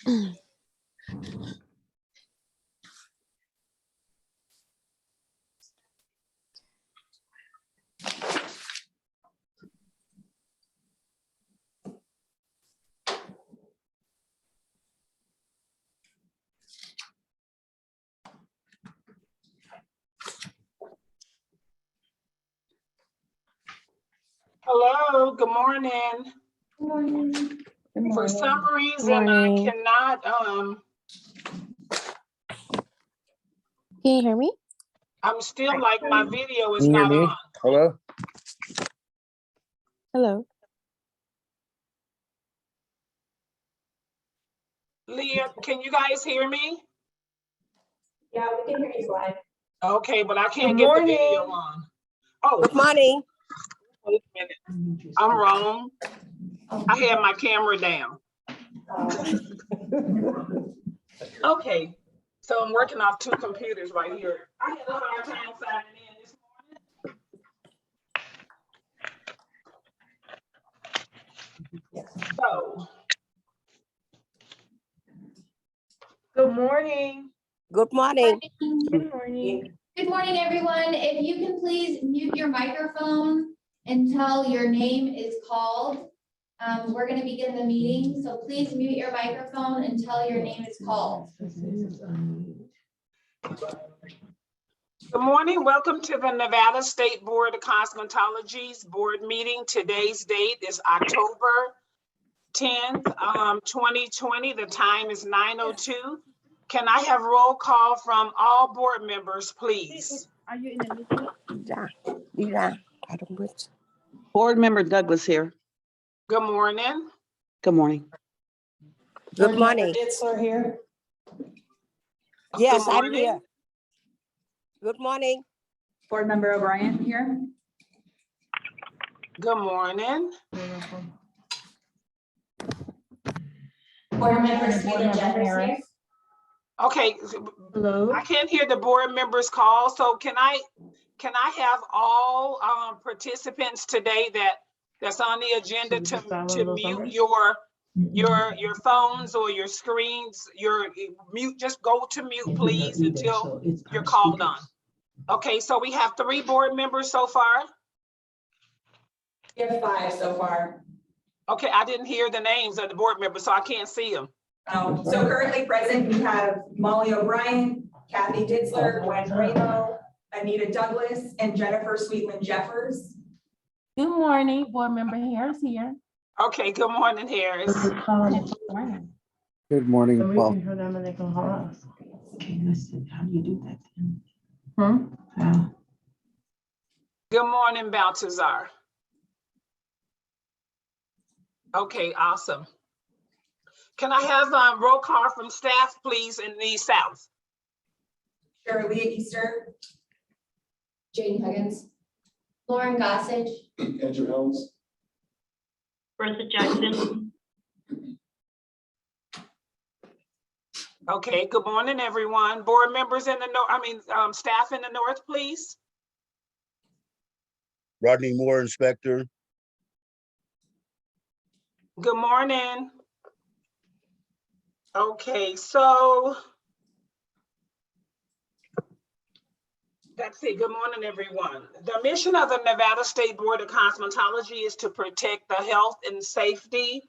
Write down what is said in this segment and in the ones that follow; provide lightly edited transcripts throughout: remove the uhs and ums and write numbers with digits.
Hello, good morning. Good morning. Good morning. For some reason, I cannot, Can you hear me? I'm still like my video is Can you hear not me? on. Hello? Hello. Leah, can you guys hear me? Yeah, we can hear you live. Okay, but I can't Good get the video morning. on. Oh, Good morning. wait a minute. I'm wrong. I had my camera down. Okay, so I'm working off 2 computers right here. I had a hard time signing in this morning. So, Good morning. Good morning. Good morning. Good morning, everyone. If you can please mute your microphone until your name is called. We're going to begin the meeting, so please mute your microphone until your name is called. good morning. Welcome to the Nevada State Board of Cosmetology's board meeting. Today's date is October 10th, 2020. The time is 9:02. Can I have roll call from all board members, please? Are you in the meeting? Yeah. I don't know. Board Member Douglas here. Good morning. Good morning. Good morning. Ditzler here. Yes, Good I'm morning. here. Good morning. Board Member O'Brien here. Good morning. Board Member Sweetland Jeffers here. Okay, Hello. I can't hear the board members call, so can I have all participants today that's on the agenda to mute your phones or your screens, just go to mute, please, until you're called on. Okay, so we have 3 board members so far. We have 5 so far. Okay, I didn't hear the names of the board members, so I can't see them. So currently present, we have Molly O'Brien, Kathy Ditzler, Gwen Ramo, Anita Douglas, and Jennifer Sweetland Jeffers. Good morning, Board Member Harris here. Okay, good morning, Harris. Good morning. Good morning, And we Paul. can hear them and they can call us. Okay, listen, how do you do that then? Hmm? Good morning, Baltazar. Okay, awesome. Can I have roll call from staff, please, in the South? Sure, Leah Easter, Jane Huggins. Lauren Gossage. Andrew Helms. Bertha Jackson. Okay, good morning, everyone. Board members in the north, staff in the north, please. Rodney Moore, Inspector. Good morning. Okay, so let's see. Good morning, everyone. The mission of the Nevada State Board of Cosmetology is to protect the health and safety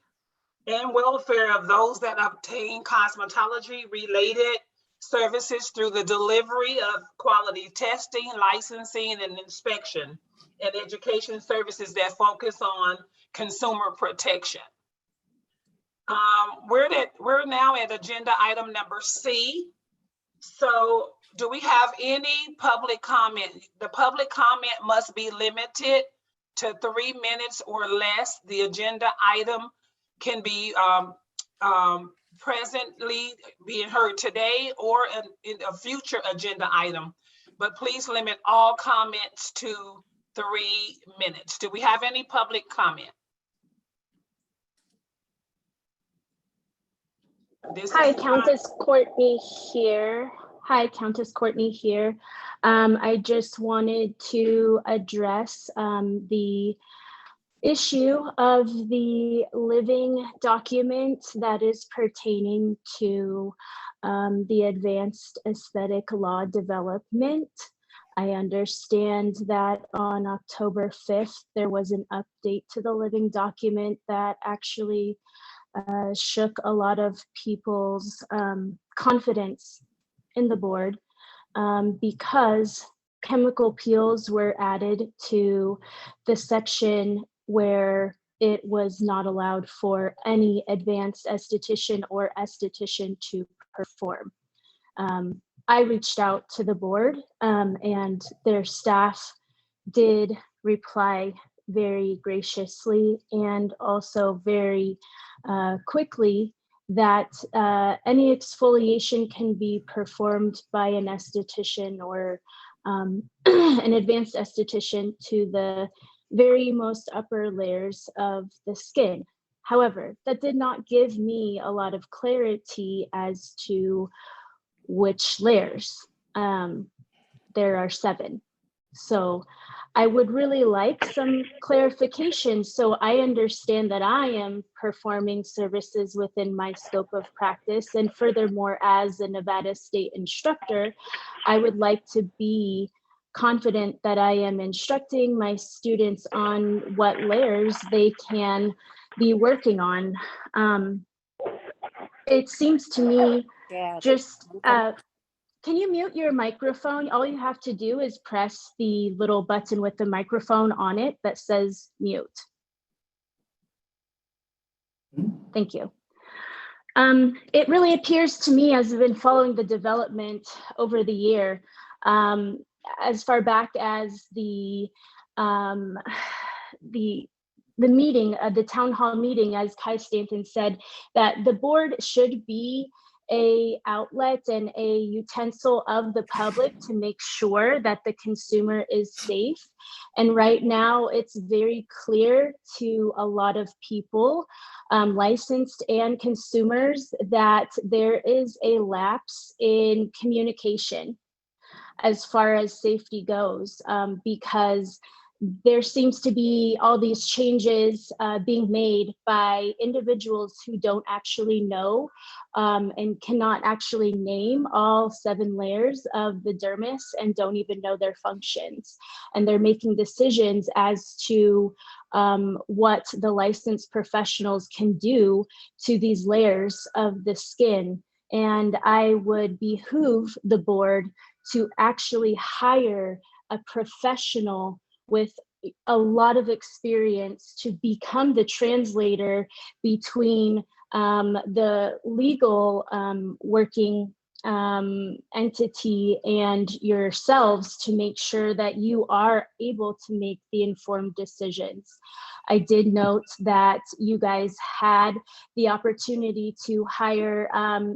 and welfare of those that obtain cosmetology-related services through the delivery of quality testing, licensing, and inspection, and education services that focus on consumer protection. We're now at agenda item number C. So do we have any public comment? The public comment must be limited to 3 minutes or less. The agenda item can be presently being heard today or in a future agenda item, but please limit all comments to 3 minutes. Do we have any public comment? Hi, Countess Courtney here. I just wanted to address the issue of the living document that is pertaining to the advanced aesthetic law development. I understand that on October 5th, there was an update to the living document that actually shook a lot of people's confidence in the board because chemical peels were added to the section where it was not allowed for any advanced esthetician or esthetician to perform. I reached out to the board and their staff did reply very graciously and also very quickly that any exfoliation can be performed by an esthetician or an advanced esthetician to the very most upper layers of the skin. However, that did not give me a lot of clarity as to which layers. There are 7. So I would really like some clarification so I understand that I am performing services within my scope of practice. And furthermore, as a Nevada State instructor, I would like to be confident that I am instructing my students on what layers they can be working on. It seems to me just, can you mute your microphone? All you have to do is press the little button with the microphone on it that says mute. Thank you. It really appears to me, as I've been following the development over the year, as far back as the meeting, the town hall meeting, as Kai Stanton said, that the board should be a outlet and a utensil of the public to make sure that the consumer is safe. And right now it's very clear to a lot of people, licensed and consumers, that there is a lapse in communication as far as safety goes, because there seems to be all these changes being made by individuals who don't actually know and cannot actually name all 7 layers of the dermis and don't even know their functions. And they're making decisions as to what the licensed professionals can do to these layers of the skin. And I would behoove the board to actually hire a professional with a lot of experience to become the translator between the legal working entity and yourselves to make sure that you are able to make the informed decisions. I did note that you guys had the opportunity to hire,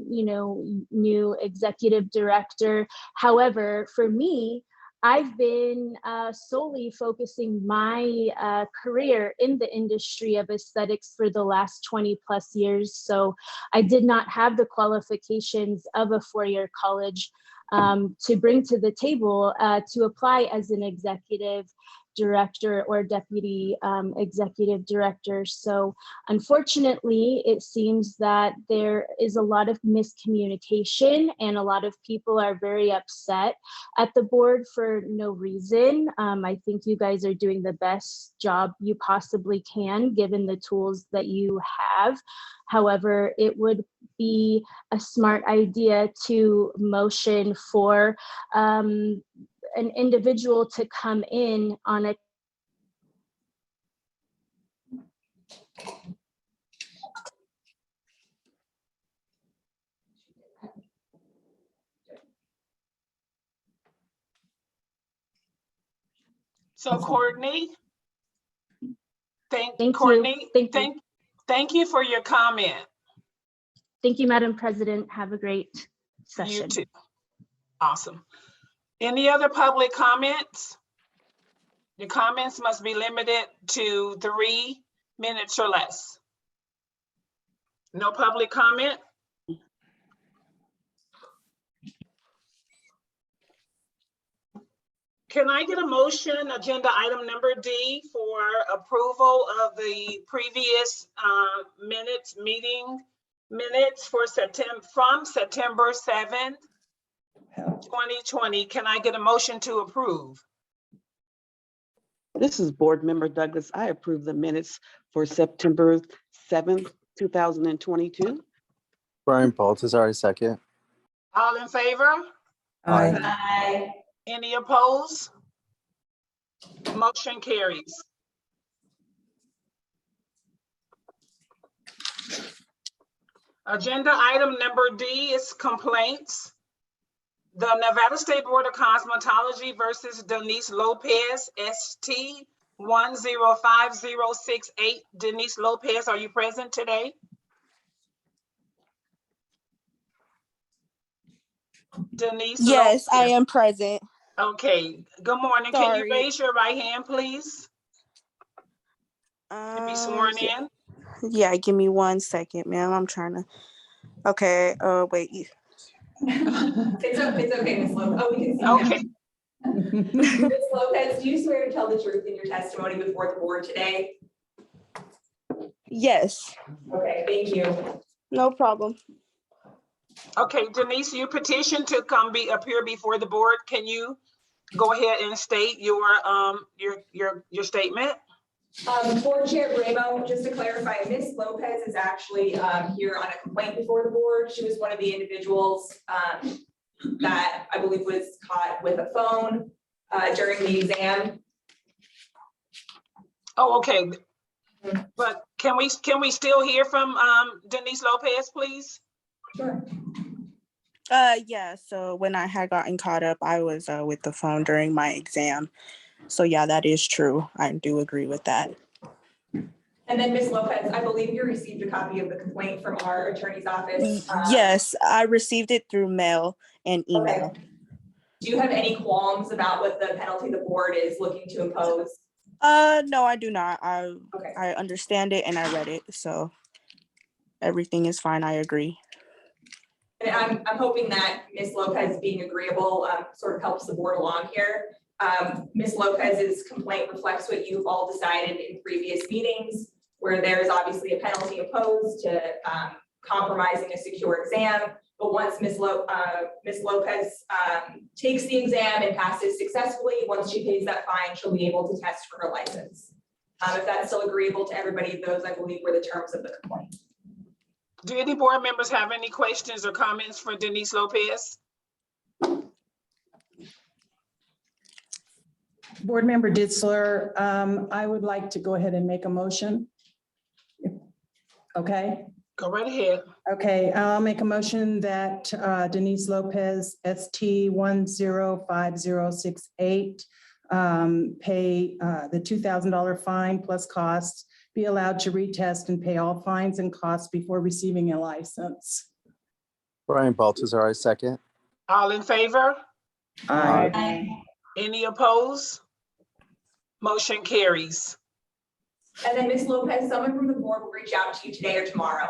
new executive director. However, for me, I've been solely focusing my career in the industry of aesthetics for the last 20 plus years. So I did not have the qualifications of a 4-year college to bring to the table to apply as an executive director or deputy executive director. So unfortunately, it seems that there is a lot of miscommunication and a lot of people are very upset at the board for no reason. I think you guys are doing the best job you possibly can given the tools that you have. However, it would be a smart idea to motion for an individual to come in on a So Courtney, thank Thank Courtney, you. thank you for your comment. Thank you, Madam President. Have a great You session. too. Awesome. Any other public comments? The comments must be limited to 3 minutes or less. No public comment? Can I get a motion, agenda item number D, for approval of the previous meeting minutes for September 7th, 2020? Can I get a motion to approve? This is Board Member Douglas. I approve the minutes for September 7th, 2022. Brian Baltazar, second. All in favor? Aye. Aye. Any opposed? Motion carries. Agenda item number D is complaints. The Nevada State Board of Cosmetology versus Denise Lopez, ST 105068. Denise Lopez, are you present today? Denise? Yes, I Lopez. am present. Okay, good morning. Can you Sorry. raise your right hand, please? To be sworn in? Yeah, give me 1 second, ma'am. I'm trying to. Okay, wait. It's okay, Ms. Lopez. Oh, we can see you. Okay. Ms. Lopez, do you swear to tell the truth in your testimony before the board today? Yes, Okay, thank you. no problem. Okay, Denise, you petitioned to appear before the board. Can you go ahead and state your statement? Board Chair Bramo, just to clarify, Ms. Lopez is actually here on a complaint before the board. She was one of the individuals that I believe was caught with a phone during the exam. Oh, okay. But can we still hear from Denise Lopez, please? Sure. Yeah, so when I had gotten caught up, I was with the phone during my exam. So yeah, that is true. I do agree with that. And then Ms. Lopez, I believe you received a copy of the complaint from our attorney's office. Yes, I received it through mail and email. Okay. Do you have any qualms about what the penalty the board is looking to impose? No, I do not. Okay. I understand it and I read it, so everything is fine. I agree. And I'm hoping that Ms. Lopez being agreeable sort of helps the board along here. Ms. Lopez's complaint reflects what you've all decided in previous meetings, where there's obviously a penalty imposed to compromising a secure exam. But once Ms. Lopez takes the exam and passes successfully, once she pays that fine, she'll be able to test for her license. If that's still agreeable to everybody, those I believe were the terms of the complaint. Do any board members have any questions or comments for Denise Lopez? Board Member Ditzler, I would like to go ahead and make a motion. Okay, Go right ahead. okay, I'll make a motion that Denise Lopez, ST 105068, pay the $2,000 fine plus costs, be allowed to retest and pay all fines and costs before receiving a license. Brian Baltazar, second. All in favor? Aye. Any opposed? Motion carries. And then Ms. Lopez, someone from the board will reach out to you today or tomorrow.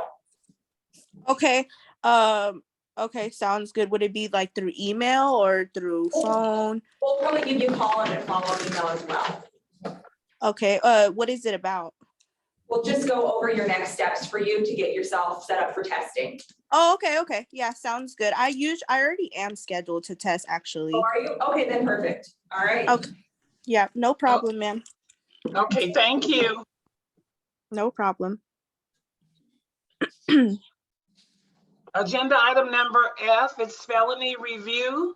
Okay. Okay, sounds good. Would it be like through email or through phone? We'll probably give you a call and a follow-up email as well. Okay, what is it about? We'll just go over your next steps for you to get yourself set up for testing. Oh, okay. Yeah, sounds good. I already am scheduled to test actually. Oh, are you? Okay, then perfect. All right. Okay. Yeah, no problem, ma'am. Okay, thank you. No problem. Agenda item number F, it's felony review.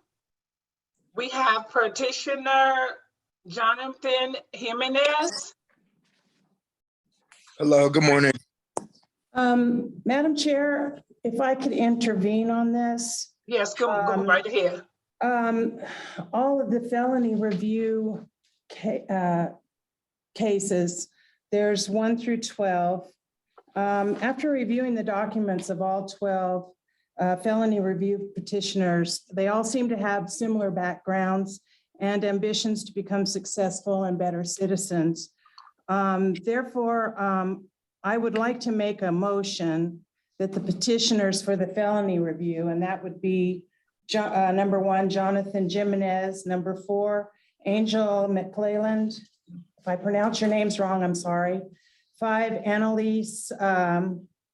We have petitioner Jonathan Jimenez. Hello, good morning. Madam Chair, if I could intervene on this. Yes, go right ahead. All of the felony review cases, there's 1 through 12. After reviewing the documents of all 12 felony review petitioners, they all seem to have similar backgrounds and ambitions to become successful and better citizens. Therefore, I would like to make a motion that the petitioners for the felony review, and that would be number 1, Jonathan Jimenez, number 4, Angel McClelland. If I pronounce your names wrong, I'm sorry. 5, Annalise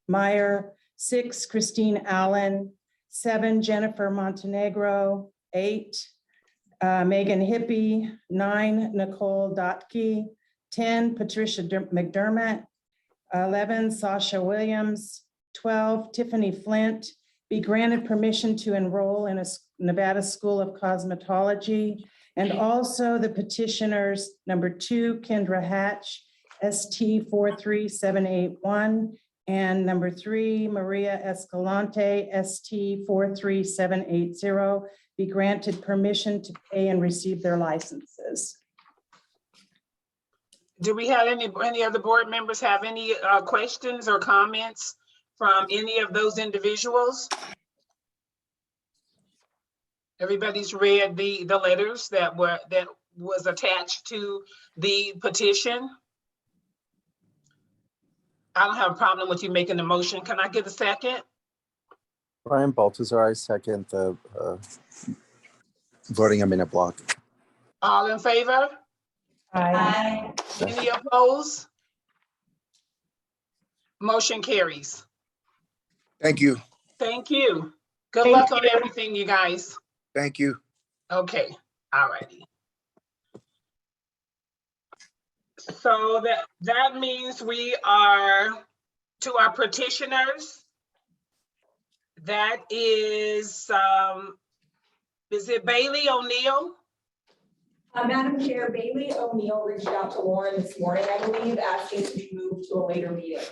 Meyer. 6, Christine Allen. 7, Jennifer Montenegro. 8, Megan Hippie. 9, Nicole Dotke. 10, Patricia McDermott. 11, Sasha Williams. 12, Tiffany Flint. Be granted permission to enroll in a Nevada School of Cosmetology. And also the petitioners, number 2, Kendra Hatch, ST 43781, and number 3, Maria Escalante, ST 43780, be granted permission to pay and receive their licenses. Do we have any other board members have any questions or comments from any of those individuals? Everybody's read the letters that was attached to the petition. I don't have a problem with you making the motion. Can I get a second? Brian Baltazar, I second the voting a minute block. All in favor? Aye. Any opposed? Motion carries. Thank you. Thank you. Good Thank luck on you. everything, you guys. Thank you. Okay, all righty. So that means we are to our petitioners. That is it Bailey O'Neill? Madam Chair, Bailey O'Neill reached out to Lauren this morning, I believe, asking to be moved to a later meeting.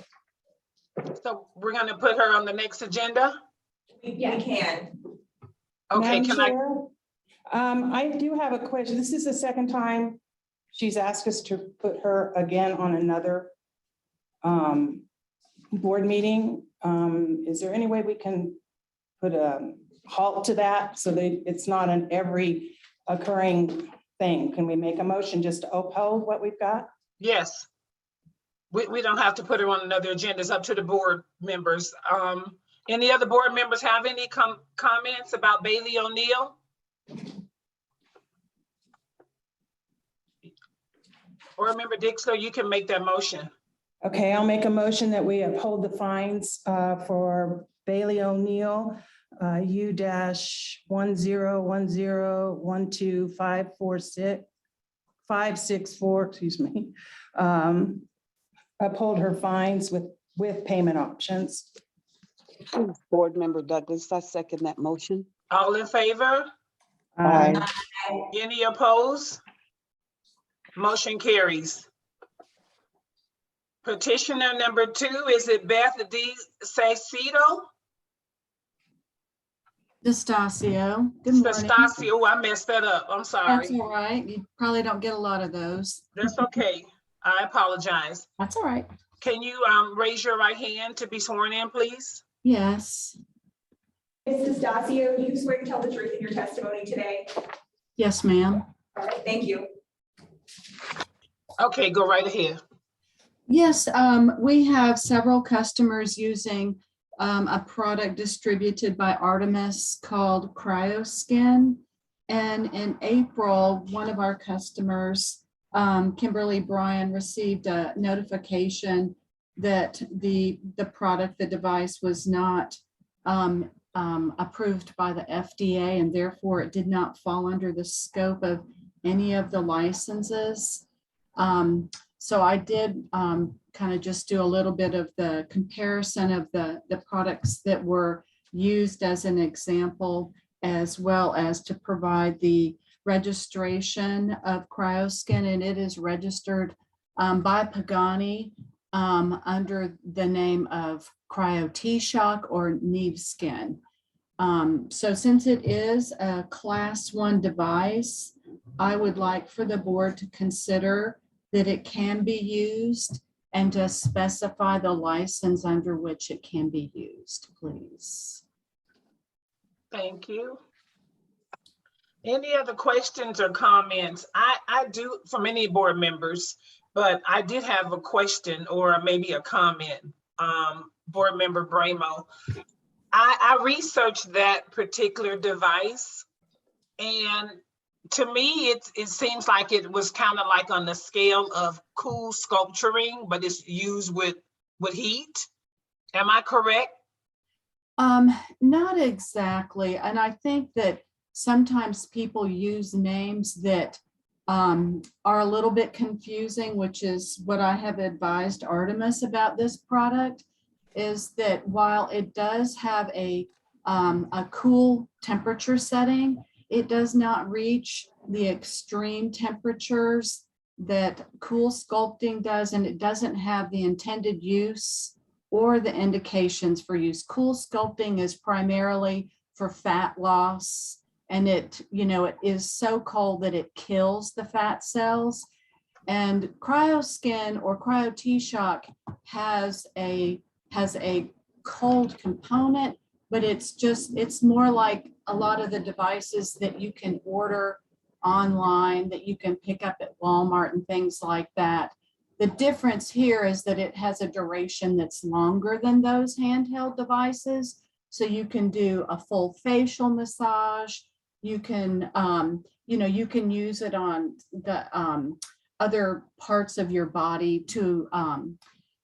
So we're gonna put her on the next agenda? We can. Okay, Madam can I? Chair, I do have a question. This is the second time she's asked us to put her again on another board meeting. Is there any way we can put a halt to that so that it's not an every occurring thing? Can we make a motion just to uphold what we've got? Yes. We don't have to put her on another agenda. It's up to the board members. Any other board members have any comments about Bailey O'Neill? Board Member Dixler, you can make that motion. Okay, I'll make a motion that we uphold the fines for Bailey O'Neill, U-101012546564, excuse me. Uphold her fines with payment options. Board Member Douglas, I second that motion. All in favor? Aye. Any opposed? Motion carries. Petitioner number 2, is it Beth D. Sacido? D'Estacio. Good morning. Stastasio, I messed that up. I'm That's sorry. all right. You probably don't get a lot of those. That's okay. I apologize. That's all right. Can you raise your right hand to be sworn in, please? Yes. Mrs. Dacio, do you swear to tell the truth in your testimony today? Yes, ma'am. All right, thank you. Okay, go right ahead. Yes, we have several customers using a product distributed by Artemis called CryoSkin. And in April, one of our customers, Kimberly Bryan, received a notification that the product, the device, was not approved by the FDA, and therefore it did not fall under the scope of any of the licenses. So I did kind of just do a little bit of the comparison of the products that were used as an example, as well as to provide the registration of CryoSkin, and it is registered by Pagani under the name of Cryo T-Shock or Neve Skin. So since it is a Class 1 device, I would like for the board to consider that it can be used and to specify the license under which it can be used, please. Thank you. Any other questions or comments? I do, from any board members, but I did have a question or maybe a comment. Board Member Bramo, I researched that particular device, and to me, it seems like it was kind of like on the scale of cool sculpturing, but it's used with heat. Am I correct? Not exactly. And I think that sometimes people use names that are a little bit confusing, which is what I have advised Artemis about this product, is that while it does have a cool temperature setting, it does not reach the extreme temperatures that cool sculpting does, and it doesn't have the intended use or the indications for use. Cool sculpting is primarily for fat loss, and it is so cold that it kills the fat cells. And CryoSkin or Cryo T-Shock has a cold component, but it's more like a lot of the devices that you can order online, that you can pick up at Walmart and things like that. The difference here is that it has a duration that's longer than those handheld devices. So you can do a full facial massage. You can, you can use it on the other parts of your body to,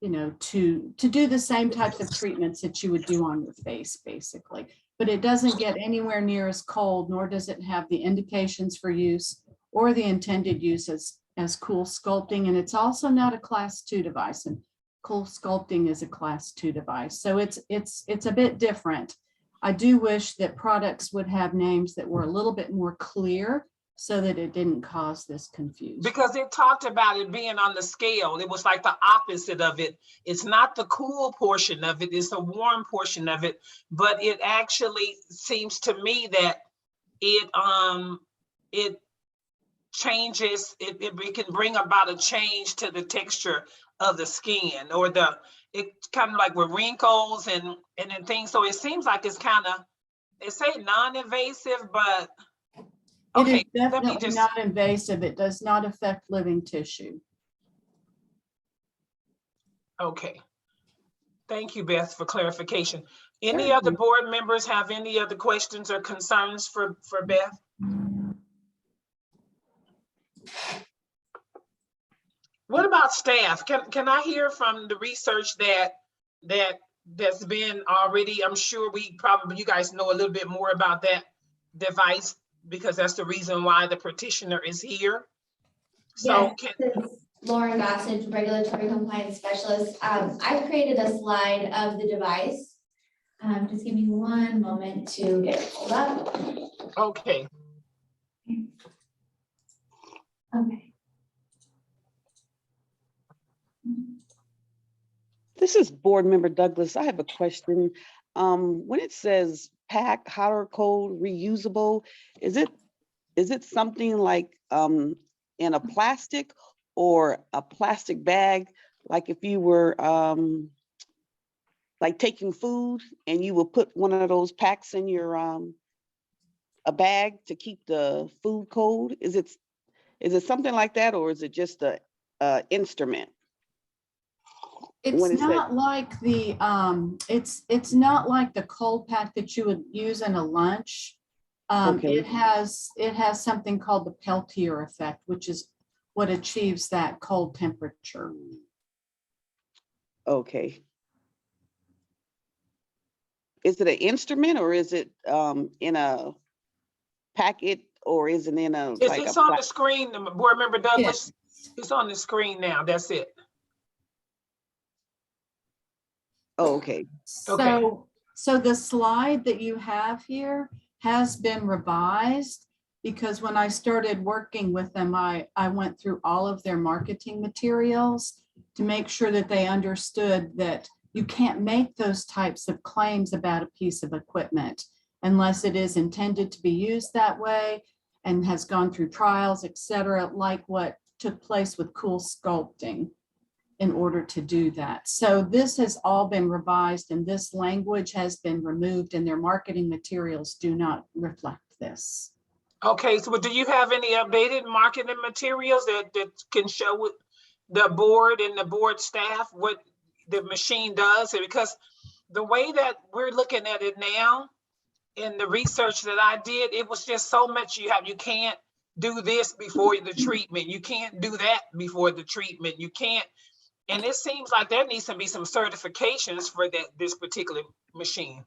to do the same types of treatments that you would do on your face, basically. But it doesn't get anywhere near as cold, nor does it have the indications for use or the intended use as cool sculpting. And it's also not a class 2 device, and cool sculpting is a class 2 device. So it's a bit different. I do wish that products would have names that were a little bit more clear so that it didn't cause this confusion. Because it talked about it being on the scale. It was like the opposite of it. It's not the cool portion of it, it's the warm portion of it. But it actually seems to me that it changes, it can bring about a change to the texture of the skin, or it kind of like with wrinkles and then things. So it seems like it's kind of, they say non-invasive, but okay, it is definitely not invasive. It does not affect living tissue. Okay. Thank you, Beth, for clarification. Any other board members have any other questions or concerns for Beth? What about staff? Can I hear from the research that's been already? I'm sure you guys know a little bit more about that device, because that's the reason why the petitioner is here. So yes, this is Lauren Gossage, Regulatory Compliance Specialist. I created a slide of the device. Just give me one moment to get it pulled up. Okay. Okay. This is Board Member Douglas. I have a question. When it says pack, hot or cold, reusable, is it something like in a plastic or a plastic bag? Like if you were like taking food and you will put one of those packs in your a bag to keep the food cold? Is it something like that, or is it just a instrument? It's not like the it's not like the cold pack that you would use in a lunch. Okay. It has something called the Peltier effect, which is what achieves that cold temperature. Okay. Is it an instrument, or is it in a packet, or is it in a? It's on the screen, Board Member Douglas. Yes. It's on the screen now. That's it. Oh, okay. So the slide that you have here has been revised, because when I started working with them, I went through all of their marketing materials to make sure that they understood that you can't make those types of claims about a piece of equipment unless it is intended to be used that way and has gone through trials, et cetera, like what took place with cool sculpting, in order to do that. So this has all been revised, and this language has been removed, and their marketing materials do not reflect this. Okay, so do you have any updated marketing materials that can show the board and the board staff what the machine does? Because the way that we're looking at it now, in the research that I did, it was just so much you can't do this before the treatment. You can't do that before the treatment. You can't. And it seems like there needs to be some certifications for this particular machine.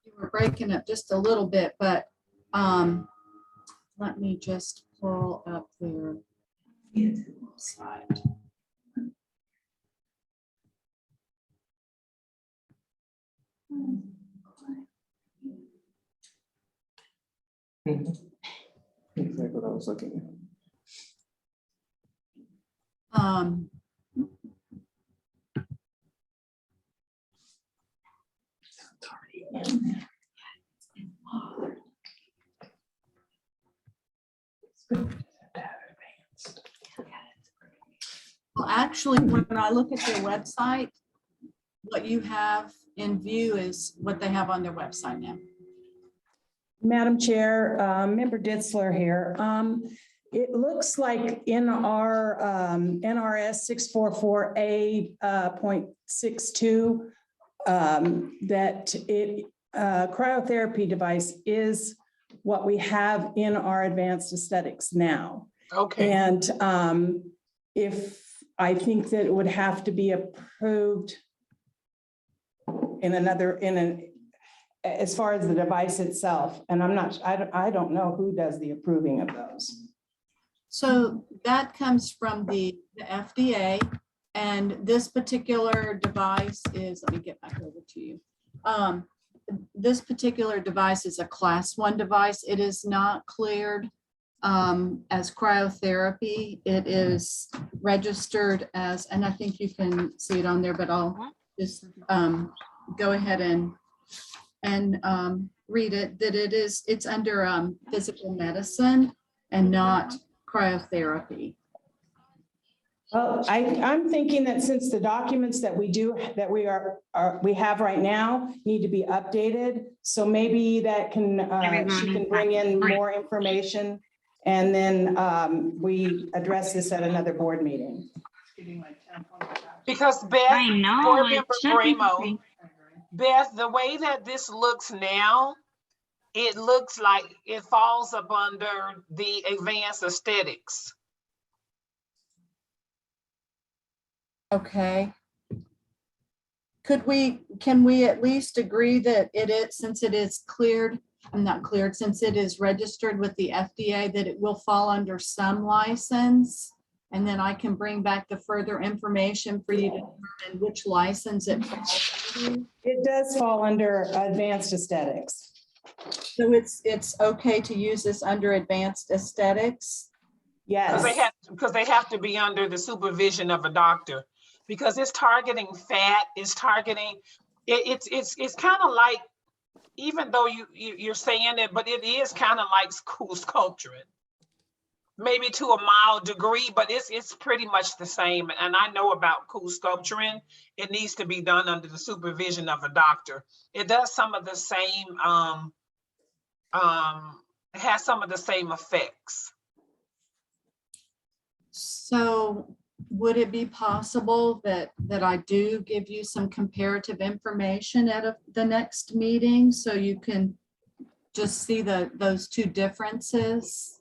You were breaking up just a little bit, but let me just pull up their website. Exactly what I was looking at. Well, actually, when I look at their website, what you have in view is what they have on their website now. Madam Chair, Member Ditzler here. It looks like in our NRS 644A.62 that cryotherapy device is what we have in our advanced aesthetics now. Okay. And I think that it would have to be approved as far as the device itself. And I don't know who does the approving of those. So that comes from the FDA, and this particular device is, let me get back over to you. This particular device is a class 1 device. It is not cleared as cryotherapy. It is registered as, and I think you can see it on there, but I'll just go ahead and read it, that it's under physical medicine and not cryotherapy. Well, I'm thinking that since the documents that we have right now need to be updated, so maybe that she can bring in more information, and then we address this at another board meeting. Because Beth, Board Member Bramo, Beth, the way that this looks now, it looks like it falls up under the advanced aesthetics. Okay. Can we at least agree that since it is cleared, since it is registered with the FDA, that it will fall under some license? And then I can bring back the further information for you to determine which license it falls under. It does fall under advanced aesthetics. So it's okay to use this under advanced aesthetics? Yes. Because they have to be under the supervision of a doctor, because it's targeting fat, it's targeting, it's kind of like, even though you're saying it, but it is kind of like cool sculpturing. Maybe to a mild degree, but it's pretty much the same. And I know about cool sculpturing. It needs to be done under the supervision of a doctor. It does some of the same, it has some of the same effects. So would it be possible that I do give you some comparative information at the next meeting so you can just see those two differences?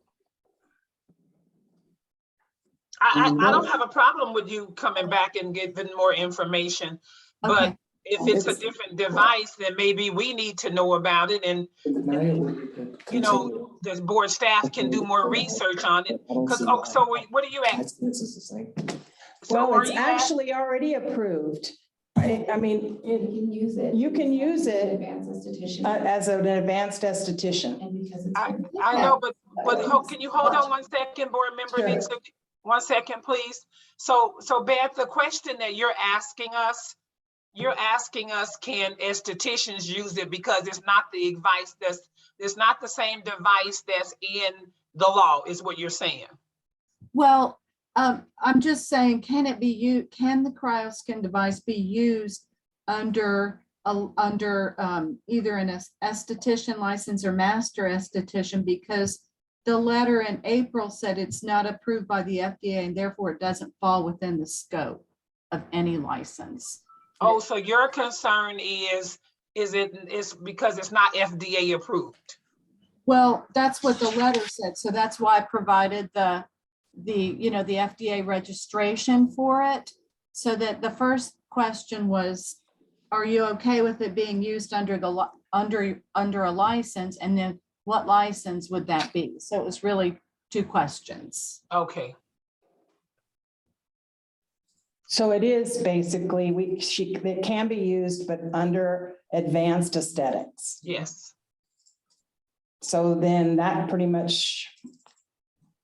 I don't have a problem with you coming back and giving more information, but Okay. if it's a different device, then maybe we need to know about it, and you know, the board staff can do more research on it. So what are you at? Well, it's actually already approved. I mean, you can use it as an advanced esthetician. I know, but can you hold on 1 second, board member? Sure. 1 second, please. So Beth, the question that you're asking us, can estheticians use it, because it's not the device it's not the same device that's in the law, is what you're saying. Well, I'm just saying, can the cryoskin device be used under either an esthetician license or master esthetician? Because the letter in April said it's not approved by the FDA, and therefore it doesn't fall within the scope of any license. Oh, so your concern is is because it's not FDA approved? Well, that's what the letter said. So that's why I provided the FDA registration for it. So that the first question was, are you okay with it being used under a license? And then what license would that be? So it was really two questions. Okay, So it is basically, it can be used, but under advanced aesthetics. yes. So then that pretty much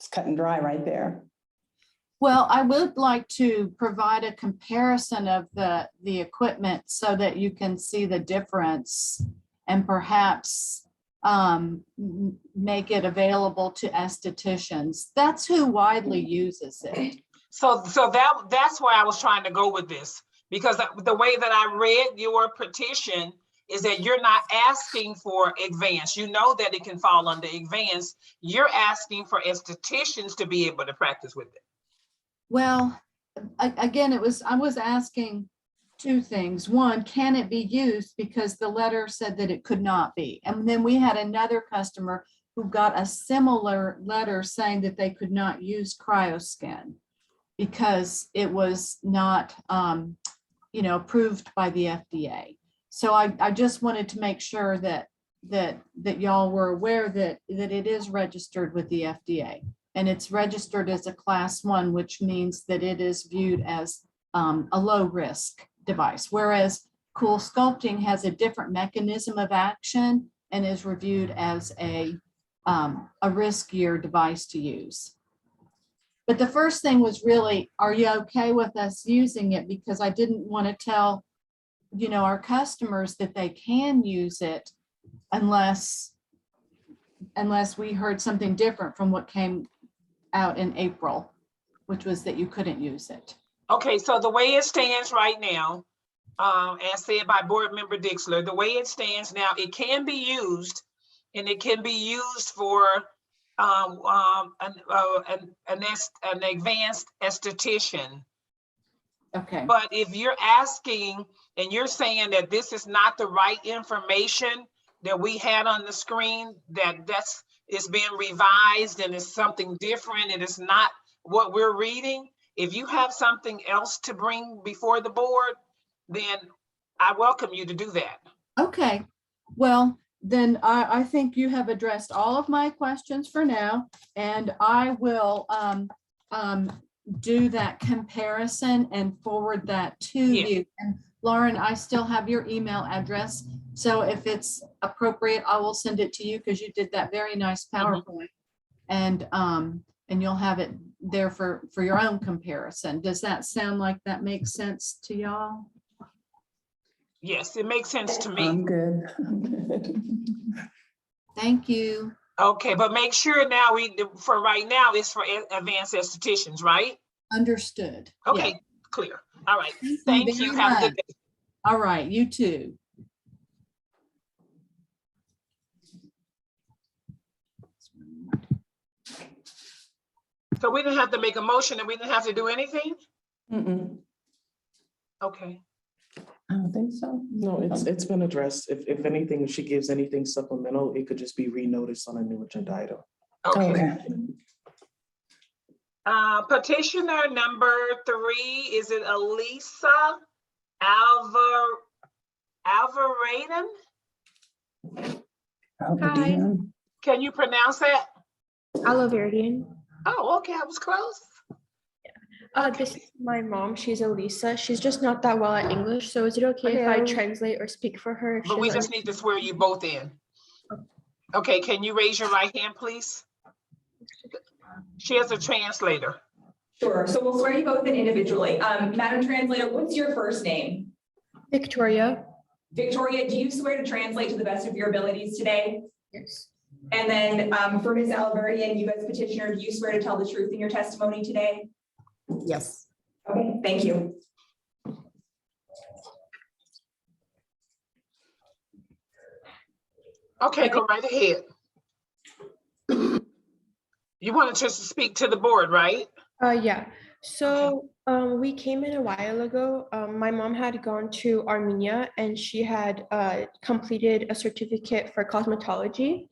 is cut and dry right there. Well, I would like to provide a comparison of the equipment so that you can see the difference and perhaps make it available to estheticians. That's who widely uses it. So that's where I was trying to go with this, because the way that I read your petition is that you're not asking for advanced. You know that it can fall under advanced. You're asking for estheticians to be able to practice with it. Well, again, I was asking two things. One, can it be used? Because the letter said that it could not be. And then we had another customer who got a similar letter saying that they could not use CryoSkin because it was not, approved by the FDA. So I just wanted to make sure that y'all were aware that it is registered with the FDA. And it's registered as a class 1, which means that it is viewed as a low risk device, whereas Cool Sculpting has a different mechanism of action and is reviewed as a riskier device to use. But the first thing was really, are you okay with us using it? Because I didn't want to tell, our customers that they can use it unless we heard something different from what came out in April, which was that you couldn't use it. Okay, so the way it stands right now, as said by Board Member Dixler, the way it stands now, it can be used, and it can be used for an advanced esthetician. Okay. But if you're asking and you're saying that this is not the right information that we had on the screen, it's being revised and it's something different and it's not what we're reading, if you have something else to bring before the board, then I welcome you to do that. Okay, well, then I think you have addressed all of my questions for now, and I will do that comparison and forward that to you. And Lauren, I still have your email address, so if it's appropriate, I will send it to you because you did that very nice PowerPoint, and you'll have it there for your own comparison. Does that sound like that makes sense to y'all? Yes, it makes sense to me. I'm good. I'm good. Thank you. Okay, but make sure now for right now, it's for advanced estheticians, right? Understood. Okay, Yeah. clear. All right. Thank you. very Have a good much. day. All right, you too. So we didn't have to make a motion and we didn't have to do anything? Mm-mm. Okay. I don't think so. No, it's been addressed. If anything, if she gives anything supplemental, it could just be renoticed on a new agenda item. Okay. Petitioner number 3, is it Elisa Alvaraden? Hi. Can you pronounce that? Aloveridian. Oh, okay, I was close. This is my mom. She's Elisa. She's just not that well at English. So is it okay if I translate or speak for her? If But we just need to swear you both in. Okay, can you raise your right hand, please? She has a translator. Sure, so we'll swear you both in individually. Madam Translator, what's your first name? Victoria. Victoria, do you swear to translate to the best of your abilities today? Yes. And then for Ms. Alvarian, you as petitioner, do you swear to tell the truth in your testimony today? Yes. Okay, thank you. Okay, go right ahead. You wanted to speak to the board, right? Yeah. So we came in a while ago. My mom had gone to Armenia and she had completed a certificate for cosmetology.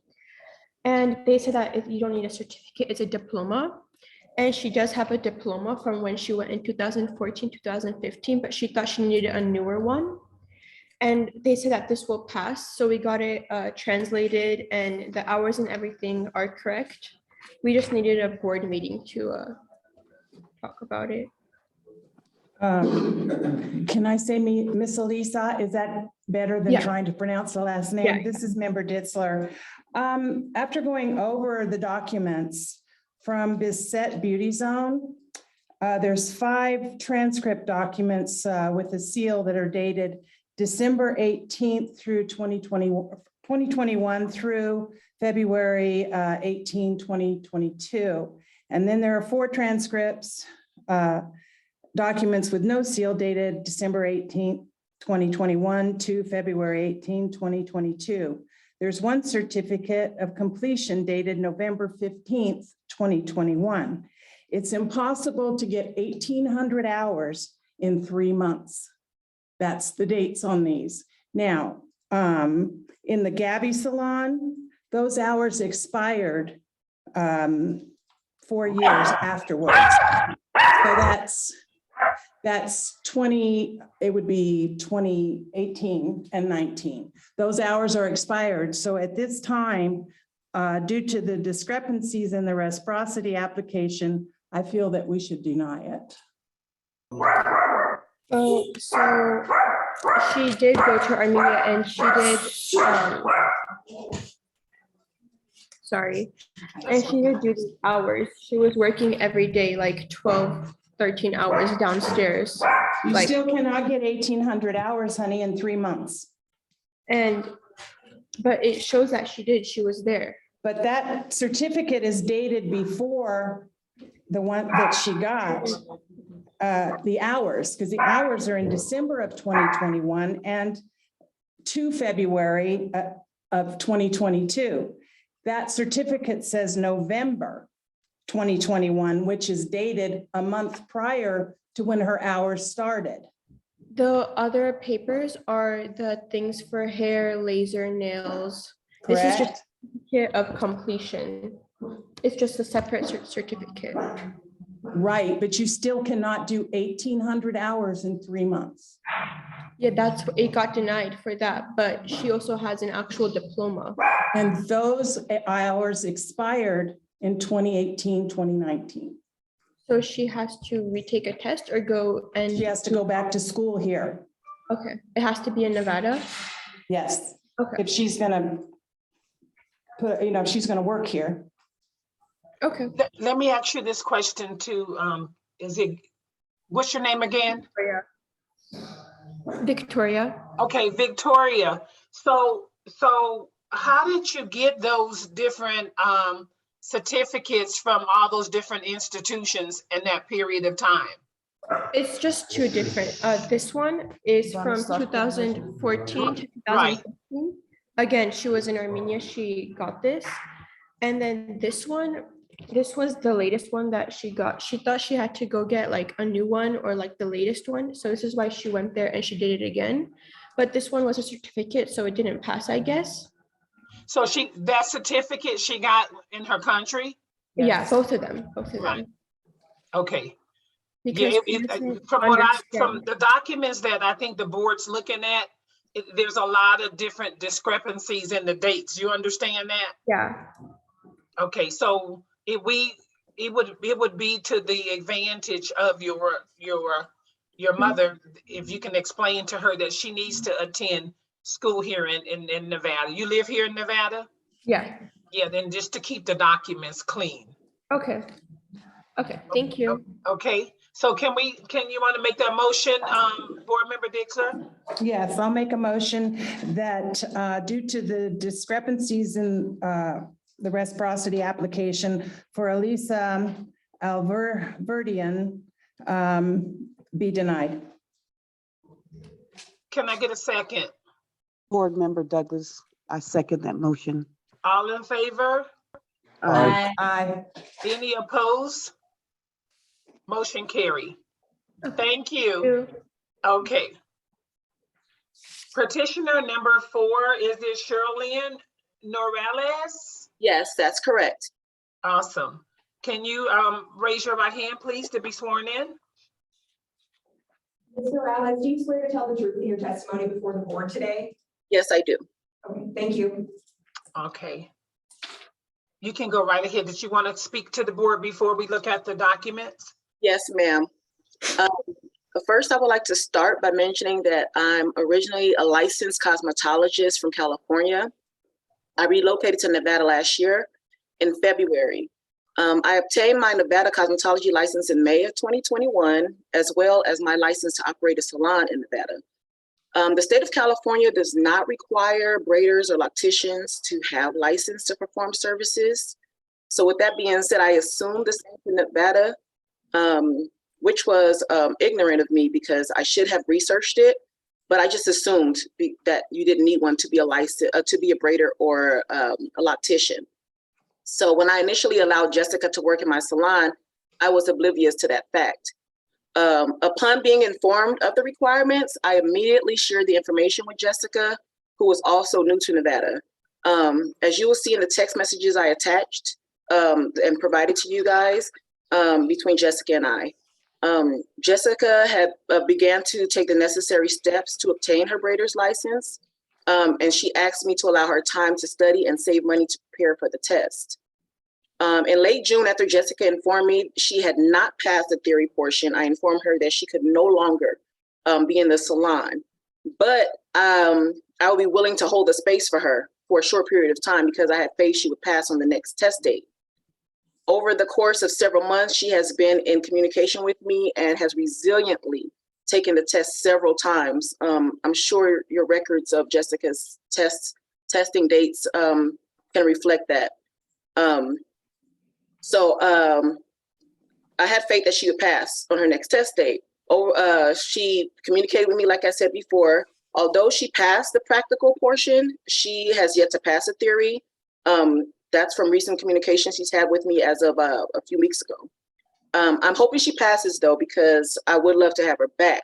And they said that if you don't need a certificate, it's a diploma. And she does have a diploma from when she went in 2014, 2015, but she thought she needed a newer one. And they said that this will pass. So we got it translated and the hours and everything are correct. We just needed a board meeting to talk about it. Can I say Miss Elisa, is that better than Yeah. trying to pronounce the last name? Yeah. This is Member Ditzler. After going over the documents from Bissett Beauty Zone, there's 5 transcript documents with a seal that are dated December 18th through 2021 through February 18, 2022. And then there are 4 transcripts, documents with no seal dated December 18th, 2021 to February 18, 2022. There's 1 certificate of completion dated November 15th, 2021. It's impossible to get 1,800 hours in 3 months. That's the dates on these. Now, in the Gabby Salon, those hours expired 4 years afterwards. So that's 20, it would be 2018 and 19. Those hours are expired. So at this time, due to the discrepancies in the reciprocity application, I feel that we should deny it. Oh, so she did go to Armenia and she did, and she did do the hours. She was working every day, like 12, 13 hours downstairs. You Like, still cannot get 1,800 hours, honey, in 3 months. but it shows that she was there. But that certificate is dated before the one that she got, the hours, because the hours are in December of 2021 and to February of 2022. That certificate says November 2021, which is dated a month prior to when her hours started. The other papers are the things for hair, laser, nails. Correct? This is just a certificate of completion. It's just a separate certificate. Right, but you still cannot do 1,800 hours in 3 months. Yeah, it got denied for that, but she also has an actual diploma. And those hours expired in 2018, 2019. So she has to retake a test or go and. She has to go back to school here. Okay, it has to be in Nevada? Yes. Okay. If she's gonna put, she's gonna work here. Okay. Let me ask you this question too. What's your name again? Victoria. Okay, Victoria. So how did you get those different certificates from all those different institutions in that period of time? It's just 2 different. This one is from 2014 to 2015. Again, she was in Armenia, she got this. And then this was the latest one that she got. She thought she had to go get like a new one or like the latest one. So this is why she went there and she did it again. But this one was a certificate, so it didn't pass, I guess. So that certificate she got in her country? Yeah, both of them. Right. Okay. Because from the documents that I think the board's looking at, there's a lot of different discrepancies in the dates. You understand that? Yeah. Okay, so it would be to the advantage of your mother if you can explain to her that she needs to attend school here in Nevada. You live here in Nevada? Yeah. Yeah, then just to keep the documents clean. Okay. Okay, thank you. Okay, so can you want to make that motion, Board Member Dixer? Yes, I'll make a motion that due to the discrepancies in the reciprocity application for Elisa Alverdian be denied. Can I get a second? Board Member Douglas, I second that motion. All in favor? Aye. Aye. Any opposed? Motion carry. Thank you. Okay. Petitioner number 4, is it Shirley Norales? Yes, that's correct. Awesome. Can you raise your right hand, please, to be sworn in? Ms. Morales, do you swear to tell the truth in your testimony before the board today? Yes, I do. Okay, thank you. Okay. You can go right ahead. Did you want to speak to the board before we look at the documents? Yes, ma'am. First, I would like to start by mentioning that I'm originally a licensed cosmetologist from California. I relocated to Nevada last year in February. I obtained my Nevada cosmetology license in May of 2021, as well as my license to operate a salon in Nevada. The state of California does not require braiders or locticians to have license to perform services. So with that being said, I assumed the same in Nevada, which was ignorant of me because I should have researched it, but I just assumed that you didn't need one to be a license, to be a braider or a loctician. So when I initially allowed Jessica to work in my salon, I was oblivious to that fact. Upon being informed of the requirements, I immediately shared the information with Jessica, who was also new to Nevada. As you will see in the text messages I attached and provided to you guys between Jessica and I. Jessica had began to take the necessary steps to obtain her braider's license, and she asked me to allow her time to study and save money to prepare for the test. In late June, after Jessica informed me she had not passed the theory portion, I informed her that she could no longer be in the salon, but I would be willing to hold the space for her for a short period of time because I had faith she would pass on the next test date. Over the course of several months, she has been in communication with me and has resiliently taken the test several times. I'm sure your records of Jessica's testing dates can reflect that. So I had faith that she would pass on her next test date. She communicated with me, like I said before. Although she passed the practical portion, she has yet to pass the theory. That's from recent communications she's had with me as of a few weeks ago. I'm hoping she passes though, because I would love to have her back.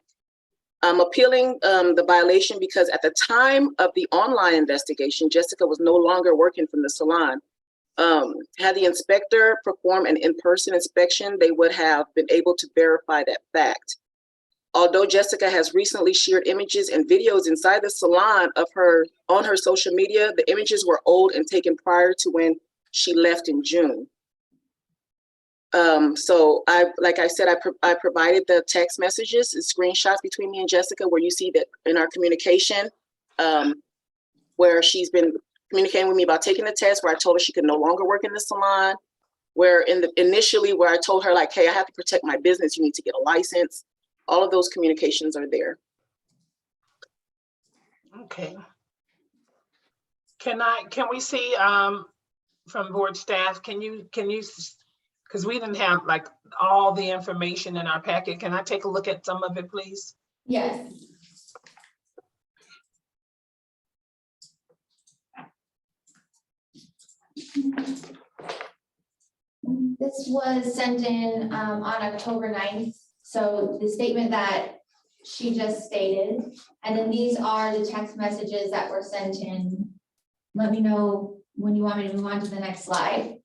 I'm appealing the violation because at the time of the online investigation, Jessica was no longer working from the salon. Had the inspector perform an in-person inspection, they would have been able to verify that fact. Although Jessica has recently shared images and videos inside the salon of her on her social media, the images were old and taken prior to when she left in June. So like I said, I provided the text messages and screenshots between me and Jessica where you see that in our communication, where she's been communicating with me about taking the test, where I told her she could no longer work in the salon, where initially where I told her like, hey, I have to protect my business, you need to get a license. All of those communications are there. Okay. Can we see from board staff, can you, because we didn't have like all the information in our packet. Can I take a look at some of it, please? Yes. This was sent in on October 9th. So the statement that she just stated, and then these are the text messages that were sent in. Let me know when you want me to move on to the next slide.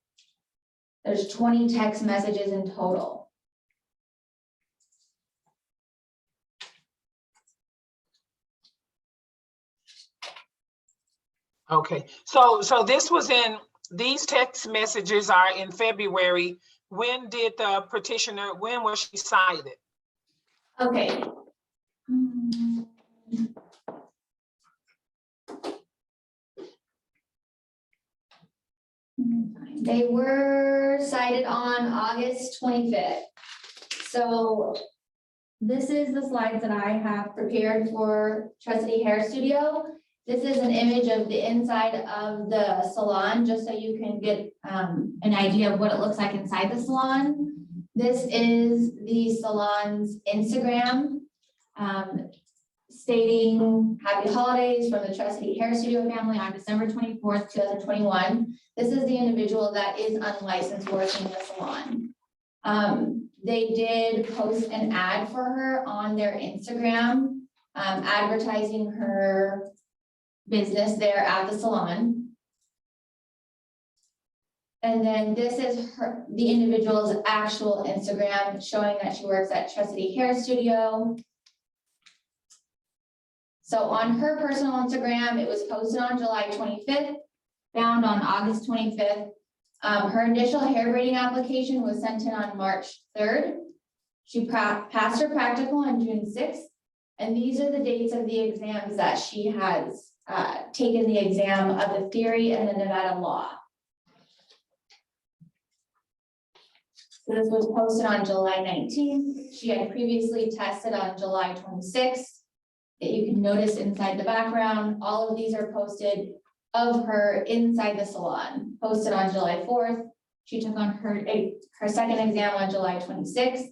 There's 20 text messages in total. Okay, so this was these text messages are in February. When did the petitioner, when was she cited? Okay. They were cited on August 25th. So this is the slides that I have prepared for Trustee Hair Studio. This is an image of the inside of the salon, just so you can get an idea of what it looks like inside the salon. This is the salon's Instagram, stating happy holidays from the Trustee Hair Studio family on December 24th, 2021. This is the individual that is unlicensed working in the salon. they did post an ad for her on their Instagram, advertising her business there at the salon. And then this is the individual's actual Instagram showing that she works at Trustee Hair Studio. So on her personal Instagram, it was posted on July 25th, found on August 25th. Her initial hair braiding application was sent in on March 3rd. She passed her practical on June 6th. And these are the dates of the exams that she has taken the exam of the theory and the Nevada law. So this was posted on July 19th. She had previously tested on July 26th. That you can notice inside the background, all of these are posted of her inside the salon, posted on July 4th. She took on her second exam on July 26th.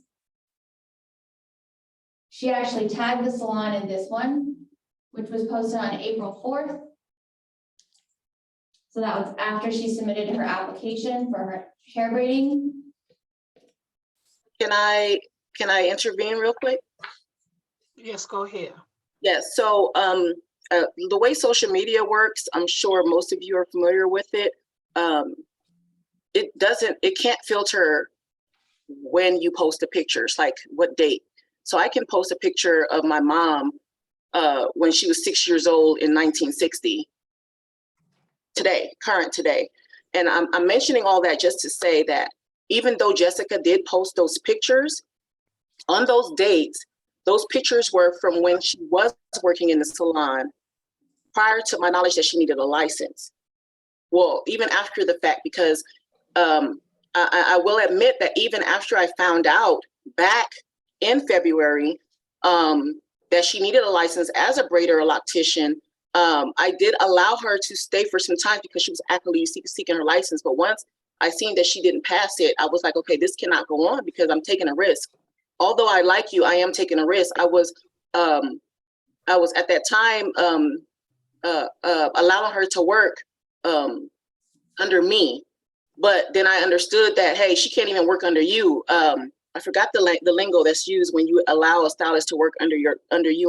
She actually tagged the salon in this one, which was posted on April 4th. So that was after she submitted her application for her hair braiding. Can I intervene real quick? Yes, go ahead. Yes, so the way social media works, I'm sure most of you are familiar with it. It can't filter when you post the pictures, like what date. So I can post a picture of my mom when she was 6 years old in 1960, current today. And I'm mentioning all that just to say that even though Jessica did post those pictures, on those dates, those pictures were from when she was working in the salon prior to my knowledge that she needed a license. Well, even after the fact, because I will admit that even after I found out back in February that she needed a license as a braider or loctician, I did allow her to stay for some time because she was actively seeking her license. But once I seen that she didn't pass it, I was like, okay, this cannot go on because I'm taking a risk. Although I like you, I am taking a risk. I was at that time allowing her to work under me, but then I understood that, hey, she can't even work under you. I forgot the lingo that's used when you allow a stylist to work under you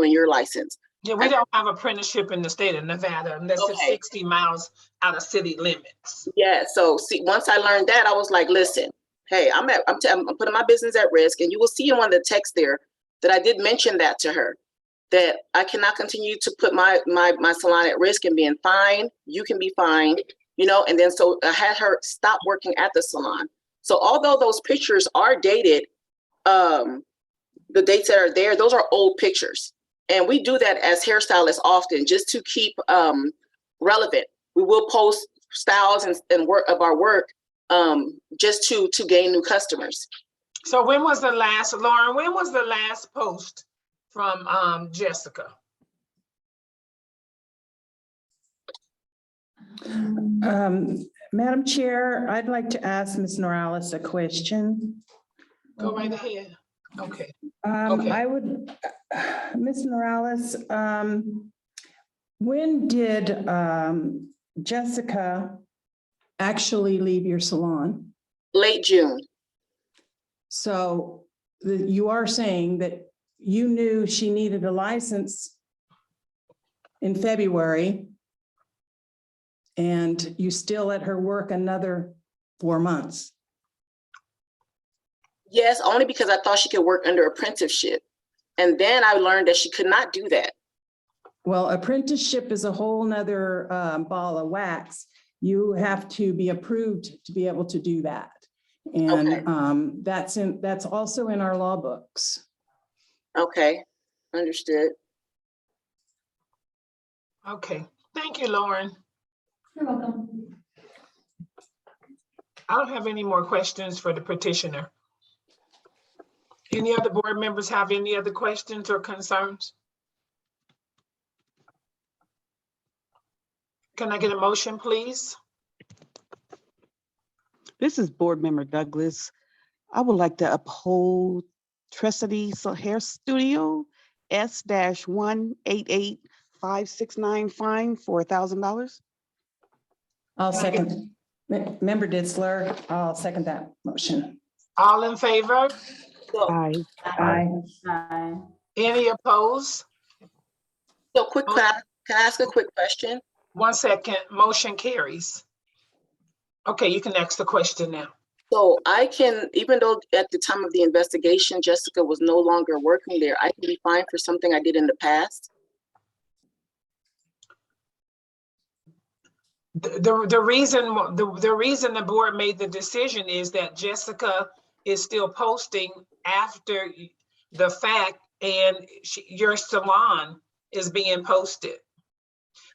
and your license. Yeah, we don't have apprenticeship in the state of Nevada unless it's 60 miles out of city limits. Yeah, so see, once I learned that, I was like, listen, hey, I'm putting my business at risk. And you will see in one of the texts there that I did mention that to her, that I cannot continue to put my salon at risk and being fined. You can be fined, you know, and then so I had her stop working at the salon. So although those pictures are dated, the dates that are there, those are old pictures. And we do that as hairstylists often just to keep relevant. We will post styles and work of our work just to gain new customers. So when was the last, Lauren, when was the last post from Jessica? Madam Chair, I'd like to ask Ms. Norales a question. Go right ahead. Okay. I would, Ms. Norales, when did Jessica actually leave your salon? Late June. So you are saying that you knew she needed a license in February and you still let her work another 4 months? Yes, only because I thought she could work under apprenticeship. And then I learned that she could not do that. Well, apprenticeship is a whole nother ball of wax. You have to be approved to be able to do that. And that's also in our law books. Okay, understood. Okay, thank you, Lauren. You're welcome. I don't have any more questions for the petitioner. Any other board members have any other questions or concerns? Can I get a motion, please? This is Board Member Douglas. I would like to uphold Trustee Hair Studio S-188-569 fine for $1,000. I'll second. Member Ditzler, I'll second that motion. All in favor? So, Aye. Aye. Any opposed? so quick, can I ask a quick question? 1 second, motion carries. Okay, you can ask the question now. So I can, even though at the time of the investigation, Jessica was no longer working there, I can be fined for something I did in the past? The reason the board made the decision is that Jessica is still posting after the fact, and your salon is being posted.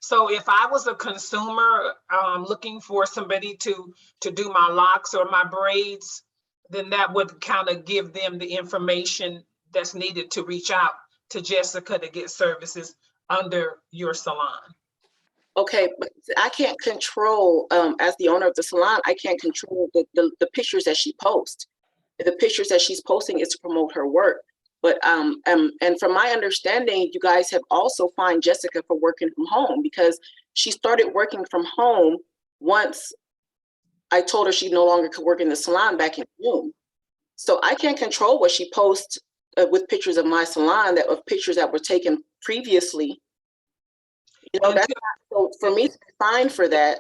So if I was a consumer looking for somebody to do my locks or my braids, then that would kind of give them the information that's needed to reach out to Jessica to get services under your salon. Okay, but I can't control, as the owner of the salon, I can't control the pictures that she posts. The pictures that she's posting is to promote her work. But, and from my understanding, you guys have also fined Jessica for working from home, because she started working from home once I told her she no longer could work in the salon back in June. So I can't control what she posts with pictures of my salon, of pictures that were taken previously. You know, that's not, so for me to be fined for that.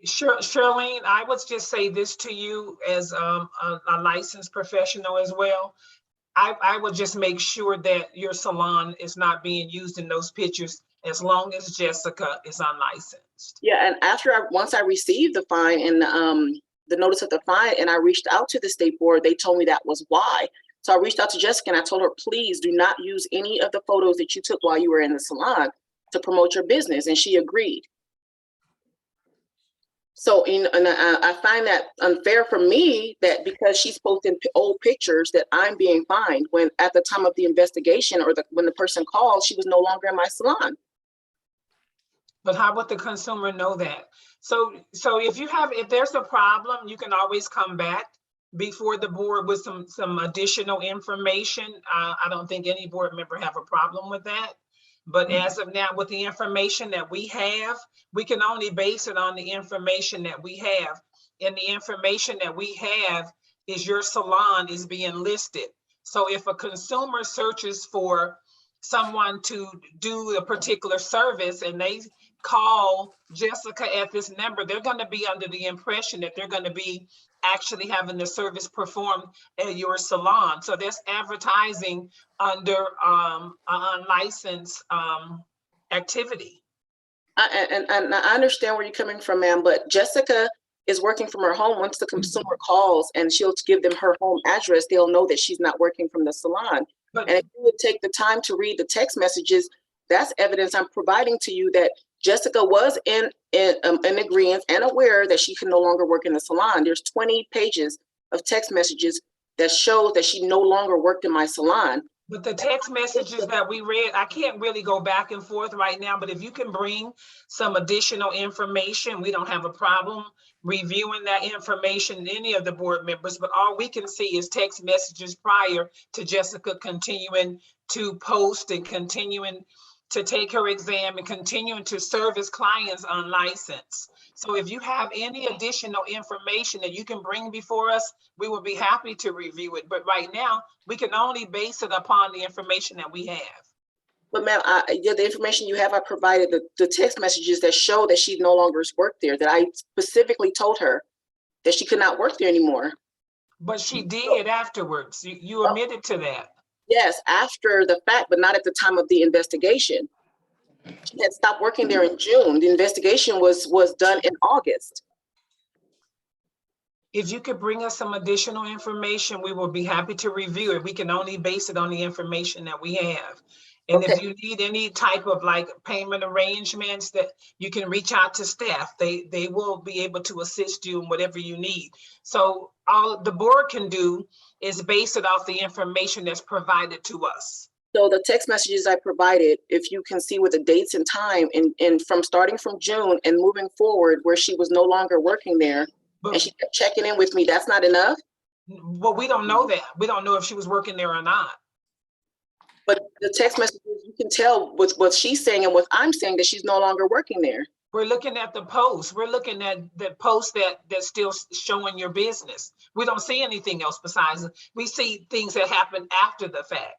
Sure, Charlene, I would just say this to you as a licensed professional as well. I would just make sure that your salon is not being used in those pictures as long as Jessica is unlicensed. Yeah, and once I received the fine and the notice of the fine, and I reached out to the state board, they told me that was why. So I reached out to Jessica and I told her, please do not use any of the photos that you took while you were in the salon to promote your business, and she agreed. So I find that unfair for me, that because she's posting old pictures that I'm being fined, when at the time of the investigation or when the person called, she was no longer in my salon. But how would the consumer know that? So if there's a problem, you can always come back before the board with some additional information. I don't think any board member have a problem with that. But as of now, with the information that we have, we can only base it on the information that we have. And the information that we have is your salon is being listed. So if a consumer searches for someone to do a particular service and they call Jessica at this number, they're going to be under the impression that they're going to be actually having the service performed at your salon. So that's advertising under unlicensed activity. And I understand where you're coming from, ma'am, but Jessica is working from her home. Once the consumer calls and she'll give them her home address, they'll know that she's not working from the salon. And if you would take the time to read the text messages, that's evidence I'm providing to you that Jessica was in agreement and aware that she can no longer work in the salon. There's 20 pages of text messages that show that she no longer worked in my salon. But the text messages that we read, I can't really go back and forth right now, but if you can bring some additional information, we don't have a problem reviewing that information, any of the board members, but all we can see is text messages prior to Jessica continuing to post and continuing to take her exam and continuing to service clients unlicensed. So if you have any additional information that you can bring before us, we will be happy to review it. But right now, we can only base it upon the information that we have. But ma'am, the information you have, I provided the text messages that show that she no longer worked there, that I specifically told her that she could not work there anymore. But she did afterwards. You admitted to that. Yes, after the fact, but not at the time of the investigation. She had stopped working there in June. The investigation was done in August. If you could bring us some additional information, we will be happy to review it. We can only base it on the information that we have. And if you need any type of like payment arrangements, that you can reach out to staff. They will be able to assist you in whatever you need. So all the board can do is base it off the information that's provided to us. So the text messages I provided, if you can see with the dates and time and from starting from June and moving forward where she was no longer working there, and she kept checking in with me, that's not enough? Well, we don't know that. We don't know if she was working there or not. But the text messages, you can tell with what she's saying and what I'm saying that she's no longer working there. We're looking at the post. We're looking at the post that's still showing your business. We don't see anything else besides, we see things that happen after the fact.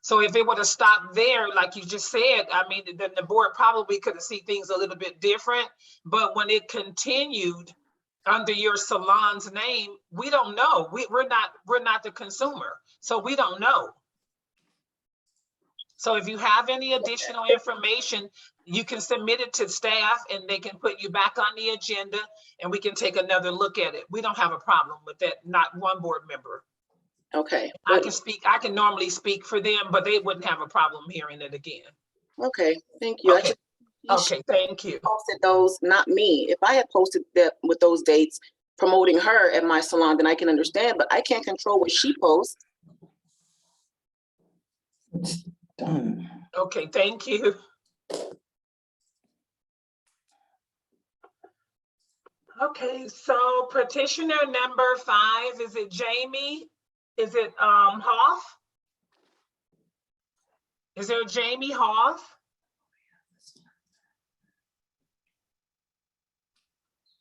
So if it would have stopped there, like you just said, I mean, then the board probably could have seen things a little bit different. But when it continued under your salon's name, we don't know. We're not the consumer, so we don't know. So if you have any additional information, you can submit it to staff and they can put you back on the agenda and we can take another look at it. We don't have a problem with that, not one board member. Okay. I can normally speak for them, but they wouldn't have a problem hearing it again. Okay, thank you. Okay, okay, thank you. Posted those, not me. If I had posted that with those dates promoting her at my salon, then I can understand, but I can't control what she posts. It's done. Okay, thank you. Okay, so petitioner number 5, is it Jamie? Is it Hoff? Is there Jamie Hoff?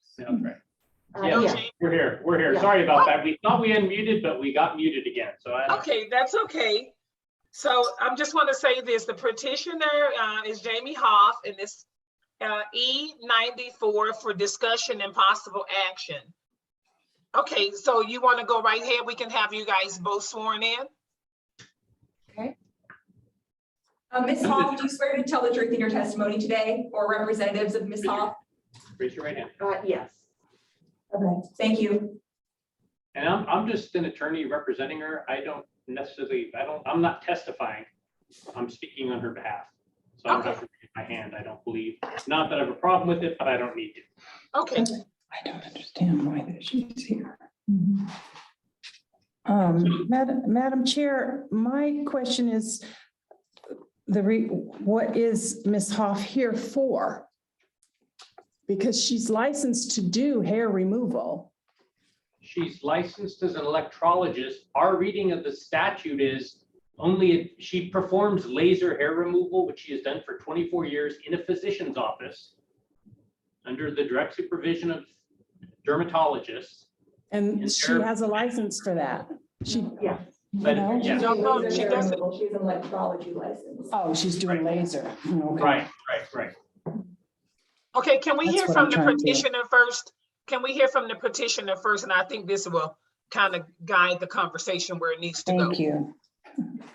Sounds right. No, Yeah, Jamie? we're here. We're here. Sorry about that. We thought we unmuted, but we got muted again. So Okay, that's okay. So I just want to say this, the petitioner is Jamie Hoff, and it's E94 for discussion and possible action. Okay, so you want to go right here? We can have you guys both sworn in. Okay. Ms. Hoff, do you swear to tell the truth in your testimony today, or representatives of Ms. Hoff? raise your right hand. Yes. Okay, thank you. And I'm just an attorney representing her. I'm not testifying. I'm speaking on her behalf. So I don't have to raise my hand, I don't believe. Not that I have a problem with it, but I don't need to. Okay. I don't understand why she's here. Madam Chair, my question is, what is Ms. Hoff here for? Because she's licensed to do hair removal. She's licensed as an electrologist. Our reading of the statute is only she performs laser hair removal, which she has done for 24 years in a physician's office under the direct supervision of dermatologists. And she has a license for that. Yeah. But She doesn't. She's an electrology license. Oh, she's doing laser. Okay. Right. Okay, can we That's hear what from I'm the trying to- petitioner first? Can we hear from the petitioner first? And I think this will kind of guide the conversation where it needs to go. Thank you.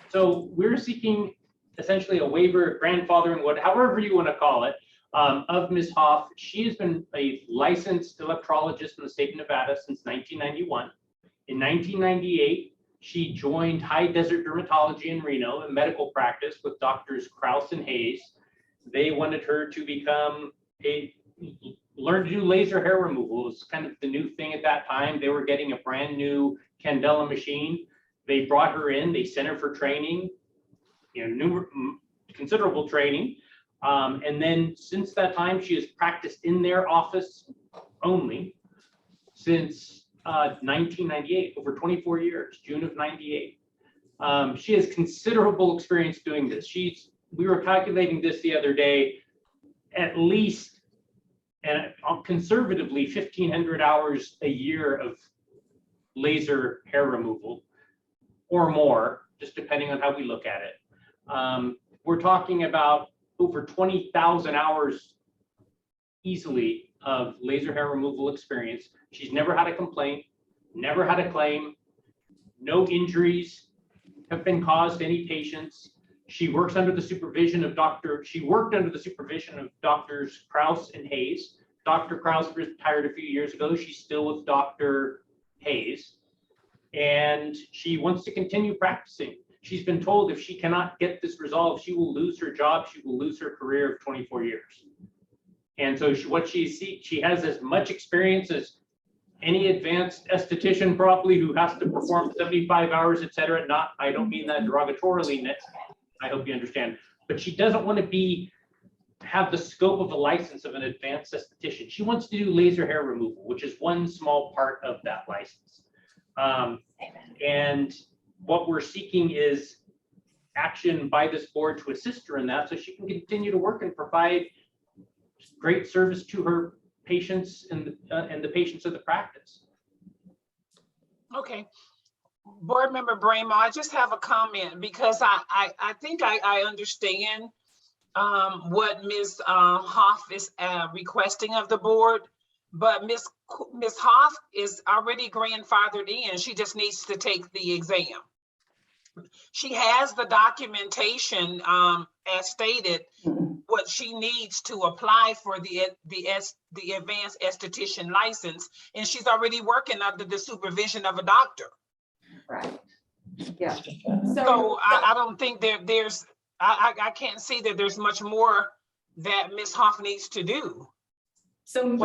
So we're seeking essentially a waiver, grandfathering, however you want to call it, of Ms. Hoff. She has been a licensed electrologist in the state of Nevada since 1991. In 1998, she joined High Desert Dermatology in Reno, a medical practice with doctors Kraus and Hayes. They wanted her to learn to do laser hair removal. It was kind of the new thing at that time. They were getting a brand new Candela machine. They brought her in, they sent her for training, considerable training. And then since that time, she has practiced in their office only since 1998, over 24 years, June of 98. She has considerable experience doing this. We were calculating this the other day, at least, and conservatively 1,500 hours a year of laser hair removal or more, just depending on how we look at it. We're talking about over 20,000 hours easily of laser hair removal experience. She's never had a complaint, never had a claim, no injuries have been caused to any patients. She works under the supervision of worked under the supervision of doctors Kraus and Hayes. Dr. Kraus retired a few years ago. She's still with Dr. Hayes. And she wants to continue practicing. She's been told if she cannot get this resolved, she will lose her job. She will lose her career of 24 years. And so she has as much experience as any advanced esthetician probably who has to perform 75 hours, et cetera. I don't mean that derogatorily, Nick. I hope you understand. But she doesn't want to have the scope of a license of an advanced esthetician. She wants to do laser hair removal, which is one small part of that license. And what we're seeking is action by this board to assist her in that so she can continue to work and provide great service to her patients and the patients of the practice. Okay. Board Member Bramo, I just have a comment because I think I understand what Ms. Hoff is requesting of the board, but Ms. Hoff is already grandfathered in. She just needs to take the exam. She has the documentation as stated, what she needs to apply for the advanced esthetician license, and she's already working under the supervision of a doctor. Right. Yeah. So I don't think there's, I can't see that there's much more that Ms. Hoff needs to do. So,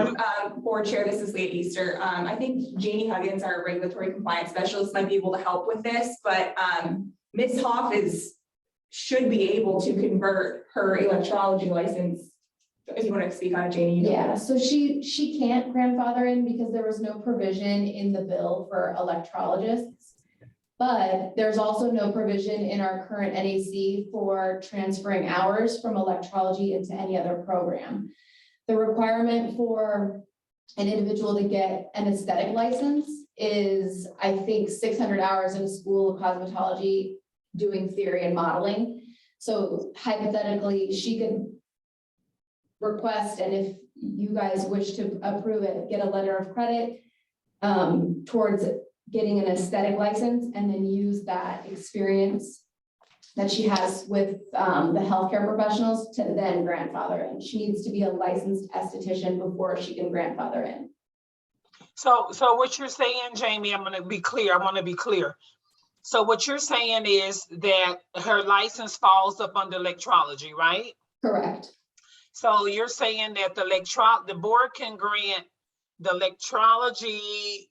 Board Chair, this is Leah Easter. I think Janie Huggins, our regulatory compliance specialist, might be able to help with this, but Ms. Hoff should be able to convert her electrology license. If you want to speak on it, Janie. you Yeah, so she can't grandfather in because there was no provision in the bill for electrologists. But there's also no provision in our current NAC for transferring hours from electrology into any other program. The requirement for an individual to get an aesthetic license is, I think, 600 hours in a school of cosmetology doing theory and modeling. So hypothetically, she could request, and if you guys wish to approve it, get a letter of credit towards getting an aesthetic license, and then use that experience that she has with the healthcare professionals to then grandfather in. She needs to be a licensed esthetician before she can grandfather in. So what you're saying, Jamie, I want to be clear. So what you're saying is that her license falls up under electrology, right? Correct. So you're saying that the board can grant the electrology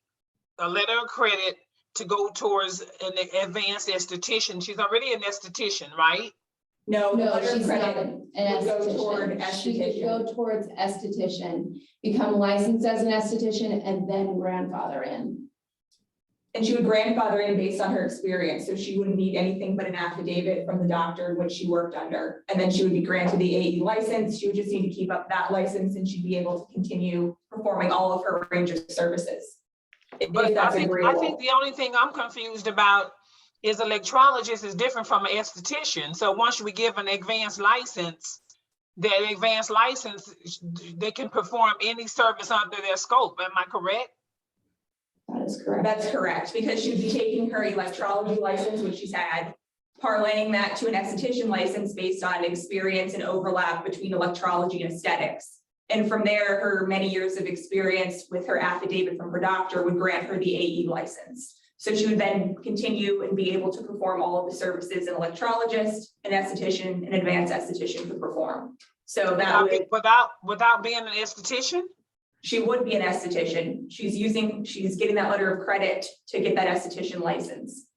a letter of credit to go towards an advanced esthetician. She's already an esthetician, right? No, the No, letter of she's not credit an would go toward esthetician. She could esthetician. go towards esthetician, become licensed as an esthetician, and then grandfather in. And she would grandfather in based on her experience, so she wouldn't need anything but an affidavit from the doctor in which she worked under. And then she would be granted the AE license. She would just need to keep up that license, and she'd be able to continue performing all of her range of services. But I think the only thing I'm confused about is electrologist is different from an esthetician. So once we give an advanced license, that advanced license, they can perform any service under their scope. Am I correct? That is correct. That's correct, because she'd be taking her electrology license, which she's had, parlaying that to an esthetician license based on experience and overlap between electrology and aesthetics. And from there, her many years of experience with her affidavit from her doctor would grant her the AE license. So she would then continue and be able to perform all of the services an electrologist, an esthetician, an advanced esthetician could perform. So that would, without being an esthetician? She would be an esthetician. She's getting that letter of credit to get that esthetician license.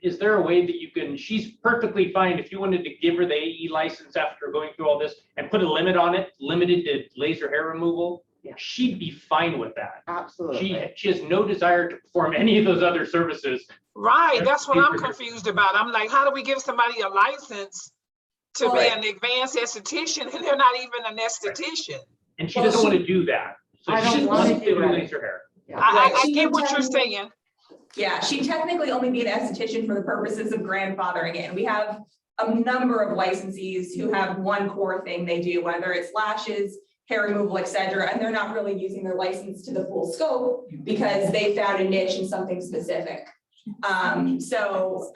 Is there a way that you can, she's perfectly fine if you wanted to give her the AE license after going through all this and put a limit on it, limited to laser hair removal, she'd be fine with that. Absolutely. She has no desire to perform any of those other services. Right, that's what I'm confused about. I'm like, how do we give somebody a license to be an advanced esthetician and they're not even an esthetician? And she doesn't want to do that. So I don't she want to wants do do that. laser hair. I get what you're saying. Yeah, she'd technically only be an esthetician for the purposes of grandfathering in. We have a number of licensees who have one core thing they do, whether it's lashes, hair removal, et cetera, and they're not really using their license to the full scope because they found a niche in something specific. So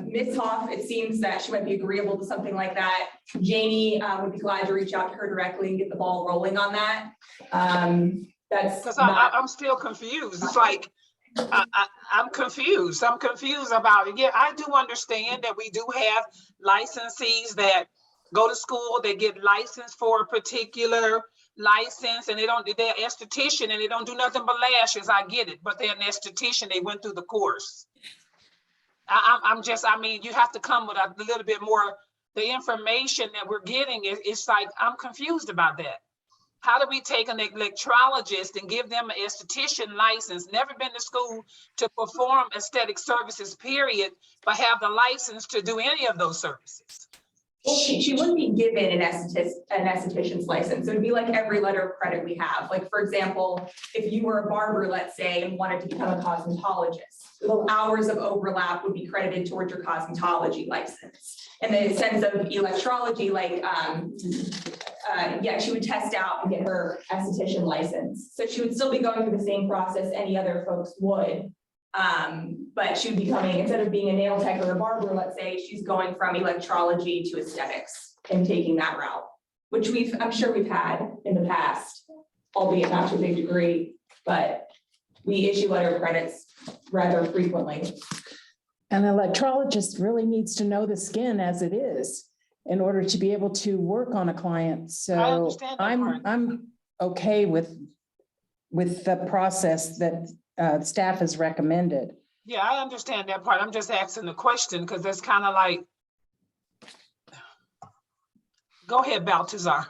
Ms. Hoff, it seems that she might be agreeable to something like that. Janie would be glad to reach out to her directly and get the ball rolling on that. That's because I'm still confused. It's like, I'm confused. I'm confused about it. Yeah, I do understand that we do have licensees that go to school, they get licensed for a particular license, and they're esthetician and they don't do nothing but lashes. I get it, but they're an esthetician. They went through the course. I mean, you have to come with a little bit more. The information that we're getting, it's like, I'm confused about that. How do we take an electrologist and give them an esthetician license, never been to school to perform aesthetic services, period, but have the license to do any of those services? Well, she wouldn't be given an esthetician's license. It would be like every letter of credit we have. Like, for example, if you were a barber, let's say, and wanted to become a cosmetologist, the hours of overlap would be credited towards your cosmetology license. In the sense of electrology, like, yeah, she would test out and get her esthetician license. So she would still be going through the same process any other folks would. But she would be coming, instead of being a nail tech or a barber, let's say, she's going from electrology to aesthetics and taking that route, which I'm sure we've had in the past, albeit not to a big degree, but we issue letter of credits rather frequently. An electrologist really needs to know the skin as it is in order to be able to work on a client. I So understand that part. I'm okay with the process that staff has recommended. Yeah, I understand that part. I'm just asking the question because that's kind of like, go ahead, Baltazar.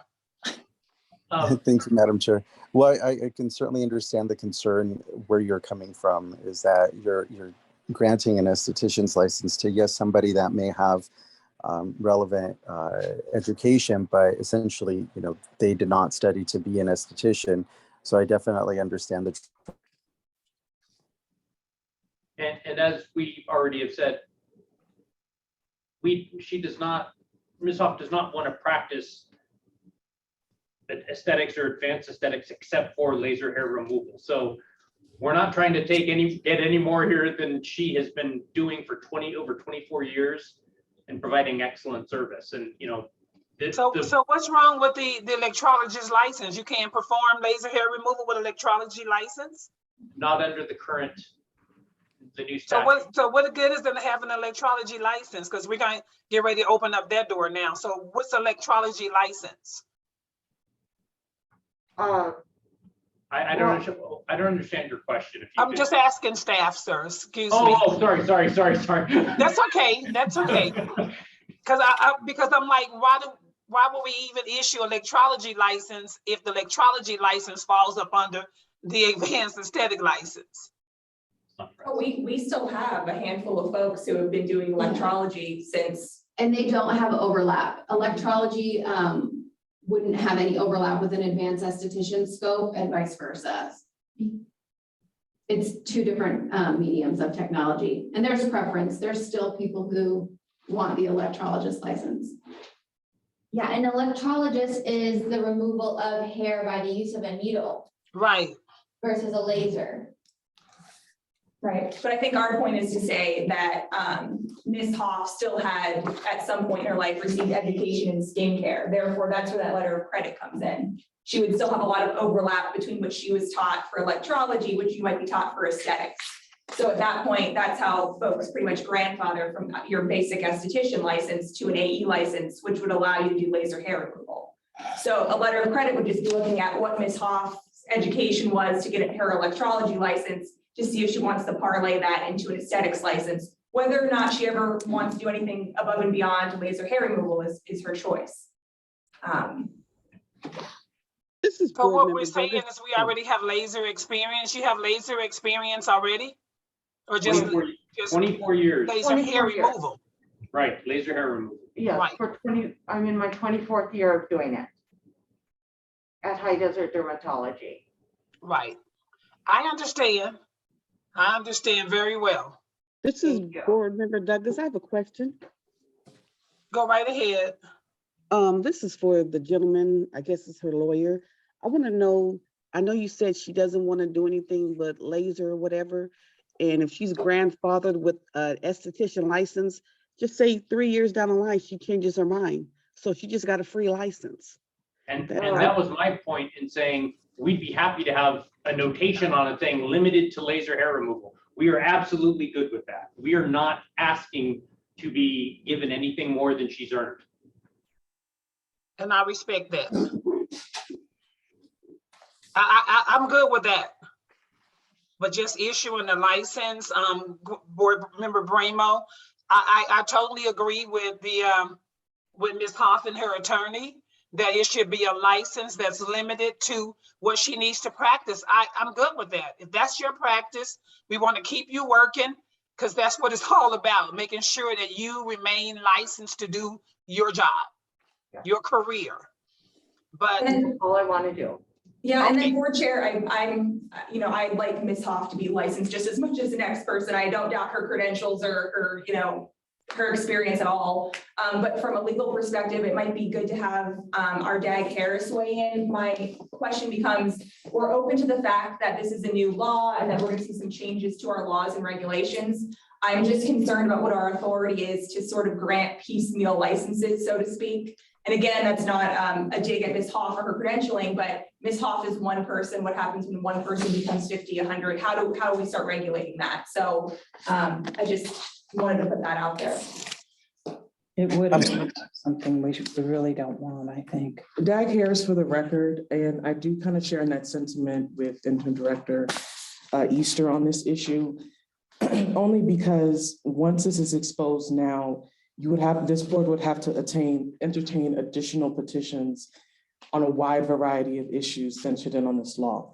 Thank you, Madam Chair. Well, I can certainly understand the concern where you're coming from, is that you're granting an esthetician's license to, yes, somebody that may have relevant education, but essentially, they did not study to be an esthetician. So I definitely understand the. And as we already have said, Ms. Hoff does not want to practice aesthetics or advanced aesthetics except for laser hair removal. So we're not trying to get any more here than she has been doing for over 24 years and providing excellent service. And So what's wrong with the electrologist license? You can't perform laser hair removal with electrology license? not under the new statute. So what good is it to have an electrology license? Because we're going to get ready to open up that door now. So what's electrology license? I don't understand your question. I'm just asking staff, sir. Excuse me. Oh, sorry. That's okay. That's okay. Because I'm like, why would we even issue a electrology license if the electrology license falls up under the advanced aesthetic license? We still have a handful of folks who have been doing electrology since. And they don't have overlap. Electrology wouldn't have any overlap with an advanced esthetician scope and vice versa. It's two different mediums of technology, and there's preference. There's still people who want the electrologist license. Yeah, an electrologist is the removal of hair by the use of a needle. Right. Versus a laser. Right, but I think our point is to say that Ms. Hoff still had, at some point in her life, received education in skincare. Therefore, that's where that letter of credit comes in. She would still have a lot of overlap between what she was taught for electrology, which you might be taught for aesthetics. So at that point, that's how folks pretty much grandfather from your basic esthetician license to an AE license, which would allow you to do laser hair removal. So a letter of credit would just be looking at what Ms. Hoff's education was to get her electrology license, to see if she wants to parlay that into an aesthetics license. Whether or not she ever wants to do anything above and beyond laser hair removal is her choice. This is so what we're saying is we already have laser experience. You have laser experience already? Or just 24 years. Laser hair removal. Right, laser hair removal. Yes, right. I'm in my 24th year of doing it at High Desert Dermatology. Right. I understand very well. This is Board Member Douglas. I have a question. Go right ahead. This is for the gentleman, I guess it's her lawyer. I want to know, I know you said she doesn't want to do anything but laser or whatever. And if she's grandfathered with an esthetician license, just say 3 years down the line, she changes her mind. So she just got a free license. And that was my point in saying, we'd be happy to have a notation on it saying limited to laser hair removal. We are absolutely good with that. We are not asking to be given anything more than she's earned. And I respect that. I'm good with that. But just issuing the license, Board Member Bramo, I totally agree with with Ms. Hoff and her attorney, that it should be a license that's limited to what she needs to practice. I'm good with that. If that's your practice, we want to keep you working, because that's what it's all about, making sure that you remain licensed to do your job, your career. But All I want to do. Yeah, and then board chair, I'd like Ms. Hoff to be licensed just as much as the next person. I don't doubt her credentials or her experience at all. But from a legal perspective, it might be good to have our DAG Harris weigh in. My question becomes, we're open to the fact that this is a new law and that we're gonna see some changes to our laws and regulations. I'm just concerned about what our authority is to sort of grant piecemeal licenses, so to speak. And again, that's not a dig at Ms. Hoff or her credentialing, but Ms. Hoff is one person. What happens when one person becomes 50, 100? How do we start regulating that? So I just wanted to put that out there. It would be something we really don't want, I think. DAG Harris for the record, and I do kind of share in that sentiment with Interim Director Easter on this issue, only because once this is exposed now, this board would have to entertain additional petitions on a wide variety of issues centered in on this law.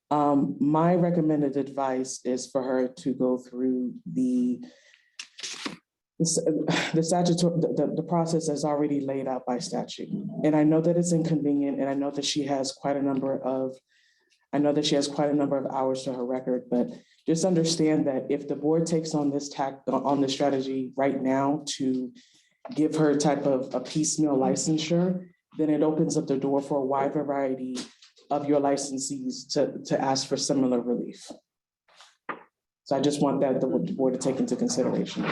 My recommended advice is for her to go through the statutory, the process is already laid out by statute. And I know that it's inconvenient, and I know that she has quite a number of hours to her record, but just understand that if the board takes on this strategy right now to give her type of a piecemeal licensure, then it opens up the door for a wide variety of your licensees to ask for similar relief. So I just want the board to take into consideration.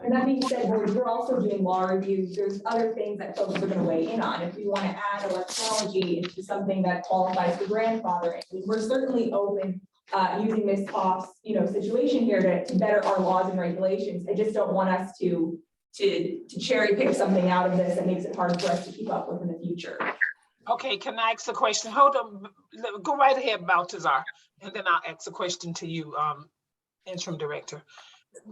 And that being said, we're also doing law reviews. There's other things that folks are going to weigh in on. If we want to add electrology into something that qualifies for grandfathering, we're certainly open using Ms. Hoff's situation here to better our laws and regulations. I just don't want us to cherry pick something out of this that makes it hard for us to keep up with in the future. okay, can I ask a question? Hold on, go right ahead, Baltazar, and then I'll ask a question to you, Interim Director.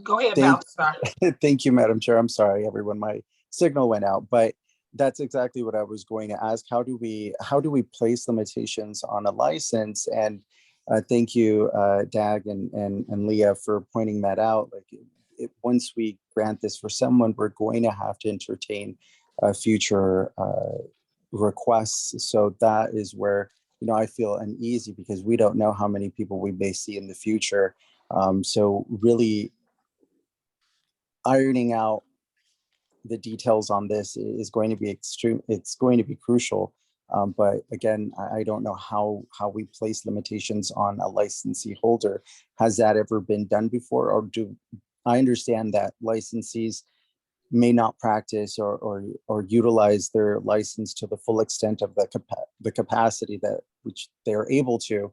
Go ahead, Baltazar. Thank you, Madam Chair. I'm sorry, everyone, my signal went out, but that's exactly what I was going to ask. How do we place limitations on a license? And thank you, Dag and Leah, for pointing that out. Like, once we grant this for someone, we're going to have to entertain future requests. So that is where I feel uneasy, because we don't know how many people we may see in the future. So really ironing out the details on this is going to be it's going to be crucial. But again, I don't know how we place limitations on a licensee holder. Has that ever been done before? Or I understand that licensees may not practice or utilize their license to the full extent of the capacity which they're able to.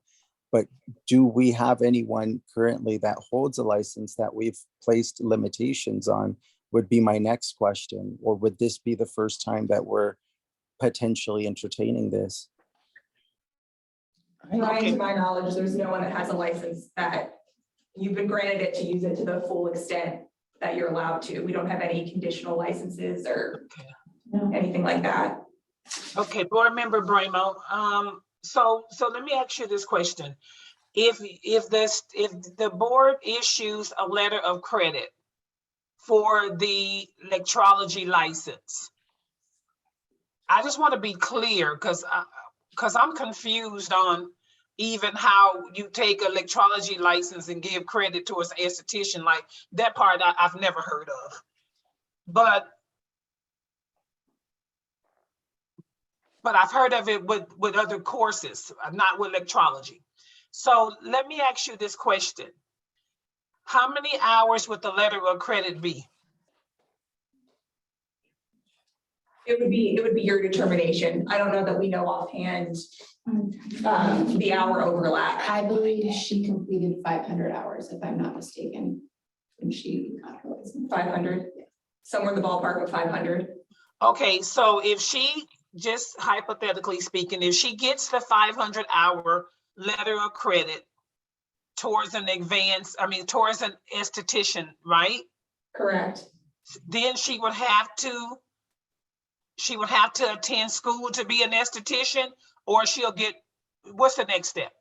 But do we have anyone currently that holds a license that we've placed limitations on, would be my next question. Or would this be the first time that we're potentially entertaining this? Ryan, to my knowledge, there's no one that has a license that you've been granted it to use it to the full extent that you're allowed to. We don't have any conditional licenses or anything like that. Okay, Board Member Bramo. So let me ask you this question. If the board issues a letter of credit for the electrology license, I just want to be clear, because I'm confused on even how you take a electrology license and give credit to an esthetician. Like, that part I've never heard of. But I've heard of it with other courses, not with electrology. So let me ask you this question. How many hours would the letter of credit be? It would be your determination. I don't know that we know offhand the hour overlap. I believe she completed 500 hours, if I'm not mistaken, when she got her license. 500, somewhere in the ballpark of 500. Okay, so if she, just hypothetically speaking, if she gets the 500-hour letter of credit towards an towards an esthetician, right? Correct. Then she would have to attend school to be an esthetician, or she'll get, what's the next step?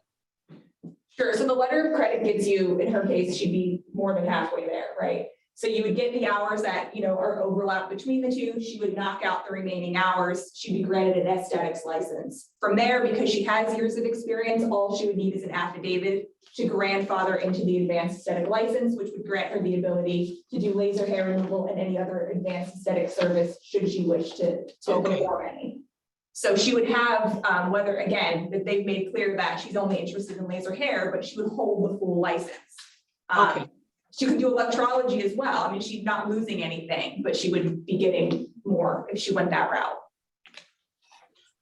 Sure, so the letter of credit gives you, in her case, she'd be more than halfway there, right? So you would get the hours that, are overlap between the two. She would knock out the remaining hours. She'd be granted an aesthetics license. From there, because she has years of experience, all she would need is an affidavit to grandfather into the advanced aesthetic license, which would grant her the ability to do laser hair removal and any other advanced aesthetic service should she wish to perform any. So she would have, whether, again, that they've made clear that she's only interested in laser hair, but she would hold the full license. She could do electrology as well. I mean, she's not losing anything, but she would be getting more if she went that route.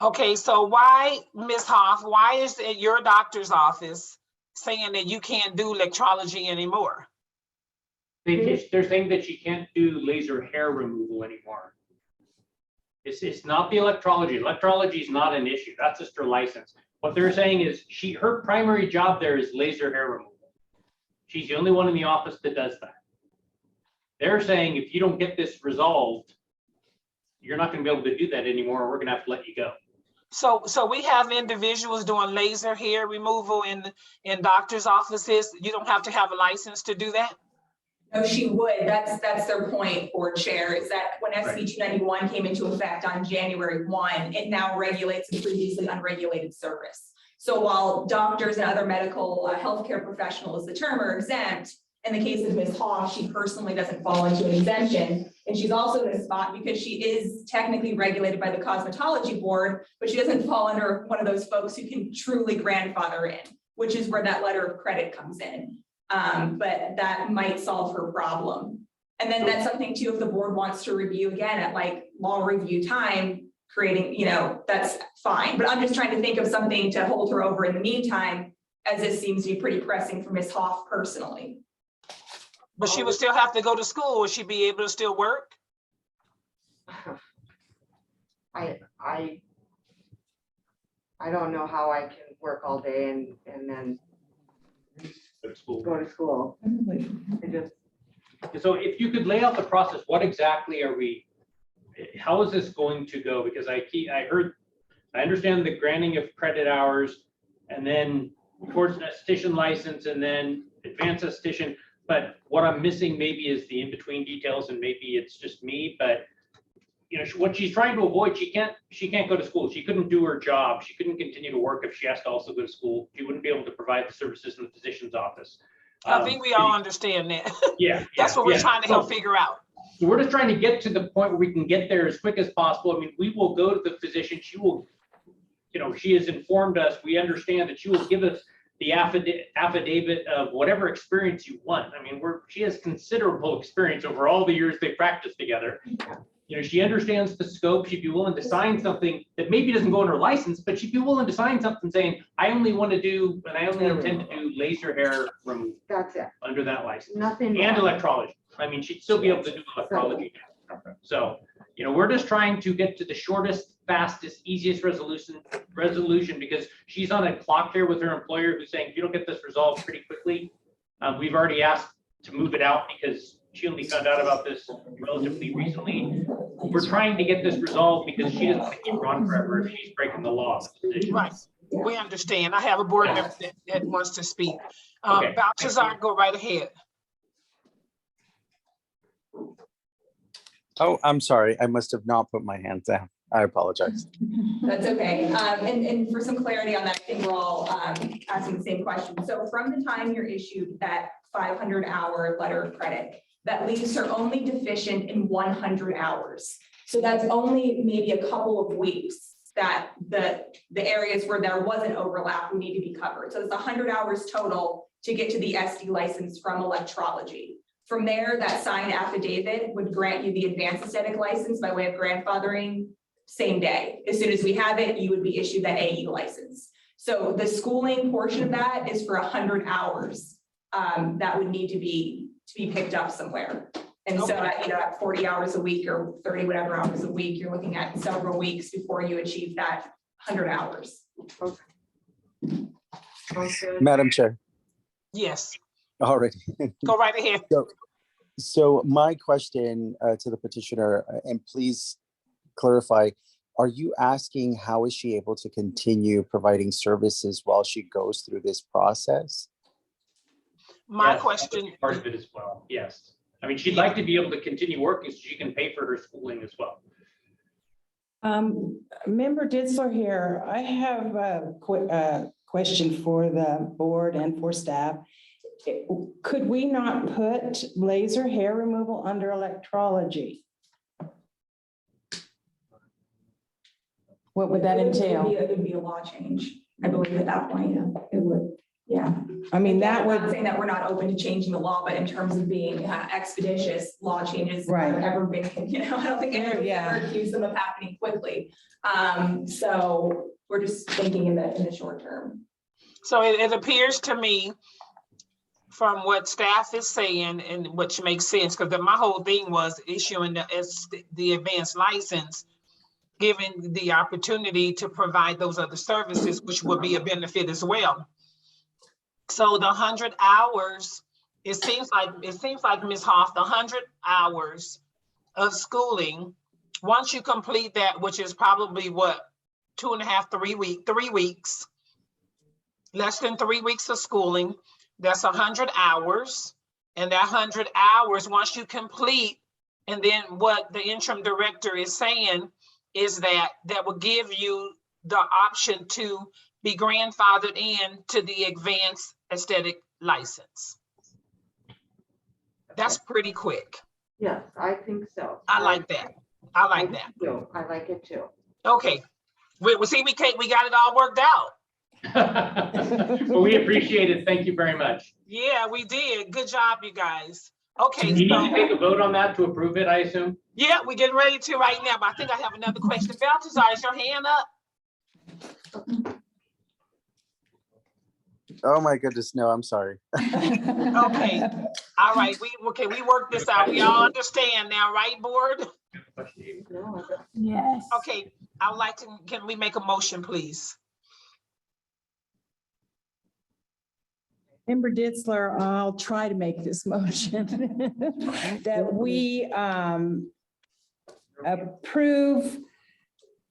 Okay, so why, Ms. Hoff, why is it your doctor's office saying that you can't do electrology anymore? They're saying that she can't do laser hair removal anymore. It's not the electrology. Electrology is not an issue. That's just her license. What they're saying is her primary job there is laser hair removal. She's the only one in the office that does that. They're saying if you don't get this resolved, you're not going to be able to do that anymore. We're going to have to let you go. So we have individuals doing laser hair removal in doctor's offices. You don't have to have a license to do that? No, she would. That's their point, Board Chair, is that when SB 291 came into effect on January 1, it now regulates a previously unregulated service. So while doctors and other medical healthcare professionals, the term, are exempt, in the case of Ms. Hoff, she personally doesn't fall into an exemption. And she's also in a spot because she is technically regulated by the Cosmetology Board, but she doesn't fall under one of those folks who can truly grandfather in, which is where that letter of credit comes in. But that might solve her problem. And then that's something too, if the board wants to review again at like law review time, creating, that's fine. But I'm just trying to think of something to hold her over in the meantime, as this seems to be pretty pressing for Ms. Hoff personally. But she would still have to go to school. Would she be able to still work? I don't know how I can work all day and then go to school. So if you could lay out the process, what exactly how is this going to go? Because I understand the granting of credit hours and then towards an esthetician license and then advanced esthetician. But what I'm missing maybe is the in-between details, and maybe it's just me, but what she's trying to avoid, she can't go to school. She couldn't do her job. She couldn't continue to work if she has to also go to school. She wouldn't be able to provide the services in the physician's office. I think we all understand that. Yeah. That's what we're trying to help figure out. So we're just trying to get to the point where we can get there as quick as possible. I mean, we will go to the physician. She will, she has informed us. We understand that she will give us the affidavit of whatever experience you want. I mean, she has considerable experience over all the years they practiced together. She understands the scope. She'd be willing to sign something that maybe doesn't go on her license, but she'd be willing to sign something saying, I only want to do, and I only intend to do laser hair removal. That's it. Under that license. Nothing and more. electrology. I mean, she'd still be able to do electrology. So, we're just trying to get to the shortest, fastest, easiest resolution because she's on a clock here with her employer who's saying, if you don't get this resolved pretty quickly, we've already asked to move it out because she only found out about this relatively recently. We're trying to get this resolved because she doesn't want to keep her on forever if she's breaking the law. Right. We understand. I have a board member that wants to speak. Okay. Balthazar, go right ahead. Oh, I'm sorry. I must have not put my hand down. I apologize. That's okay. And for some clarity on that, I think we're all asking the same question. So from the time you're issued that 500-hour letter of credit, that leaves her only deficient in 100 hours. So that's only maybe a couple of weeks that the areas where there wasn't overlap would need to be covered. So it's 100 hours total to get to the SD license from electrology. From there, that signed affidavit would grant you the advanced aesthetic license by way of grandfathering same day. As soon as we have it, you would be issued that AE license. So the schooling portion of that is for 100 hours that would need to be picked up somewhere. And so at 40 hours a week or 30 whatever hours a week, you're looking at several weeks before you achieve that 100 hours. Madam Chair. Yes. Already. Go right ahead. So my question to the petitioner, and please clarify, are you asking how is she able to continue providing services while she goes through this process? My question. Part of it as well. Yes. I mean, she'd like to be able to continue working so she can pay for her schooling as well. Member Ditzler here, I have a question for the board and for staff. Could we not put laser hair removal under electrology? What would that entail? It would be a law change, I believe at that point. It would, yeah. I mean, Again, that I'm not would, saying that we're not open to changing the law, but in terms of being expeditious, law changes Right. have ever been, I don't think anybody's Yeah. ever accused them of happening quickly. So we're just thinking in the short term. So it appears to me from what staff is saying, and which makes sense, because my whole thing was issuing the advanced license, giving the opportunity to provide those other services, which would be a benefit as well. So the 100 hours, it seems like Ms. Hoff, the 100 hours of schooling, once you complete that, which is probably what, 2.5, 3 weeks, less than 3 weeks of schooling, that's 100 hours. And that 100 hours, once you complete, and then what the interim director is saying is that will give you the option to be grandfathered in to the advanced aesthetic license. That's pretty quick. Yes, I think so. I like that. I like that. too. I like it too. Okay. We got it all worked out. Well, we appreciate it. Thank you very much. Yeah, we did. Good job, you guys. Okay. You need So, to take a vote on that to approve it, I assume? yeah, we're getting ready to right now, but I think I have another question. Balthazar, is your hand up? Oh my goodness, no, I'm sorry. Okay. All right. We worked this out. We all understand now, right, board? Yes. Okay. I would like to, can we make a motion, please? Member Ditzler, I'll try to make this motion that we approve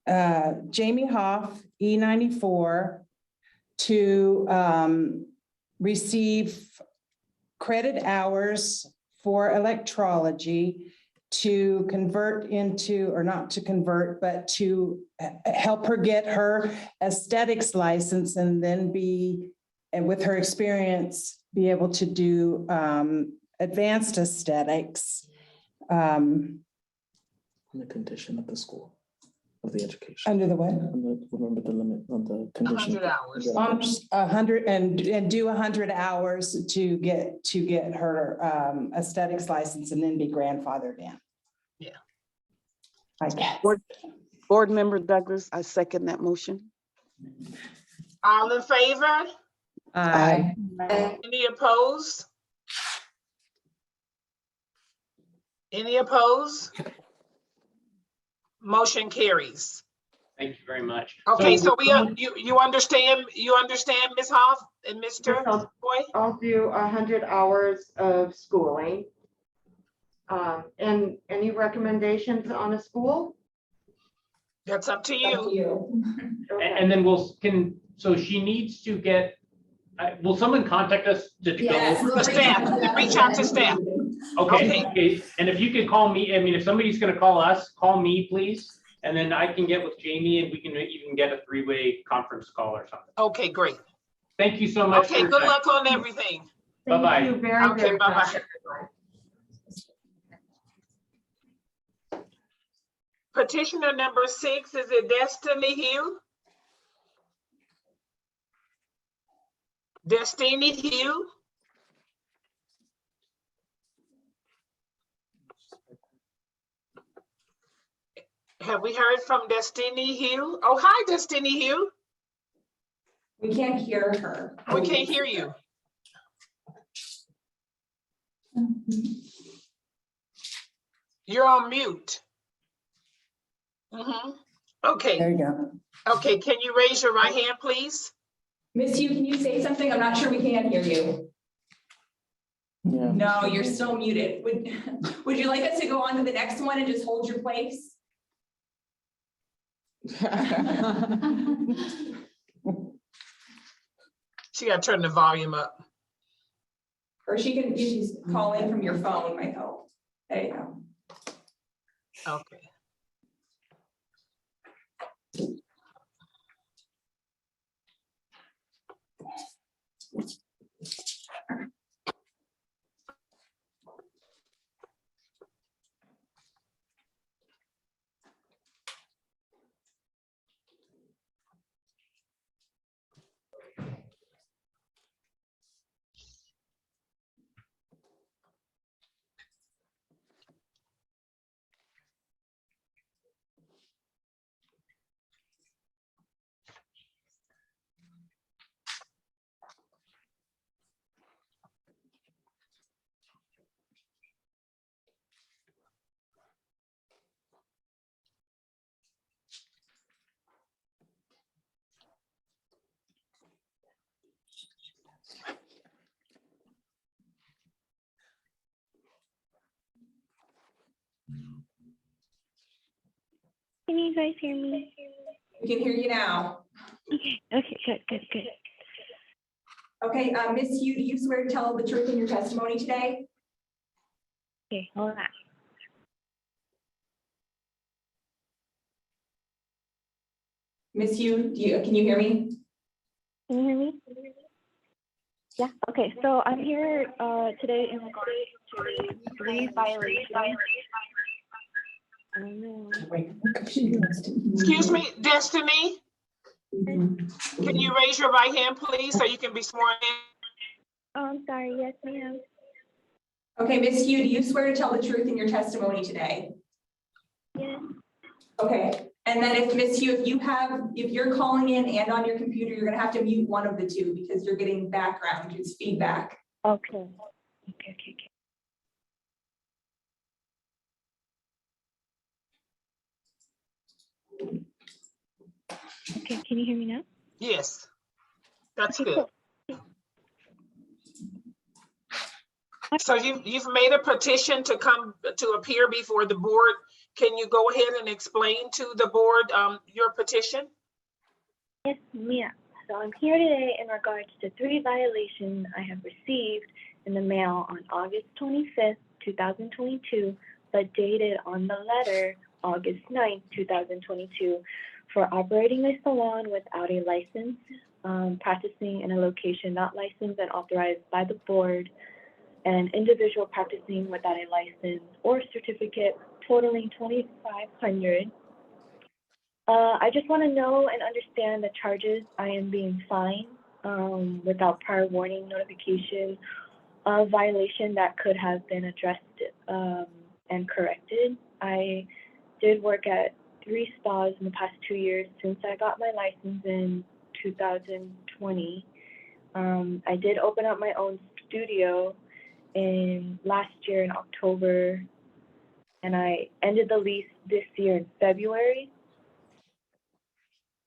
Jamie Hoff, E94, to receive credit hours for electrology to convert into, or not to convert, but to help her get her aesthetics license and then and with her experience, be able to do advanced aesthetics. On the condition of the school, of the education. Under the what? Remember the limit on the condition. 100 hours. 100 and do 100 hours to get her aesthetics license and then be grandfathered in. Yeah. I guess. Board Member Douglas, I second that motion. All in favor? Aye. Any opposed? Any opposed? Motion carries. Thank you very much. Okay, so you understand, Ms. Hoff and Mr. Boy? I'll do 100 hours of schooling. And any recommendations on a school? That's up to you. And then so she needs to get, will someone contact us to go? Yes. The staff, reach out to staff. Okay. And if you could call me, I mean, if somebody's gonna call us, call me, please. And then I can get with Jamie and we can even get a 3-way conference call or something. Okay, great. Thank you so much. Okay, good luck on everything. Bye-bye. Thank you very, Okay, very bye-bye. much. Petitioner number 6, is it Destiny Hugh? Destiny Hugh? Have we heard from Destiny Hugh? Oh, hi, Destiny Hugh. We can't hear her. We can't hear you. You're on mute. Okay. There you go. Okay, can you raise your right hand, please? Miss Hugh, can you say something? I'm not sure we can hear you. Yeah. No, you're still muted. Would you like us to go on to the next one and just hold your place? She got to turn the volume up. Or you can just call in from your phone, might help. There you go. Okay. Can you guys hear me? We can hear you now. Okay, good. Okay, Ms. Yu, do you swear to tell the truth in your testimony today? Okay, hold on. Ms. Yu, can you hear me? Can you hear me? Yeah, okay, so I'm here today in regards to 3 violations. I don't know. Excuse me, Destiny? Can you raise your right hand, please, so you can be sworn in? Oh, I'm sorry, yes, ma'am. Okay, Ms. Yu, do you swear to tell the truth in your testimony today? Yes. Okay, and then if Ms. Yu, if you're calling in and on your computer, you're gonna have to mute one of the two because you're getting background, it's feedback. Okay. Okay, can you hear me now? Yes, that's Okay, good. cool. So you've made a petition to come to appear before the board. Can you go ahead and explain to the board your petition? Yes, Mia. So I'm here today in regards to 3 violations I have received in the mail on August 25th, 2022, but dated on the letter August 9th, 2022, for operating a salon without a license, practicing in a location not licensed and authorized by the board, and individual practicing without a license or certificate totaling $2,500. I just want to know and understand the charges I am being fined without prior warning, notification of violation that could have been addressed and corrected. I did work at 3 spas in the past 2 years since I got my license in 2020. I did open up my own studio last year in October, and I ended the lease this year in February.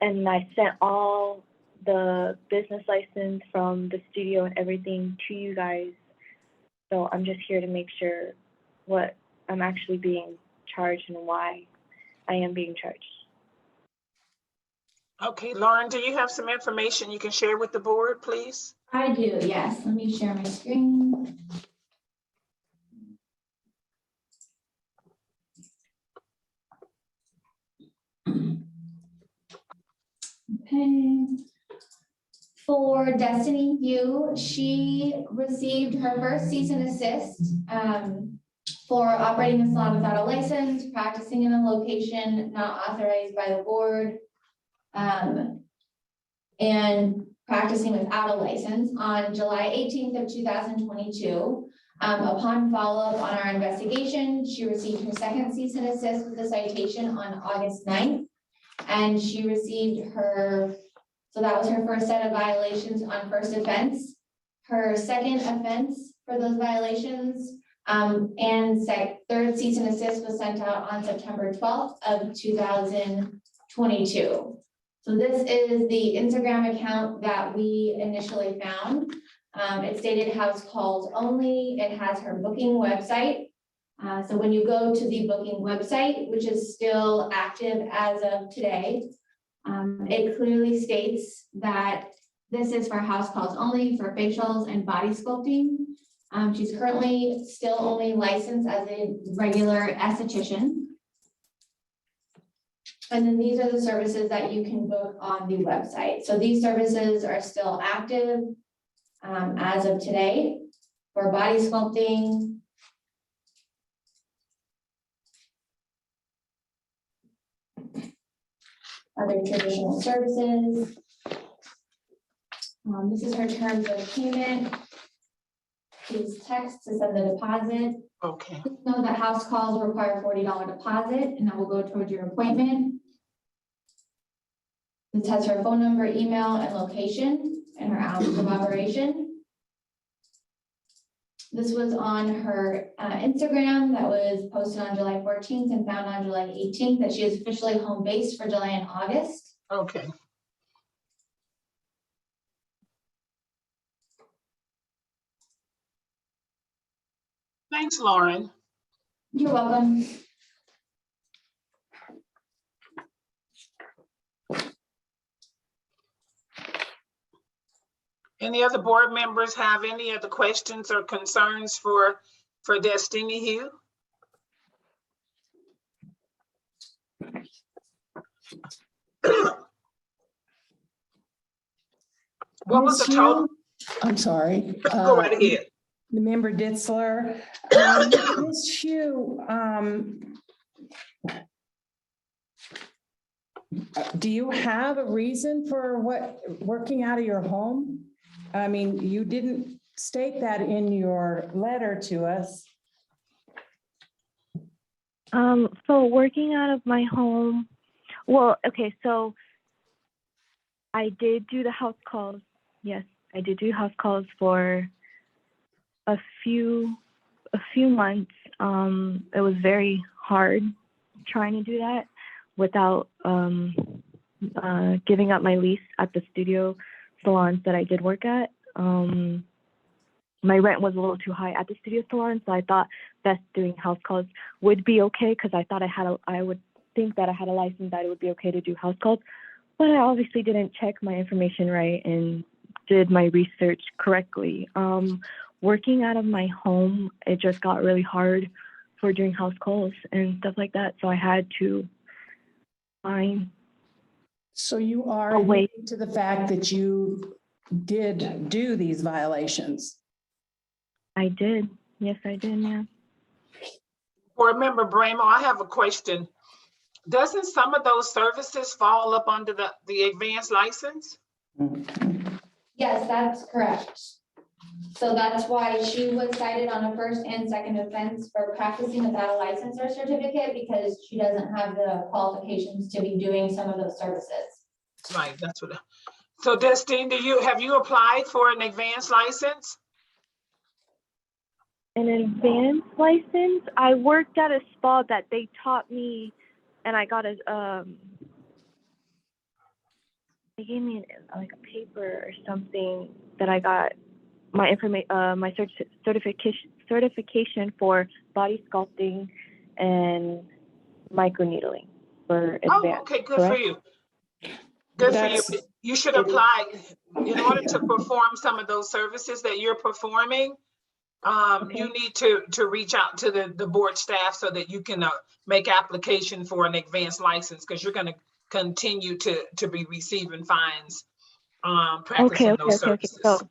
And I sent all the business license from the studio and everything to you guys. So I'm just here to make sure what I'm actually being charged and why I am being charged. Okay, Lauren, do you have some information you can share with the board, please? I do, yes. Let me share my screen. Okay. For Destiny Yu, she received her first cease and desist for operating a salon without a license, practicing in a location not authorized by the board, and practicing without a license on July 18th of 2022. Upon follow-up on our investigation, she received her second cease and desist with a citation on August 9th. And she received so that was her first set of violations on first offense. Her second offense for those violations and third cease and desist was sent out on September 12th of 2022. So this is the Instagram account that we initially found. It stated house calls only. It has her booking website. So when you go to the booking website, which is still active as of today, it clearly states that this is for house calls only for facials and body sculpting. She's currently still only licensed as a regular esthetician. And then these are the services that you can book on the website. So these services are still active as of today for body sculpting, other traditional services. This is her terms of payment. Please text to send the deposit. Okay. Please know that house calls require $40 deposit, and that will go towards your appointment. This has her phone number, email, and location, and her hours of operation. This was on her Instagram that was posted on July 14th and found on July 18th, that she is officially home based for July and August. Okay. Thanks, Lauren. You're welcome. Any other board members have any other questions or concerns for Destiny Hugh? What was the total? I'm sorry. Go right ahead. The member Ditzler. Ms. Hugh, do you have a reason for working out of your home? I mean, you didn't state that in your letter to us. So working out of my home, well, okay, so I did do the house calls. Yes, I did do house calls for a few months. It was very hard trying to do that without giving up my lease at the studio salons that I did work at. My rent was a little too high at the studio salon, so I thought that doing house calls would be okay, because I thought I would think that I had a license, that it would be okay to do house calls. But I obviously didn't check my information right and did my research correctly. Working out of my home, it just got really hard for doing house calls and stuff like that. So I had to find. So you are alluding to the fact that you did do these violations? I did. Yes, I did, yeah. Board Member Bramo, I have a question. Doesn't some of those services fall up under the advanced license? Yes, that's correct. So that's why she was cited on a first and second offense for practicing without a license or certificate, because she doesn't have the qualifications to be doing some of those services. Right, that's what. So Destine, have you applied for an advanced license? An advanced license? I worked at a spa that they taught me, and I got they gave me like a paper or something that I got my information, my certification for body sculpting and microneedling for advanced. Oh, okay, good correct? for you. Good for you. You should apply in order to perform some of those services that you're performing. You need to reach out to the board staff so that you can make application for an advanced license, because you're going to continue to be receiving fines practicing those services.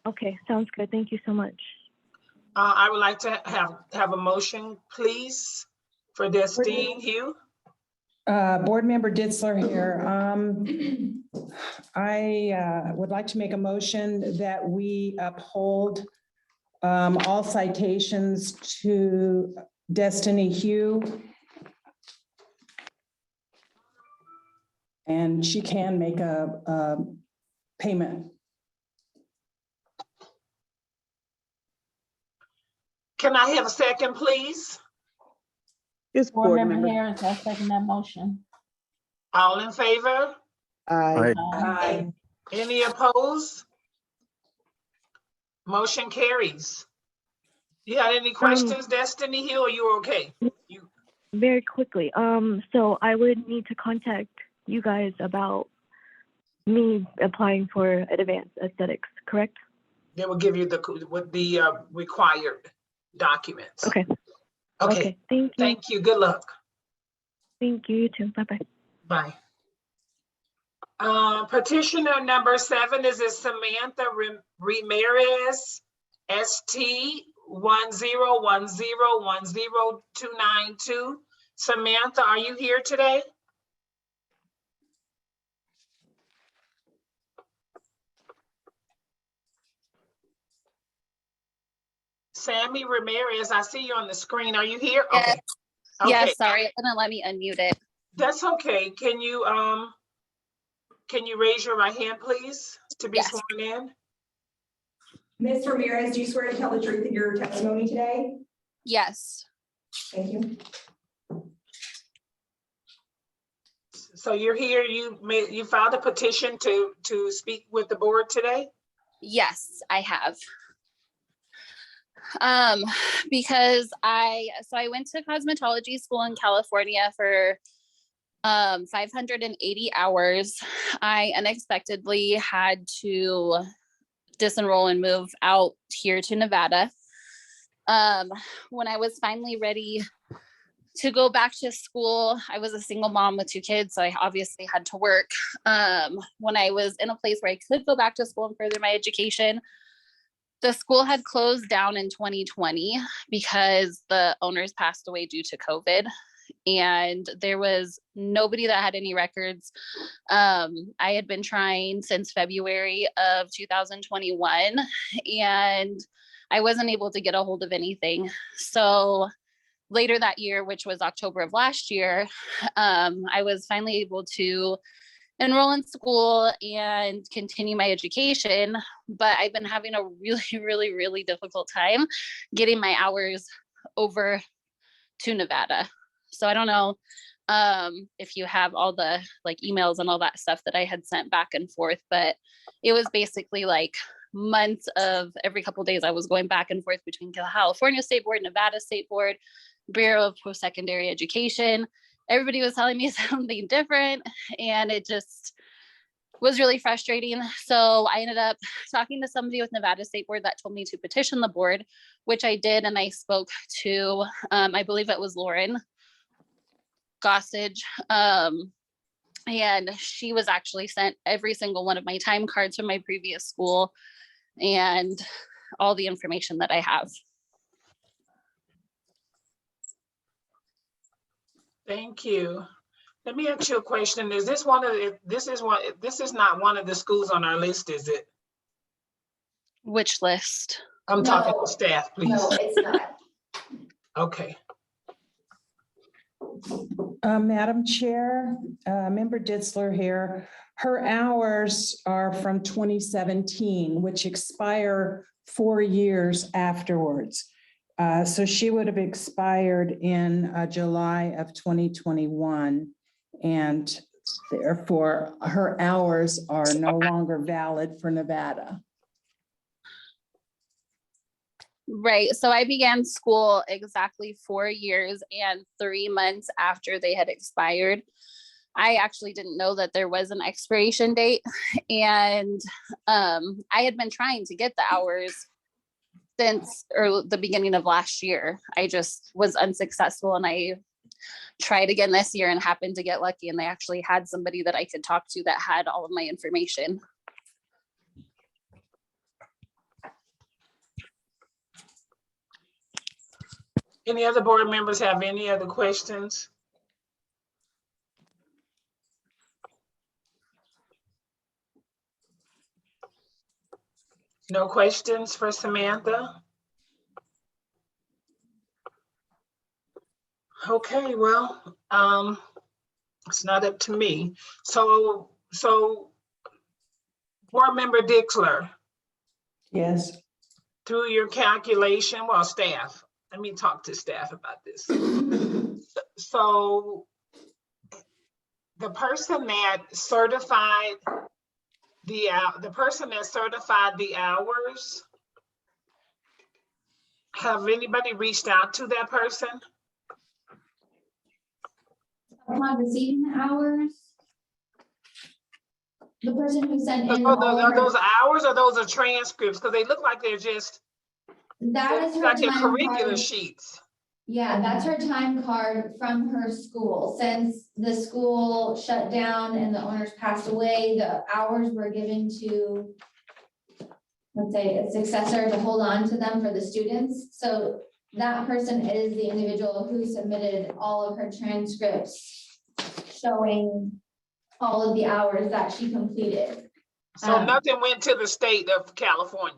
Okay, sounds good. Thank you so much. I would like to have a motion, please, for Destine Hugh. Board Member Ditzler here. I would like to make a motion that we uphold all citations to Destiny Hugh. And she can make a payment. Can I have a second, please? Yes, Board Member Harris, I second that motion. All in favor? Aye. Aye. Any opposed? Motion carries. You got any questions, Destiny Hill, or you okay? Very quickly. So I would need to contact you guys about me applying for advanced aesthetics, correct? They will give you with the required documents. Okay. Okay. Thank you. Thank you. Good luck. Thank you. You too. Bye-bye. Bye. Petitioner number 7 is Samantha Ramirez, ST 101010292. Samantha, are you here today? Sammy Ramirez, I see you on the screen. Are you here? Yes. Okay. Okay. Yes, sorry, it wouldn't let me unmute it. That's okay. Can you raise your right hand, please, to be sworn in? Ms. Ramirez, do you swear to tell the truth in your testimony today? Yes. Thank you. So you're here, you filed a petition to speak with the board today? Yes, I have. Because I went to cosmetology school in California for 580 hours. I unexpectedly had to disenroll and move out here to Nevada. When I was finally ready to go back to school, I was a single mom with 2 kids, so I obviously had to work. When I was in a place where I could go back to school and further my education, the school had closed down in 2020 because the owners passed away due to COVID, and there was nobody that had any records. I had been trying since February of 2021, and I wasn't able to get a hold of anything. So later that year, which was October of last year, I was finally able to enroll in school and continue my education, but I've been having a really difficult time getting my hours over to Nevada. So I don't know if you have all the emails and all that stuff that I had sent back and forth, but it was basically like months of every couple of days I was going back and forth between California State Board, Nevada State Board, Bureau of Post-Secondary Education. Everybody was telling me something different, and it just was really frustrating. So I ended up talking to somebody with Nevada State Board that told me to petition the board, which I did. And I spoke to, I believe it was Lauren Gossage. And she was actually sent every single one of my time cards from my previous school and all the information that I have. Thank you. Let me ask you a question. Is this one of the, this is not one of the schools on our list, is it? Which list? I'm talking to staff, please. No, it's not. Okay. Madam Chair, Member Ditzler here. Her hours are from 2017, which expire 4 years afterwards. So she would have expired in July of 2021. And therefore, her hours are no longer valid for Nevada. Right. So I began school exactly 4 years and 3 months after they had expired. I actually didn't know that there was an expiration date. And I had been trying to get the hours since the beginning of last year. I just was unsuccessful, and I tried again this year and happened to get lucky, and they actually had somebody that I could talk to that had all of my information. Any other board members have any other questions? No questions for Samantha? Okay, well, it's not up to me. So Board Member Dixler. Yes. Through your calculation, well, staff, let me talk to staff about this. So the person that certified the hours, have anybody reached out to that person? Upon receiving the hours, The person who sent Are in those, all of are her, those hours or those are transcripts? Because they look like they're just that is her like in time curricular card. sheets. Yeah, that's her time card from her school. Since the school shut down and the owners passed away, the hours were given to, let's say, a successor to hold on to them for the students. So that person is the individual who submitted all of her transcripts showing all of the hours that she completed. So nothing went to the state of California.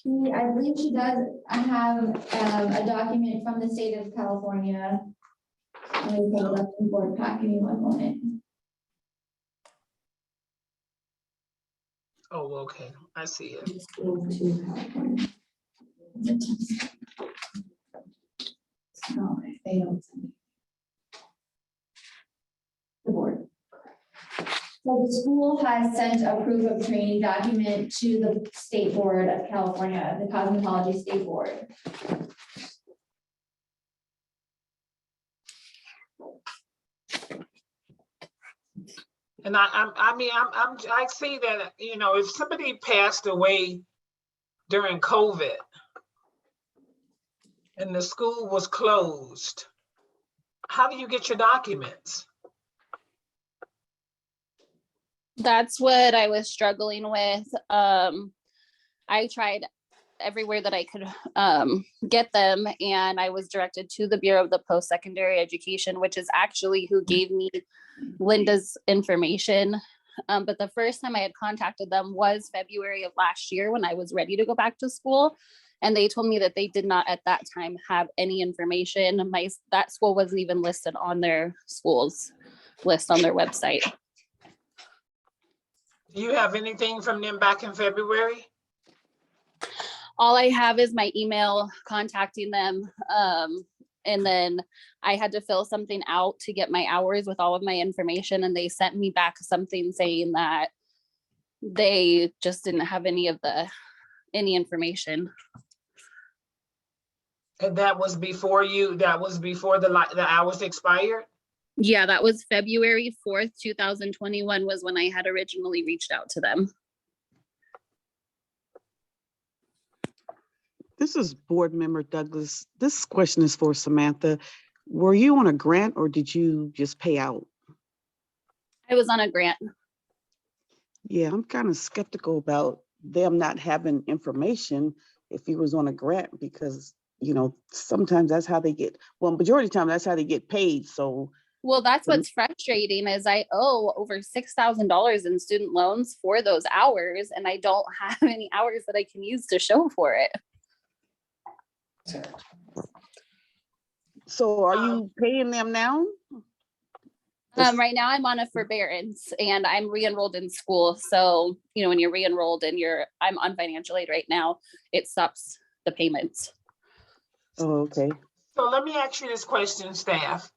I believe she does have a document from the state of California. Let me pull it up in board pack, give me one moment. Oh, okay, I see it. School to California. No, they don't send it. The board. So the school has sent a proof of training document to the State Board of California, the Cosmetology State Board. And I see that, you know, if somebody passed away during COVID and the school was closed, how do you get your documents? That's what I was struggling with. I tried everywhere that I could get them, and I was directed to the Bureau of the Post-Secondary Education, which is actually who gave me Linda's information. But the first time I had contacted them was February of last year when I was ready to go back to school. And they told me that they did not at that time have any information. That school wasn't even listed on their schools list on their website. Do you have anything from them back in February? All I have is my email contacting them. And then I had to fill something out to get my hours with all of my information. And they sent me back something saying that they just didn't have any information. And that was before the hours expired? Yeah, that was February 4th, 2021 was when I had originally reached out to them. This is Board Member Douglas. This question is for Samantha. Were you on a grant or did you just pay out? I was on a grant. Yeah, I'm kind of skeptical about them not having information if he was on a grant because, you know, sometimes that's how they get, well, majority of the time that's how they get paid. So. Well, that's what's frustrating is I owe over $6,000 in student loans for those hours, and I don't have any hours that I can use to show for it. So are you paying them now? Right now I'm on a forbearance and I'm re-enrolled in school. So, you know, when you're re-enrolled and I'm on financial aid right now, it stops the payments. Oh, okay. So let me ask you this question, staff.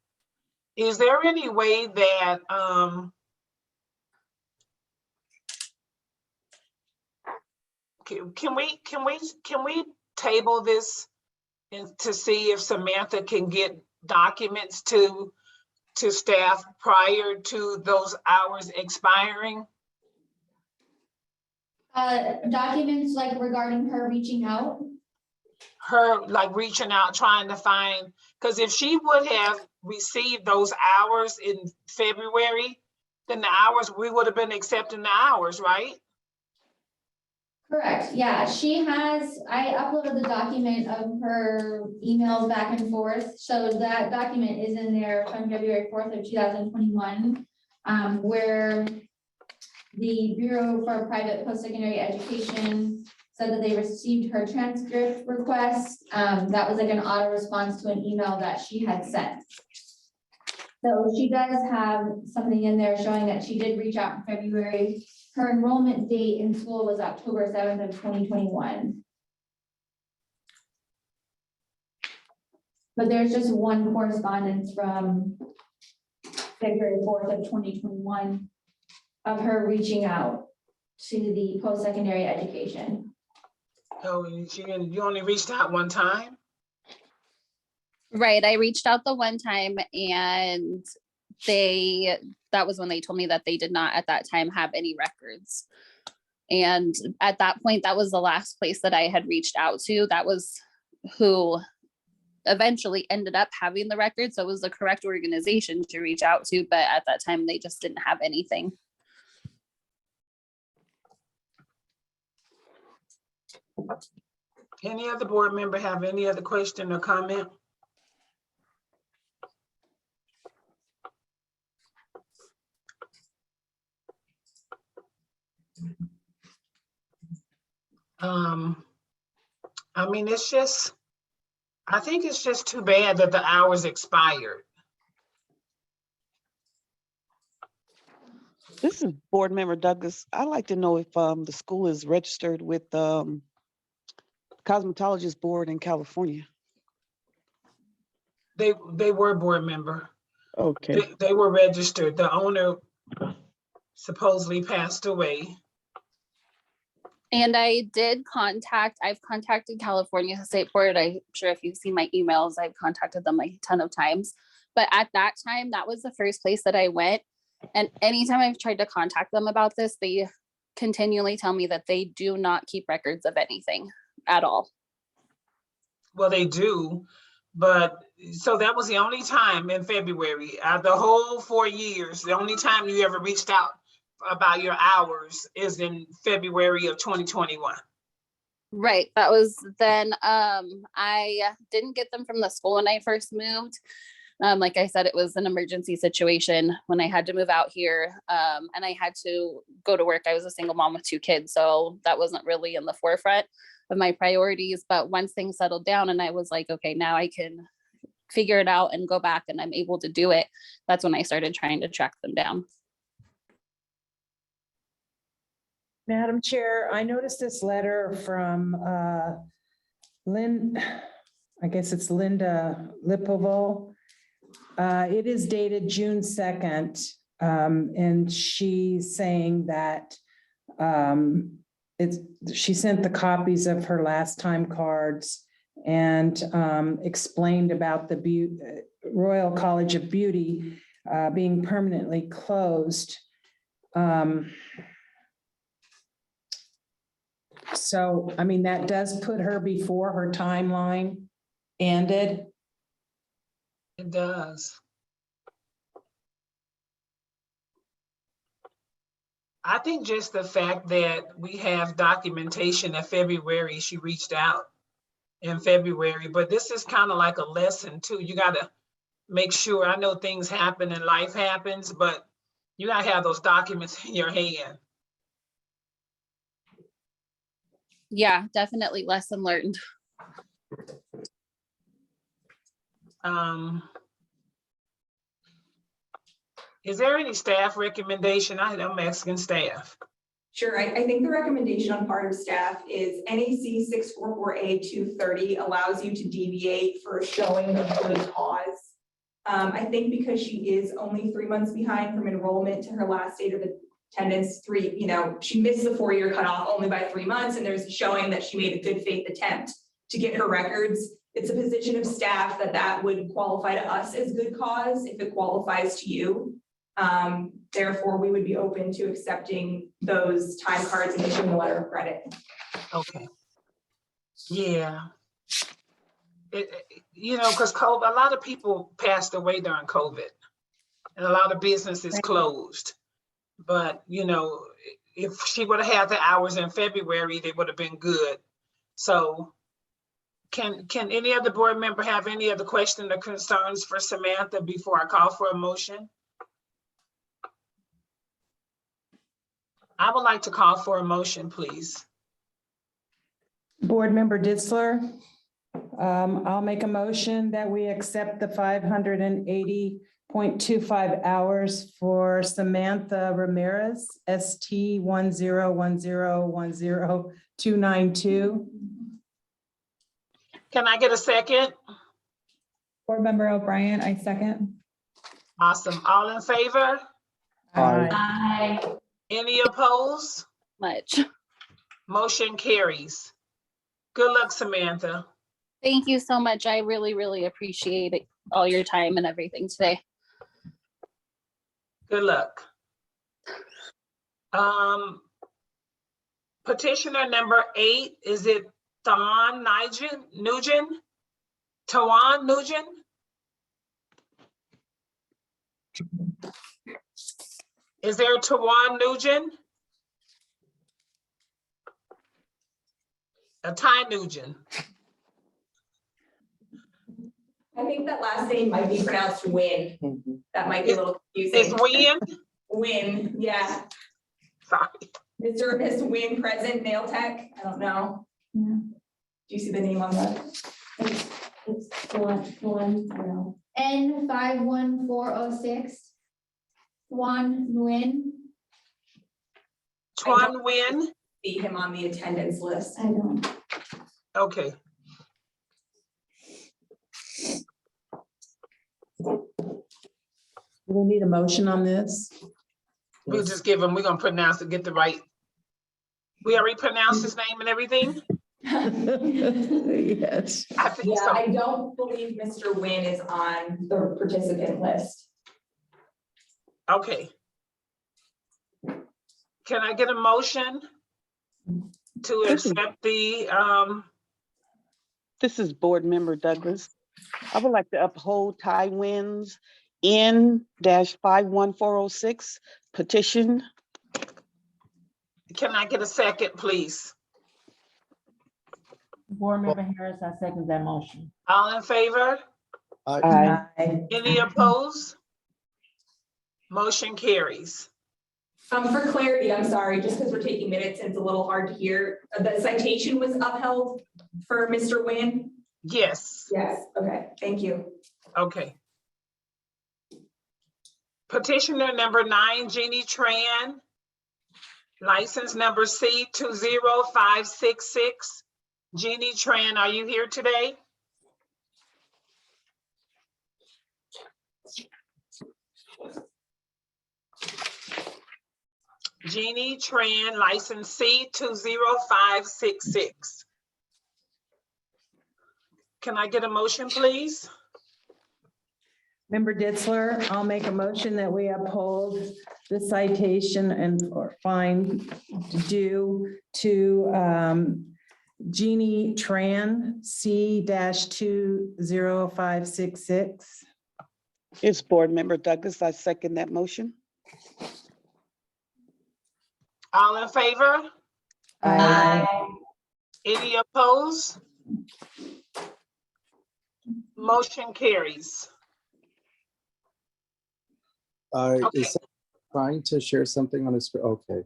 Is there any way that can we table this and to see if Samantha can get documents to staff prior to those hours expiring? Documents like regarding her reaching out? Her like reaching out, trying to find, because if she would have received those hours in February, then we would have been accepting the hours, right? Correct, yeah, I uploaded the document of her emails back and forth, so that document is in there from February 4th of 2021, where the Bureau for Private Post-Secondary Education said that they received her transcript request. That was like an auto response to an email that she had sent. So she does have something in there showing that she did reach out in February. Her enrollment date in school was October 7th of 2021. But there's just one correspondence from February 4th of 2021 of her reaching out to the post-secondary education. Oh, you only reached out one time? Right, I reached out the one time and that was when they told me that they did not at that time have any records. And at that point, that was the last place that I had reached out to. That was who eventually ended up having the record. So it was the correct organization to reach out to, but at that time they just didn't have anything. Any other board member have any other question or comment? I mean, I think it's just too bad that the hours expired. This is Board Member Douglas. I'd like to know if the school is registered with Cosmetologist Board in California. They were board member. Okay. They were registered. The owner supposedly passed away. And I've contacted California State Board. I'm sure if you've seen my emails, I've contacted them like a ton of times. But at that time, that was the first place that I went. And anytime I've tried to contact them about this, they continually tell me that they do not keep records of anything at all. Well, they do, but so that was the only time in February, the whole 4 years, the only time you ever reached out about your hours is in February of 2021. Right. That was then. I didn't get them from the school when I first moved. Like I said, it was an emergency situation when I had to move out here, and I had to go to work. I was a single mom with 2 kids, so that wasn't really in the forefront of my priorities. But once things settled down and I was like, okay, now I can figure it out and go back and I'm able to do it, that's when I started trying to track them down. Madam Chair, I noticed this letter from I guess it's Linda Lipovol. It is dated June 2nd, and she's saying that she sent the copies of her last time cards and explained about the Royal College of Beauty being permanently closed. So, I mean, that does put her before her timeline ended. It does. I think just the fact that we have documentation in February, she reached out in February, but this is kind of like a lesson too. You got to make sure, I know things happen and life happens, but you got to have those documents in your hand. Yeah, definitely lesson learned. Is there any staff recommendation? I'm asking staff. Sure, I think the recommendation on part of staff is NEC 644A-230 allows you to deviate for a showing of good cause. I think because she is only 3 months behind from enrollment to her last date of attendance, she missed the 4-year cutoff only by 3 months, and there's a showing that she made a good faith attempt to get her records. It's a position of staff that would qualify to us as good cause if it qualifies to you. Therefore, we would be open to accepting those time cards and issuing a letter of credit. Okay. Yeah. Because COVID, a lot of people passed away during COVID and a lot of businesses closed. But, if she would have had the hours in February, they would have been good. So can any other board member have any other questions or concerns for Samantha before I call for a motion? I would like to call for a motion, please. Board Member Ditzler, I'll make a motion that we accept the 580.25 hours for Samantha Ramirez, ST 101010292. Can I get a second? Board Member O'Brien, I second. Awesome. All in favor? Aye. Aye. Any opposed? Much. Motion carries. Good luck, Samantha. Thank you so much. I really, really appreciate all your time and everything today. Good luck. Petitioner number 8, is it Tawan Nugent? Tawan Nugent? Is there Tawan Nugent? Ty Nugent. I think that last name might be pronounced Win. That might be a little confusing. It's Win? Win, yeah. Sorry. Mr. or Miss Win present, nail tech, I don't know. Yeah. Do you see the name on that? It's N51406. Juan Nguyen. Tuan Nguyen? See him on the attendance list. I don't. Okay. We need a motion on this. We'll just give him, we're gonna pronounce it, get the right. We already pronounced his name and everything? Yes. I think Yeah, so. I don't believe Mr. Win is on the participant list. Okay. Can I get a motion to accept the, This is Board Member Douglas. I would like to uphold Ty Wynn's N-51406 petition. can I get a second, please? Board Member Harris, I second that motion. All in favor? Aye. Any opposed? Motion carries. For clarity, I'm sorry, just because we're taking minutes and it's a little hard to hear. The citation was upheld for Mr. Win? Yes. Yes, okay, thank you. Okay. Petitioner number 9, Jeannie Tran, license number C20566. Jeannie Tran, are you here today? Jeannie Tran, license C20566. Can I get a motion, please? Member Ditzler, I'll make a motion that we uphold the citation and or fine due to Jeannie Tran, C-20566. It's Board Member Douglas. I second that motion. All in favor? Aye. Any opposed? Motion carries. Is someone trying to share something on a screen? Okay.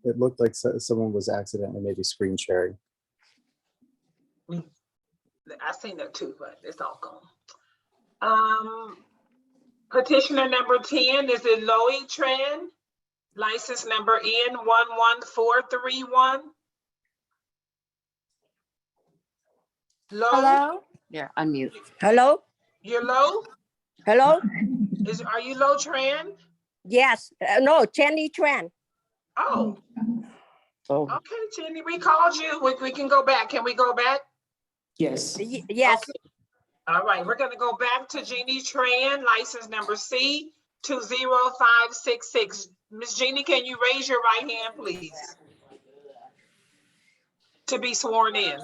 It looked like someone was accidentally maybe screen sharing. I seen that too, but it's all gone. Petitioner number 10, is it Loie Tran? License number N11431. Low? Hello? Yeah, unmute. Hello? You're low? Hello? Are you Low Tran? Yes, no, Jenny Tran. Oh, Oh, okay, Jenny, we called you. We can go back. Can we go back? Yes. Yes, Okay. All right, we're gonna go back to Jeannie Tran, license number C20566. Miss Jeannie, can you raise your right hand, please? To be sworn in.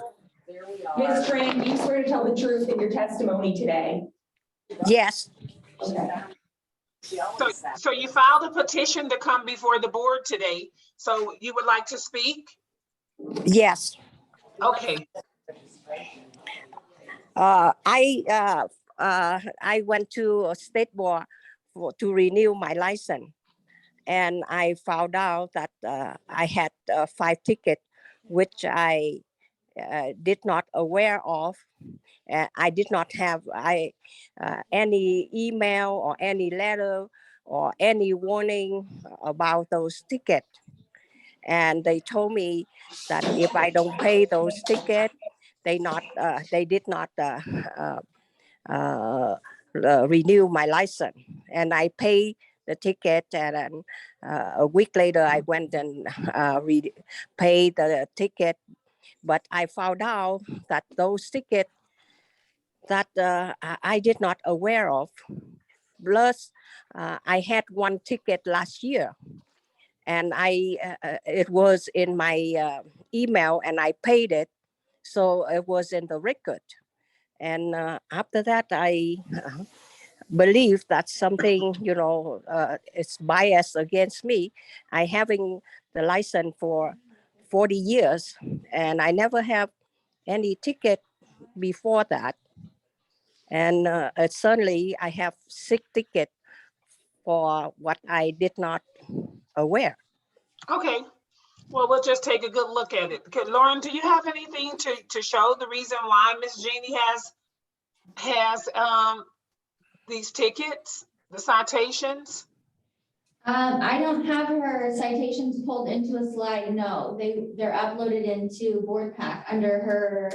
Ms. Tran, you swear to tell the truth in your testimony today? yes, Okay. So you filed a petition to come before the board today. So you would like to speak? yes. Okay, I went to a State Board to renew my license. And I found out that I had 5 tickets, which I did not aware of. I did not have any email or any letter or any warning about those tickets. And they told me that if I don't pay those tickets, they did not renew my license. And I paid the ticket, and then a week later I went and paid the ticket. But I found out that those tickets that I did not aware of, plus I had one ticket last year, and it was in my email, and I paid it, so it was in the record. And after that, I believe that something, it's biased against me. I having the license for 40 years, and I never have any ticket before that. And certainly I have 6 tickets for what I did not aware. Okay, well, we'll just take a good look at it. Okay, Lauren, do you have anything to show the reason why Miss Jeannie has these tickets, the citations? I don't have her citations pulled into a slide, no. They're uploaded into Board Pack under her,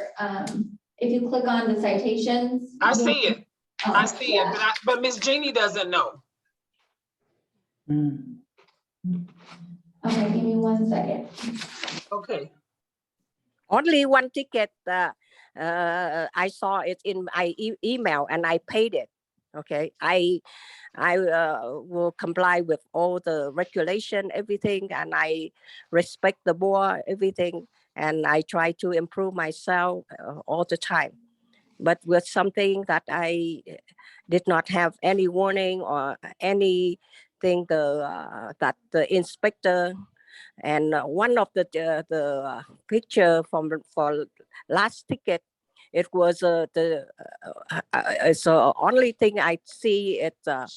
if you click on the citations. I see it. I Oh, see yeah. it, but Miss Jeannie doesn't know. Okay, give me 1 second. Okay. Only one ticket, I saw it in my email, and I paid it. Okay, I will comply with all the regulation, everything, and I respect the board, everything, and I try to improve myself all the time. But with something that I did not have any warning or anything, that the inspector, and one of the picture for last ticket, it was it's the only thing I see. It's the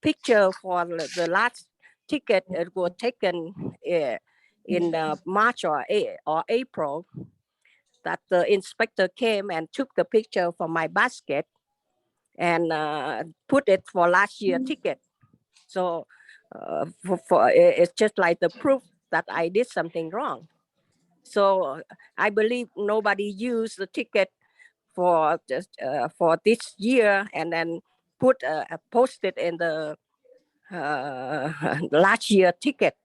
picture for the last ticket. It was taken in March or April. That the inspector came and took the picture from my basket and put it for last year ticket. So it's just like the proof that I did something wrong. So I believe nobody used the ticket for this year and then post it in the last year ticket.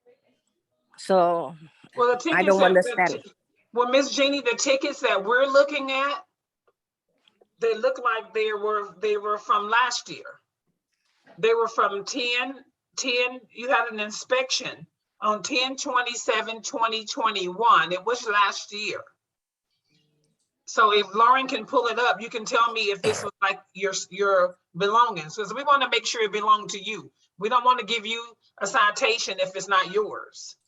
So Well, the tickets I don't understand. Well, Miss Jeannie, the tickets that we're looking at, they look like they were from last year. They were from 10, you had an inspection on 10/27/2021. It was last year. So if Lauren can pull it up, you can tell me if this was like your belongings, because we want to make sure it belonged to you. We don't want to give you a citation if it's not yours.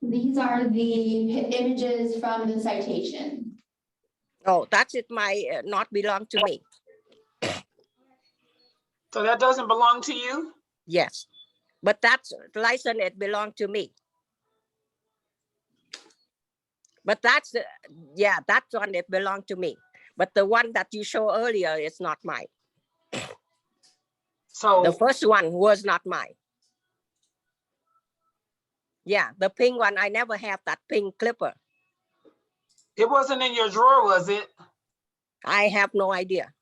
These are the images from the citation. Oh, that's it. Not belong to me. So that doesn't belong to you? Yes, but that's license. It belonged to me. But that's that one. It belonged to me. But the one that you show earlier is not mine. So the first one was not mine. Yeah, the pink one. I never have that pink clipper. It wasn't in your drawer, was it? I have no idea.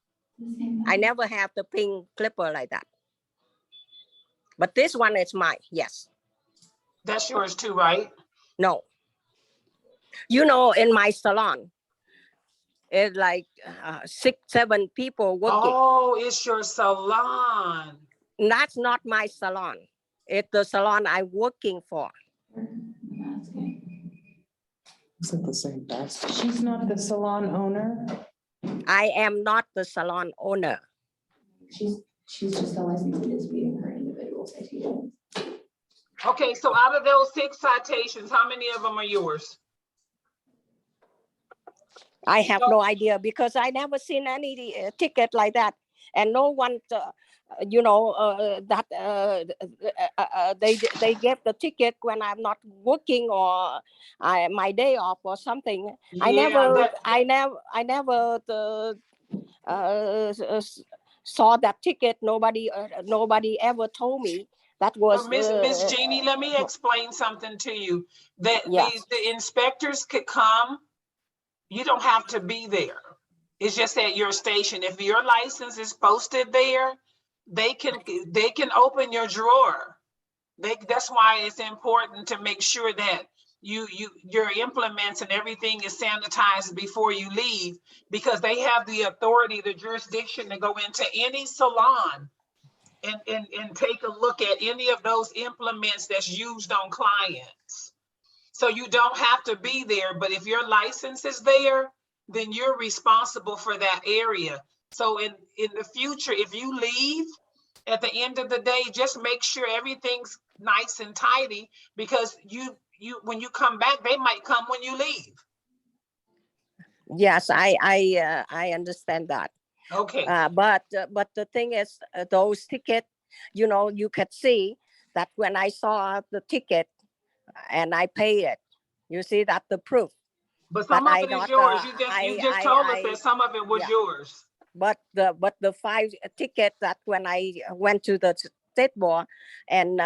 I never have the pink clipper like that. But this one is mine, yes. That's yours too, right? No. You know, in my salon, it's like 6, 7 people working. Oh, it's your salon. That's not my salon. It's the salon I'm working for. Is it the same basket? She's not the salon owner. I am not the salon owner. She's just a licensed disputing her individual citations. Okay, so out of those 6 citations, how many of them are yours? I have no idea because I never seen any ticket like that, and no one, they gave the ticket when I'm not working or my day off or something. Yeah, I never saw that ticket. Nobody ever told me. That was Miss Jeannie, let me explain something to you. That yes. the inspectors could come. You don't have to be there. It's just at your station. If your license is posted there, they can open your drawer. That's why it's important to make sure that your implements and everything is sanitized before you leave, because they have the authority, the jurisdiction to go into any salon and take a look at any of those implements that's used on clients. So you don't have to be there, but if your license is there, then you're responsible for that area. So in the future, if you leave, at the end of the day, just make sure everything's nice and tidy, because you when you come back, they might come when you leave. Yes, I understand that. Okay. But the thing is, those tickets, you know, you could see that when I saw the ticket and I pay it, you see that the proof. But some of it is yours. You just told us that some of it was yeah. yours. But the 5 ticket that when I went to the State Board and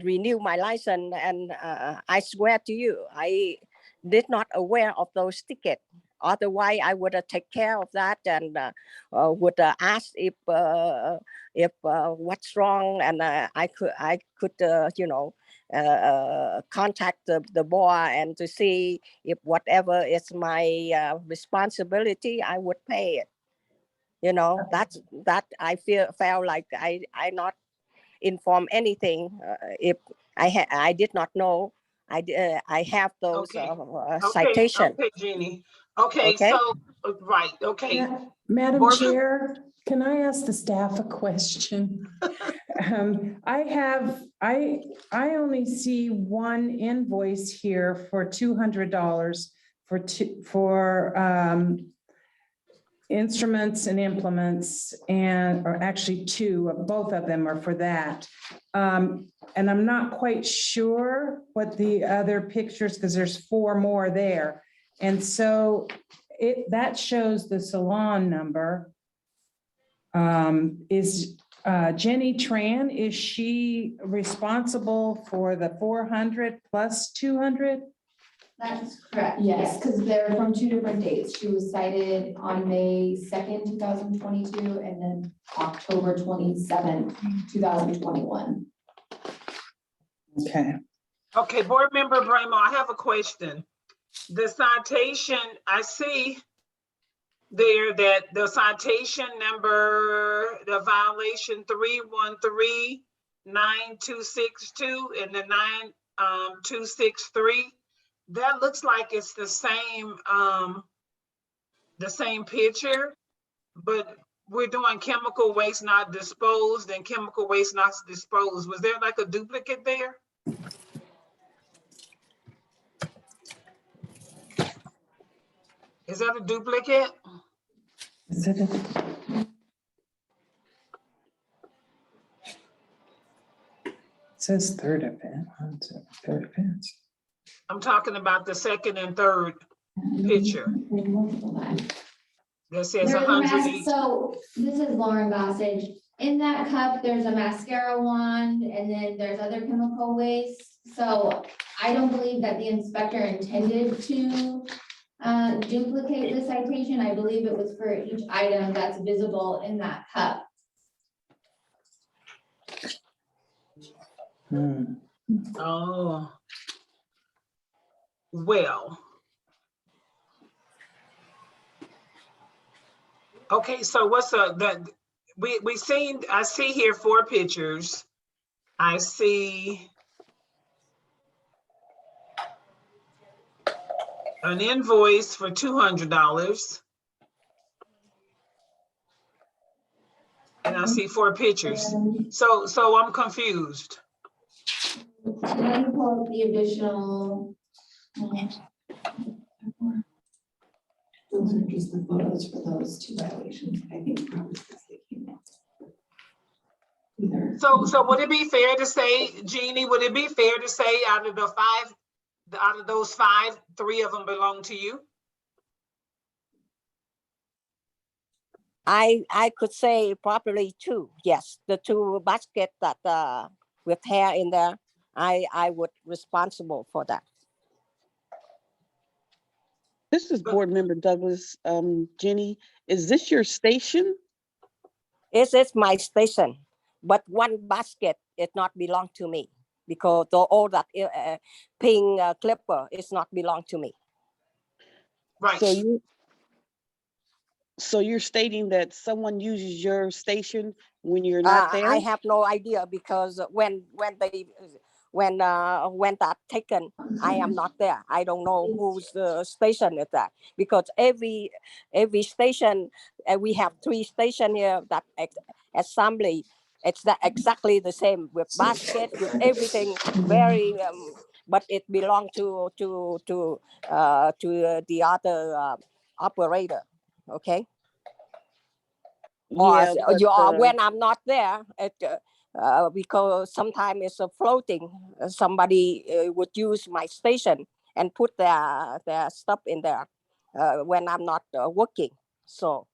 renew my license, and I swear to you, I did not aware of those tickets. Otherwise, I would have taken care of that and would ask if what's wrong, and I could you know, contact the board and to see if whatever is my responsibility, I would pay it. You know, that I felt like I not informed anything. If I did not know, I have those citation. Okay, Jeannie. Okay, so right. Okay, Madam Chair, can I ask the staff a question? I only see one invoice here for $200 for instruments and implements, or actually 2, both of them are for that. And I'm not quite sure what the other pictures, because there's 4 more there. And so that shows the salon number. Is Jenny Tran, is she responsible for the 400 plus 200? That's correct, yes, because they're from 2 different dates. She was cited on May 2nd, 2022, and then October 27th, 2021. Okay. Okay, Board Member Bramo, I have a question. The citation, I see there that the citation number, the violation 3139262 and the 9263, that looks like it's the same picture, but we're doing chemical waste not disposed and chemical waste not disposed. Was there like a duplicate there? Is that a duplicate? Is it it says third event. Third event. I'm talking about the second and third picture. That says 100 each. So this is Lauren Gossage. In that cup, there's a mascara wand, and then there's other chemical waste. So I don't believe that the inspector intended to duplicate the citation. I believe it was for each item that's visible in that cup. Oh. Well. Okay, so what's the I see here 4 pictures. I see an invoice for $200. And I see 4 pictures. So I'm confused. Let me pull up the additional. Those are just the photos for those 2 violations. I think probably because they came in. So would it be fair to say, Jeannie, would it be fair to say out of those 5, 3 of them belong to you? I could say probably 2. Yes, the 2 baskets that with hair in there, I would responsible for that. This is Board Member Douglas. Jenny, is this your station? It's my station, but one basket it not belong to me because all that pink clipper is not belong to me. Right. So you're stating that someone uses your station when you're not there? I have no idea because when that taken, I am not there. I don't know whose station is that because every station, we have 3 stations here that assembly. It's that exactly the same with basket, with everything. Very, but it belongs to the other operator. Okay. Yeah, but, When I'm not there, because sometimes it's floating. Somebody would use my station and put their stuff in there when I'm not working. So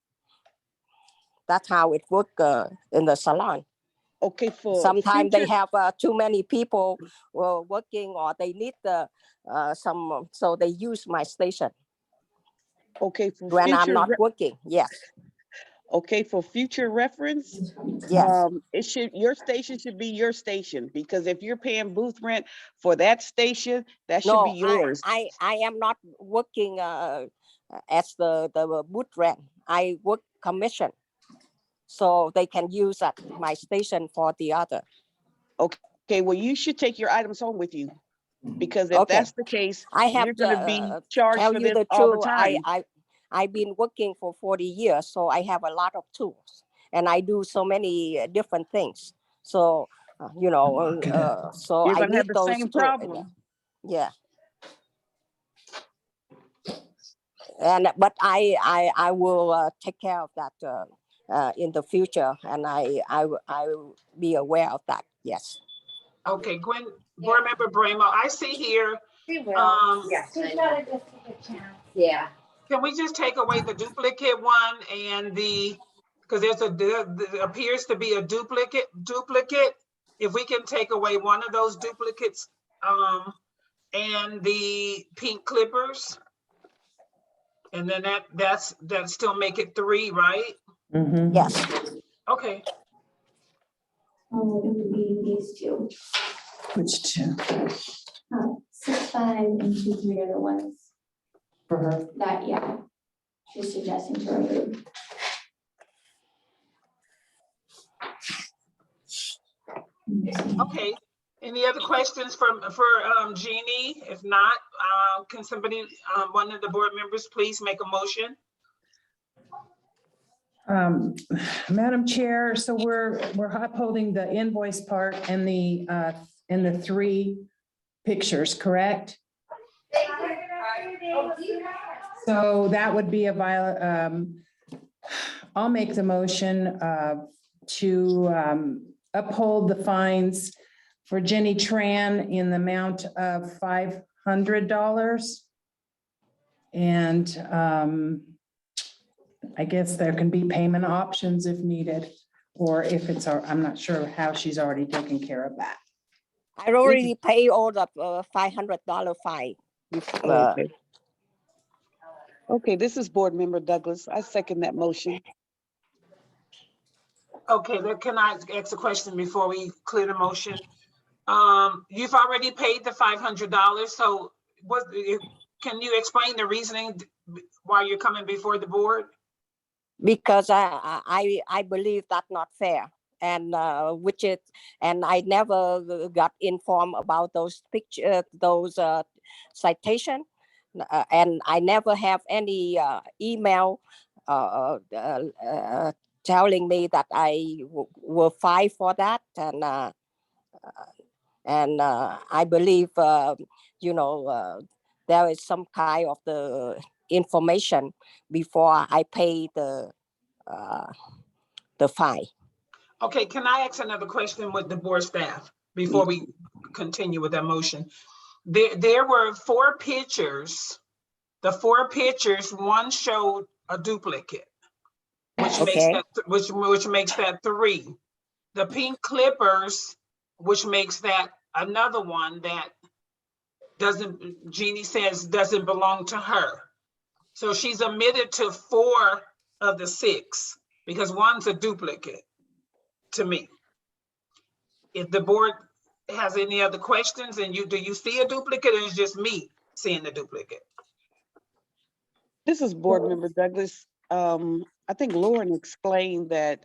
that's how it works in the salon. Okay, for sometimes they future, have too many people working, or they need some, so they use my station. Okay, for when I'm future not working. Yes. Okay, for future reference, Yes. your station should be your station, because if you're paying booth rent for that station, that should be No, yours. I am not working as the booth rent. I work commission, so they can use my station for the other. Okay, well, you should take your items home with you, because if Okay. that's the case, I have you're going to be charged tell for you them the all the truth. time. I've been working for 40 years, so I have a lot of tools, and I do so many different things. So so You're I going to have need the those same tools. problem. Yeah. But I will take care of that in the future, and I will be aware of that. Yes. Okay, Gwen, Board Member Bramo, I see here. Yes. Yeah. Can we just take away the duplicate one and because there appears to be a duplicate. If we can take away one of those duplicates and the pink clippers, and then that still make it 3, right? Mm-hmm. Yes. Okay. Oh, it would be these 2. Which 2? 6, 5, and 2, 3 are the ones For her. that, yeah, she's suggesting to remove. Okay. Any other questions for Jeannie? If not, can somebody, one of the board members, please make a motion? Madam Chair, so we're upholding the invoice part and the 3 pictures, correct? So that would be I'll make the motion to uphold the fines for Jenny Tran in the amount of $500. And I guess there can be payment options if needed, or if it's, I'm not sure how she's already taken care of that. I already pay all the $500 fine. Okay. Okay, this is Board Member Douglas. I second that motion. Okay, then can I ask a question before we clear the motion? You've already paid the $500, so can you explain the reasoning why you're coming before the board? Because I believe that's not fair, and and I never got informed about those pictures, those citation, and I never have any email telling me that I will file for that, and I believe there is some kind of the information before I pay the fine. Okay, can I ask another question with the board staff before we continue with that motion? There were 4 pictures. The 4 pictures, one showed a duplicate, which makes that 3. The pink clippers, which makes that another one that Jeannie says doesn't belong to her. So she's admitted to 4 of the 6 because one's a duplicate to me. if the board has any other questions, and do you see a duplicate, or is just me seeing the duplicate? This is Board Member Douglas. I think Lauren explained that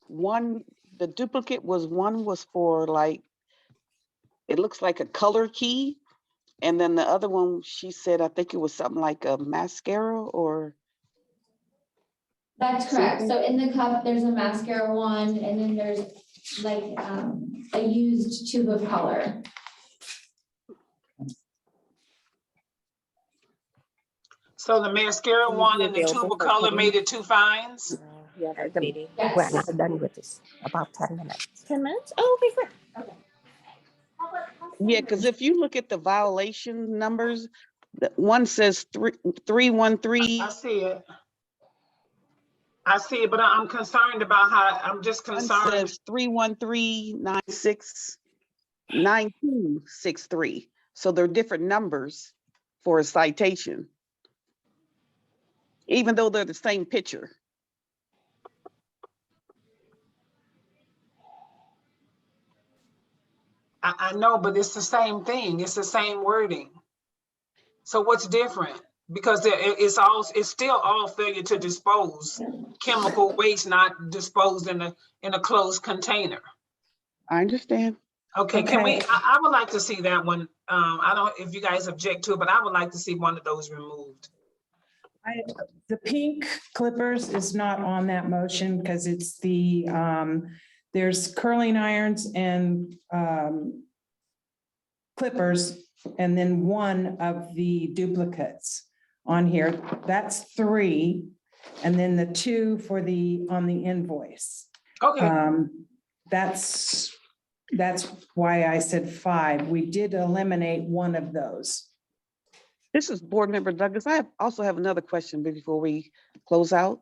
the duplicate was for like, it looks like a color key. And then the other one, she said, I think it was something like a mascara or. That's correct. So in the cup, there's a mascara one, and then there's like a used tube of color. So the mascara one and the tube of color made it 2 fines? Yeah, the meeting. Yes. We're not done with this. About 10 minutes. 10 minutes? Oh, okay, great. Okay. Yeah, because if you look at the violation numbers, one says 313. I see it. I see it, but I'm concerned about how, I'm just One concerned. says 313-96-9263. So they're different numbers for a citation, even though they're the same picture. I know, but it's the same thing. It's the same wording. So what's different? Because it's still all failure to dispose, chemical waste not disposed in a closed container. I understand. Okay, can we, I would like to see that one. I don't, if you guys object to it, but I would like to see one of those removed. The pink clippers is not on that motion because it's the, there's curling irons and clippers, and then one of the duplicates on here. That's 3, and then the 2 for on the invoice. Okay. That's why I said 5. We did eliminate one of those. This is Board Member Douglas. I also have another question before we close out.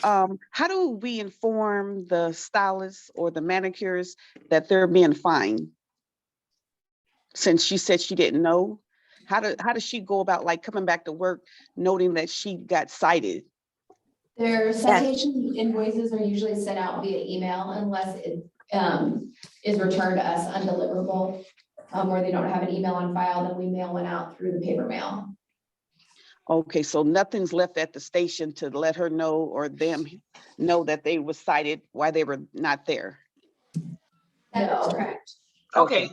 How do we inform the stylists or the manicurists that they're being fined? Since she said she didn't know, how does she go about like coming back to work noting that she got cited? Their citation invoices are usually sent out via email unless it is returned to us undeliverable, or they don't have an email on file, then we mail one out through the paper mail. Okay, so nothing's left at the station to let her know or them know that they were cited while they were not there? That is correct. Okay.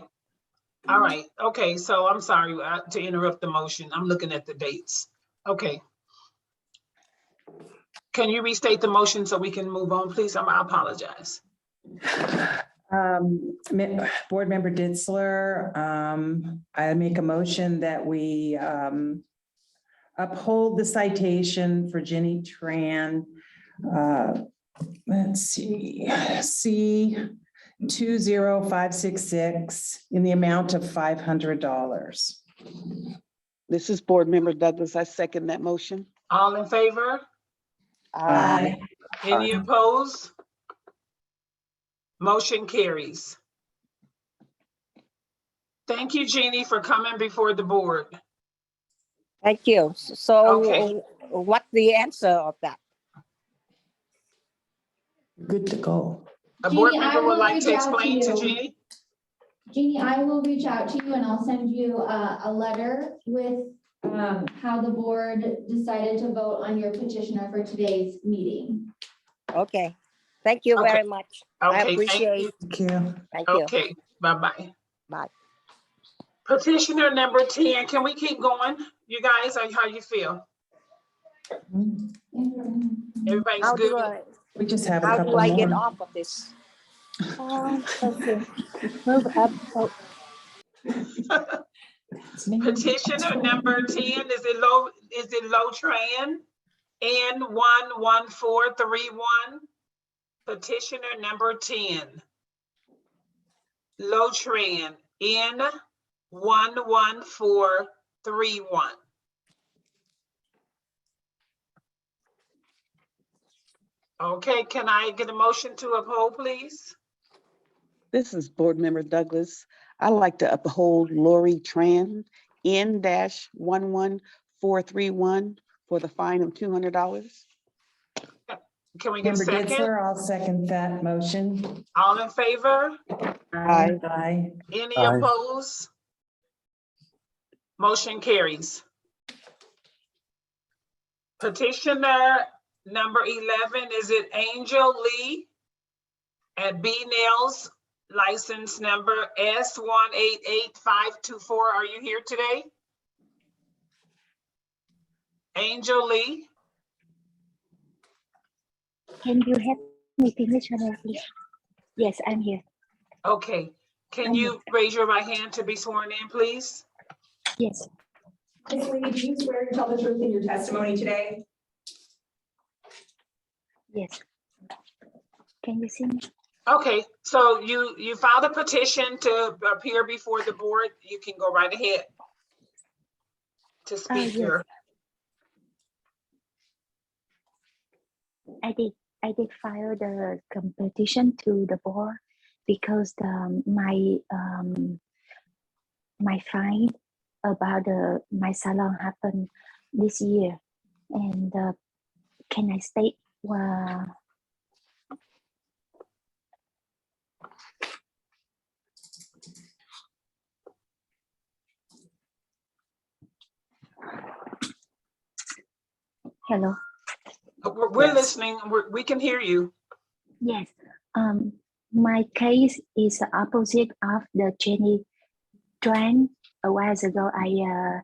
All right. Okay. So I'm sorry to interrupt the motion. I'm looking at the dates. Okay. Can you restate the motion so we can move on, please? I apologize. Board Member Ditzler, I make a motion that we uphold the citation for Jenny Tran. Let's see, C20566 in the amount of $500. This is Board Member Douglas. I second that motion. All in favor? Aye. Any opposed? Motion carries. Thank you, Jeannie, for coming before the board. Thank you. So Okay. what's the answer of that? Good to go. A board Jeannie, member I would will like to reach out to explain to you. Jeannie? Jeannie, I will reach out to you and I'll send you a letter with how the board decided to vote on your petitioner for today's meeting. Okay. Thank you Okay. very much. I Okay, thank appreciate you. it. Thank you. Thank you. Okay, bye-bye. Bye. Petitioner number 10, can we keep going? You guys, how you feel? Everybody's How good? do I, We just have a how couple do I get more. off of this? Okay. Move up. Oh, Petitioner number 10, is it Lotran? N11431. Petitioner number 10. Lotran, N11431. Okay, can I get a motion to uphold, please? This is Board Member Douglas. I'd like to uphold Lori Tran N-11431 for the fine of $200. Can we get a Member second? Ditzler, I'll second that motion. All in favor? Aye. Aye. Any Aye. opposed? Motion carries. Petitioner number 11, is it Angel Lee at B Nails, license number S188524? Are you here today? Angel Lee? Can you help me finish, please? Yes, I'm here. Okay, can you raise your right hand to be sworn in, please? Yes. Ms. Lee, do you swear to tell the truth in your testimony today? Yes. Can you see me? Okay, so you filed a petition to appear before the board. You can go right ahead to speak yes. your. I did file the competition to the board because my fine about my salon happened this year, and can I state hello? We're listening. We can hear you. Yes. My case is the opposite of the Jenny Tran. A while ago, I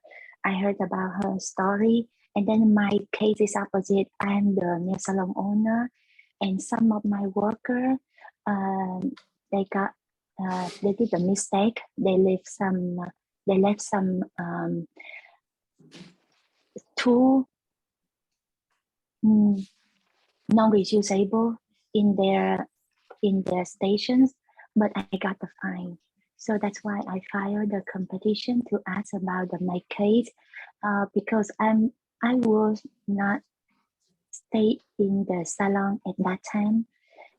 heard about her story, and then my case is opposite. I'm the nail salon owner, and some of my worker, they did a mistake. They left some tool non-reusable in their stations, but I got the fine. So that's why I filed the competition to ask about my case, because I was not stay in the salon at that time,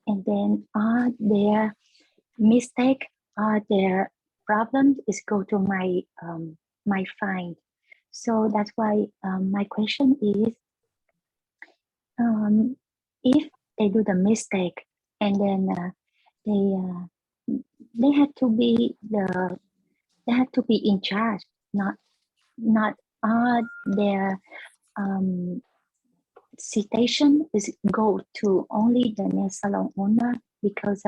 and then all their mistake, their problems is go to my my fine. So that's why my question is, if they do the mistake and then they had to be in charge, not their citation is go to only the nail salon owner, because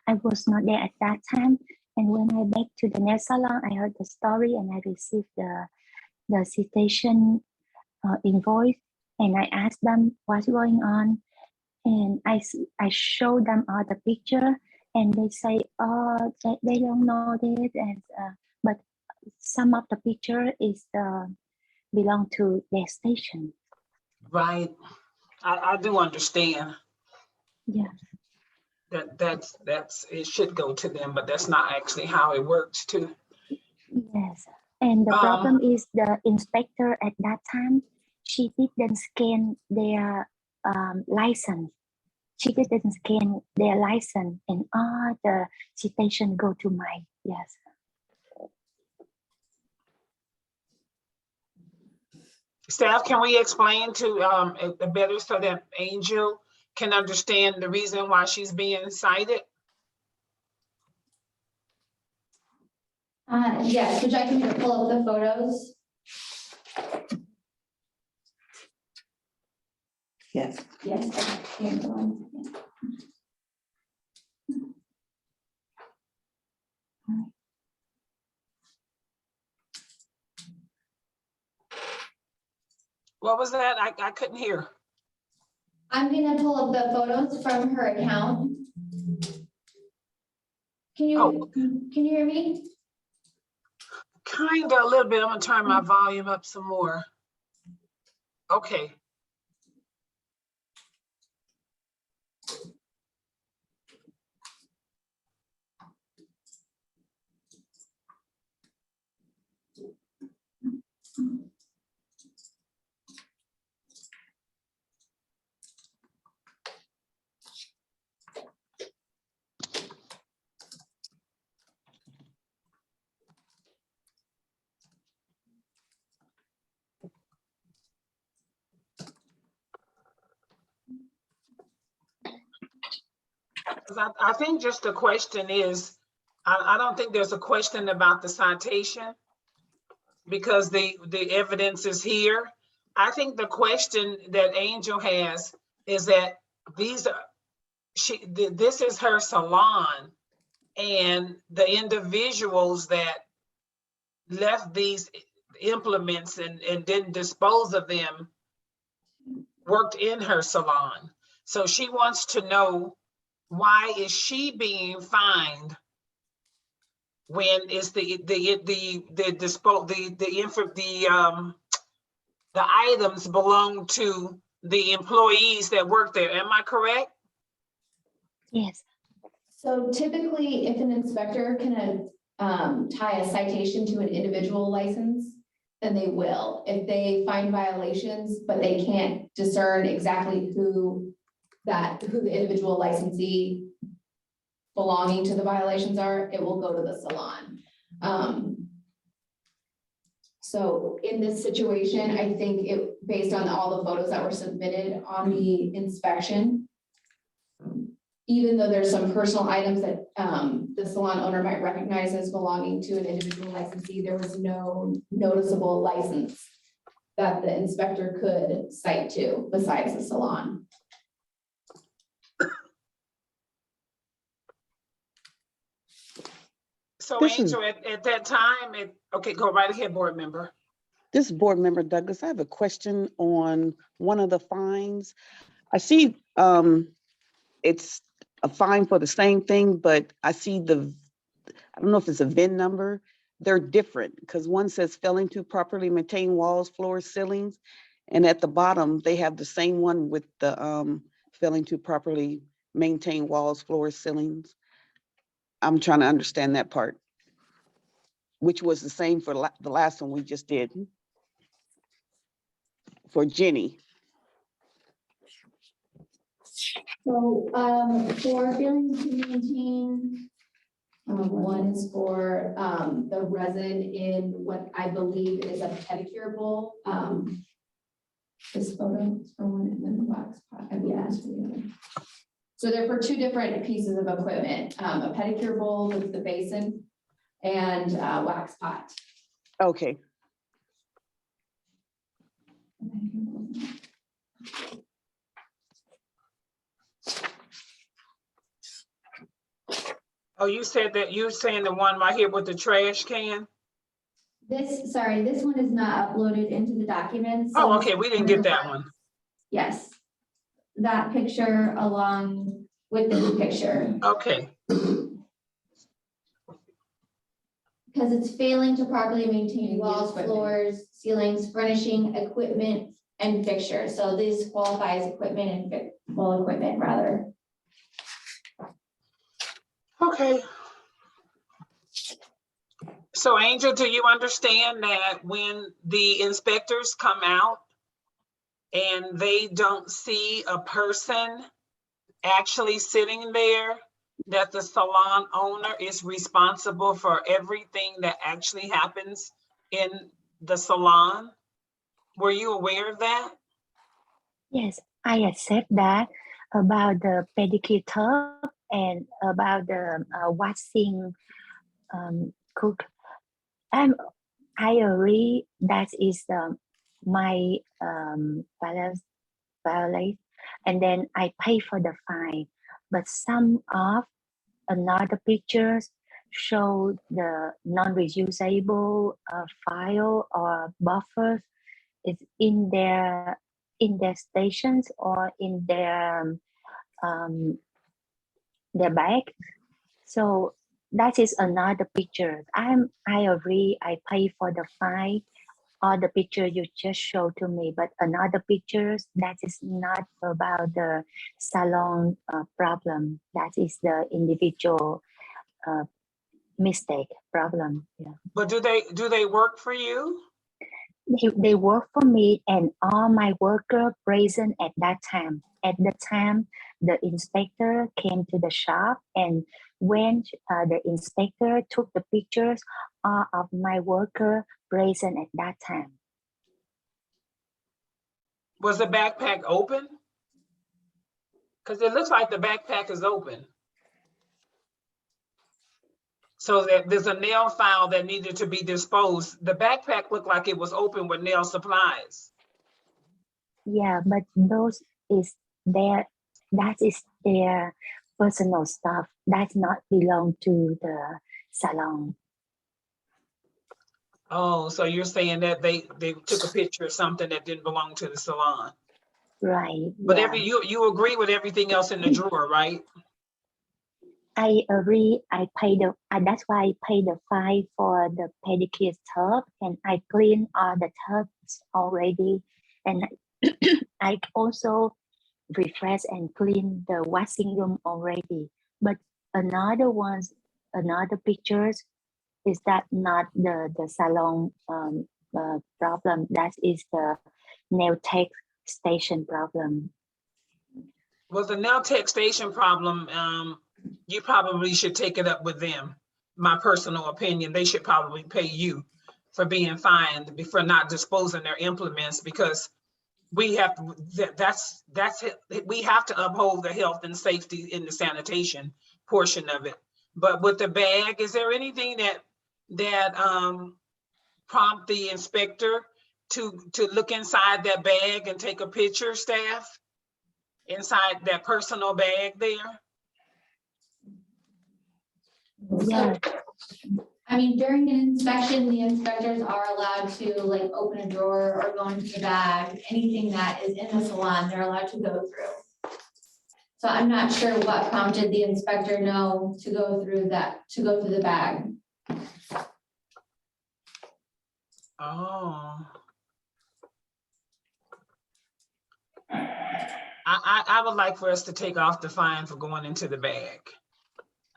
I was not there at that time. And when I back to the nail salon, I heard the story and I received the citation invoice, and I asked them what's going on, and I showed them all the picture, and they say, oh, they don't know this, and but some of the picture is belong to their station. Right. I do understand. Yeah. That's it should go to them, but that's not actually how it works too. Yes. And the problem is the inspector at that time, she didn't scan their license. She didn't scan their license, and all the citation go to mine. Yes. Staff, can we explain to better so that Angel can understand the reason why she's being cited? Yes, would you like me to pull up the photos? Yes. Yes. Here, go on. What was that? I couldn't hear. I'm gonna pull up the photos from her account. Can you hear me? Kind of a little bit. I'm gonna turn my volume up some more. Okay. I think just the question is, I don't think there's a question about the citation because the evidence is here. I think the question that Angel has is that this is her salon, and the individuals that left these implements and didn't dispose of them worked in her salon. So she wants to know, why is she being fined when it's the items belong to the employees that work there? Am I correct? Yes. So typically, if an inspector can tie a citation to an individual license, then they will. If they find violations, but they can't discern exactly who the individual licensee belonging to the violations are, it will go to the salon. So in this situation, I think based on all the photos that were submitted on the inspection, even though there's some personal items that the salon owner might recognize as belonging to an individual licensee, there was no noticeable license that the inspector could cite to besides the salon. So This is- Angel, at that time, okay, go right ahead, board member. This is Board Member Douglas. I have a question on one of the fines. I see it's a fine for the same thing, but I see I don't know if it's a VIN number. They're different because one says failing to properly maintain walls, floors, ceilings, and at the bottom, they have the same one with the failing to properly maintain walls, floors, ceilings. I'm trying to understand that part, which was the same for the last one we just did for Jenny. So for failing to maintain, one is for the resin in what I believe is a pedicure bowl. This photo is for one, and then the wax pot. I'd be asked for the other. So they're for two different pieces of equipment: a pedicure bowl with the basin and a wax pot. Okay. Oh, you said that you're saying the one right here with the trash can? This one is not uploaded into the documents. Oh, okay, we didn't get that one. Yes. That picture along with the new picture. Okay. Because it's failing to properly maintain walls, floors, ceilings, furnishing, equipment, and fixtures. So this qualifies equipment and equipment rather. Okay. So Angel, do you understand that when the inspectors come out and they don't see a person actually sitting there, that the salon owner is responsible for everything that actually happens in the salon? Were you aware of that? Yes, I accept that about the pedicure tub and about the waxing cook. I agree that is my violation, and then I pay for the fine. But some of another pictures show the non-reusable file or buffers is in their stations or in their bag. So that is another picture. I agree. I pay for the fine or the picture you just showed to me, but another pictures that is not about the salon problem. That is the individual mistake problem. Yeah. But do they work for you? They work for me and all my worker present at that time. At the time, the inspector came to the shop, and when the inspector took the pictures of my worker present at that time. Was the backpack open? Because it looks like the backpack is open. So that there's a nail file that needed to be disposed. The backpack looked like it was open with nail supplies. Yeah, but those is their, that is their personal stuff. That's not belong to the salon. Oh, so you're saying that they took a picture of something that didn't belong to the salon. Right. But yeah. you agree with everything else in the drawer, right? I agree. I pay the, that's why I pay the fine for the pedicure tub, and I clean all the tubs already. And I also refresh and clean the washing room already. But another ones, another pictures is that not the salon problem. That is the nail tech station problem. Well, the nail tech station problem, you probably should take it up with them. My personal opinion, they should probably pay you for being fined for not disposing their implements, because we have to, we have to uphold the health and safety in the sanitation portion of it. But with the bag, is there anything that prompt the inspector to look inside that bag and take a picture, staff? Inside that personal bag there? Yeah. I mean, during an inspection, the inspectors are allowed to like open a drawer or go into the bag, anything that is in the salon, they're allowed to go through. So I'm not sure what prompted the inspector no to go through that, to go through the bag. Oh. I would like for us to take off the fine for going into the bag.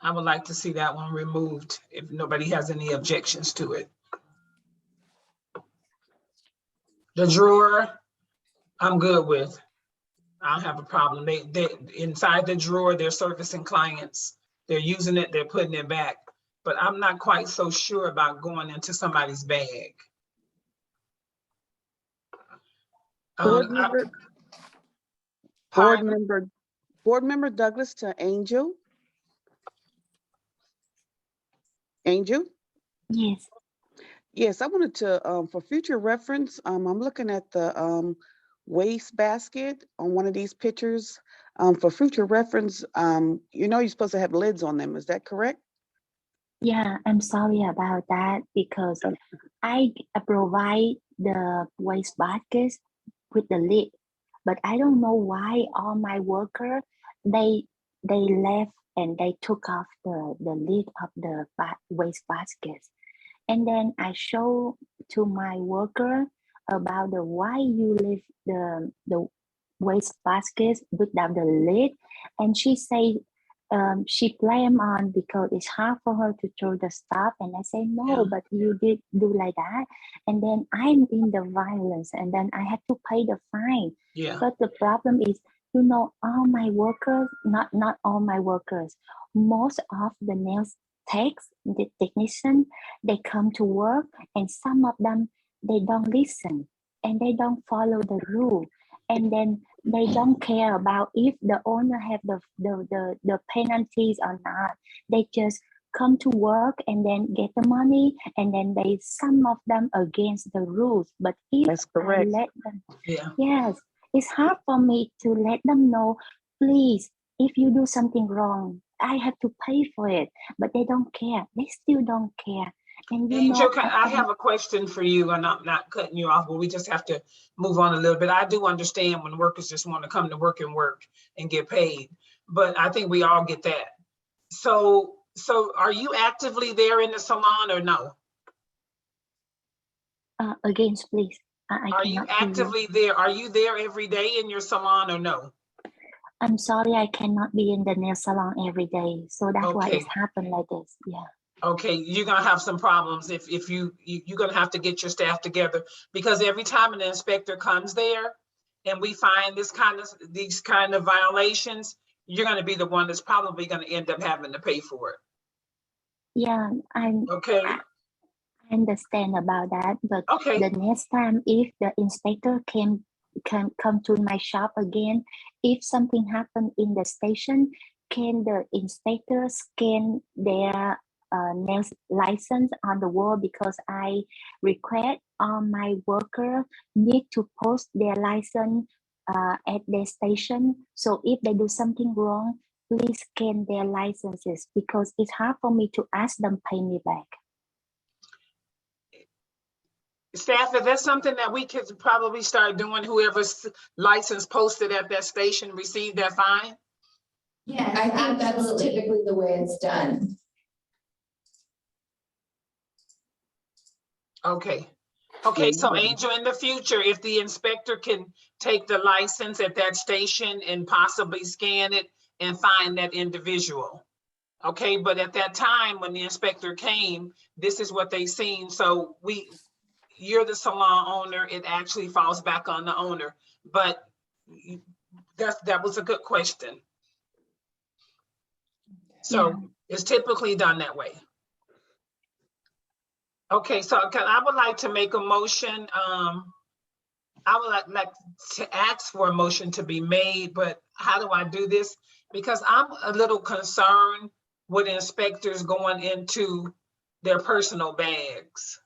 I would like to see that one removed if nobody has any objections to it. The drawer, I'm good with. I don't have a problem. They inside the drawer, they're servicing clients. They're using it, they're putting it back. But I'm not quite so sure about going into somebody's bag. Board member Douglas to Angel. Angel? Yes. Yes, I wanted to, for future reference, I'm looking at the waste basket on one of these pictures. For future reference, you know you're supposed to have lids on them. Is that correct? Yeah, I'm sorry about that, because I provide the waste baskets with the lid, but I don't know why all my workers, they left and they took off the lid of the waste baskets. And then I show to my worker about the why you leave the waste baskets without the lid, and she say she blame on because it's hard for her to throw the stuff, and I say no, but you did do like that, and then I'm in the violence, and then I had to pay the fine. Yeah. But the problem is, you know, all my workers, not all my workers, most of the nails techs, the technician, they come to work, and some of them they don't listen and they don't follow the rule, and then they don't care about if the owner have the penalties or not. They just come to work and then get the money, and then they some of them against the rules. But if That's correct. I let them, yeah, yes, it's hard for me to let them know, please, if you do something wrong, I have to pay for it. But they don't care. They still don't care. And you Angel, know, I have a question for you, and I'm not cutting you off, but we just have to move on a little bit. I do understand when workers just want to come to work and get paid, but I think we all get that. So are you actively there in the salon or no? again, please. I Are you cannot hear you. actively there? Are you there every day in your salon or no? I'm sorry, I cannot be in the nail salon every day. So that's why Okay. it's happened like this. Yeah. Okay, you're gonna have some problems if you're gonna have to get your staff together, because every time an inspector comes there and we find these kind of violations, you're gonna be the one that's probably gonna end up having to pay for it. Yeah, I understand about that, but okay, the next time if the inspector can come to my shop again, if something happened in the station, can the inspector scan their nail license on the wall because I request my worker need to post their license at their station. So if they do something wrong, please scan their licenses because it's hard for me to ask them pay me back. Staff, is that something that we could probably start doing? Whoever's license posted at that station receive their fine? Yes, I think that's typically the way it's done. Okay. Okay, so Angel, in the future, if the inspector can take the license at that station and possibly scan it and find that individual. Okay, but at that time, when the inspector came, this is what they seen. So you're the salon owner, it actually falls back on the owner. But that was a good question. So it's typically done that way. Okay, so I would like to make a motion. I would like to ask for a motion to be made, but how do I do this? Because I'm a little concerned with inspectors going into their personal bags.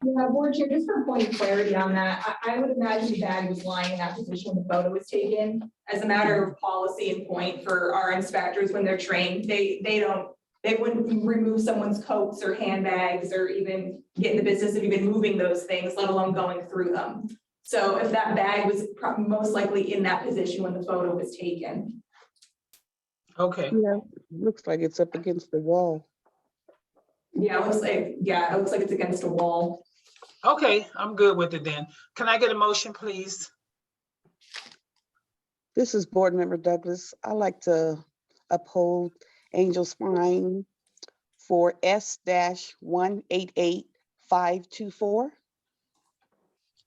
Yeah, Board Chair, just for point of clarity on that, I would imagine the bag was lying in that position when the photo was taken. As a matter of policy and point for our inspectors when they're trained, they wouldn't remove someone's coats or handbags or even get in the business of even moving those things, let alone going through them. So if that bag was most likely in that position when the photo was taken. Okay. Yeah, looks like it's up against the wall. Yeah, it looks like it's against a wall. Okay, I'm good with it then. Can I get a motion, please? This is Board Member Douglas. I like to uphold Angel's fine for S-188524.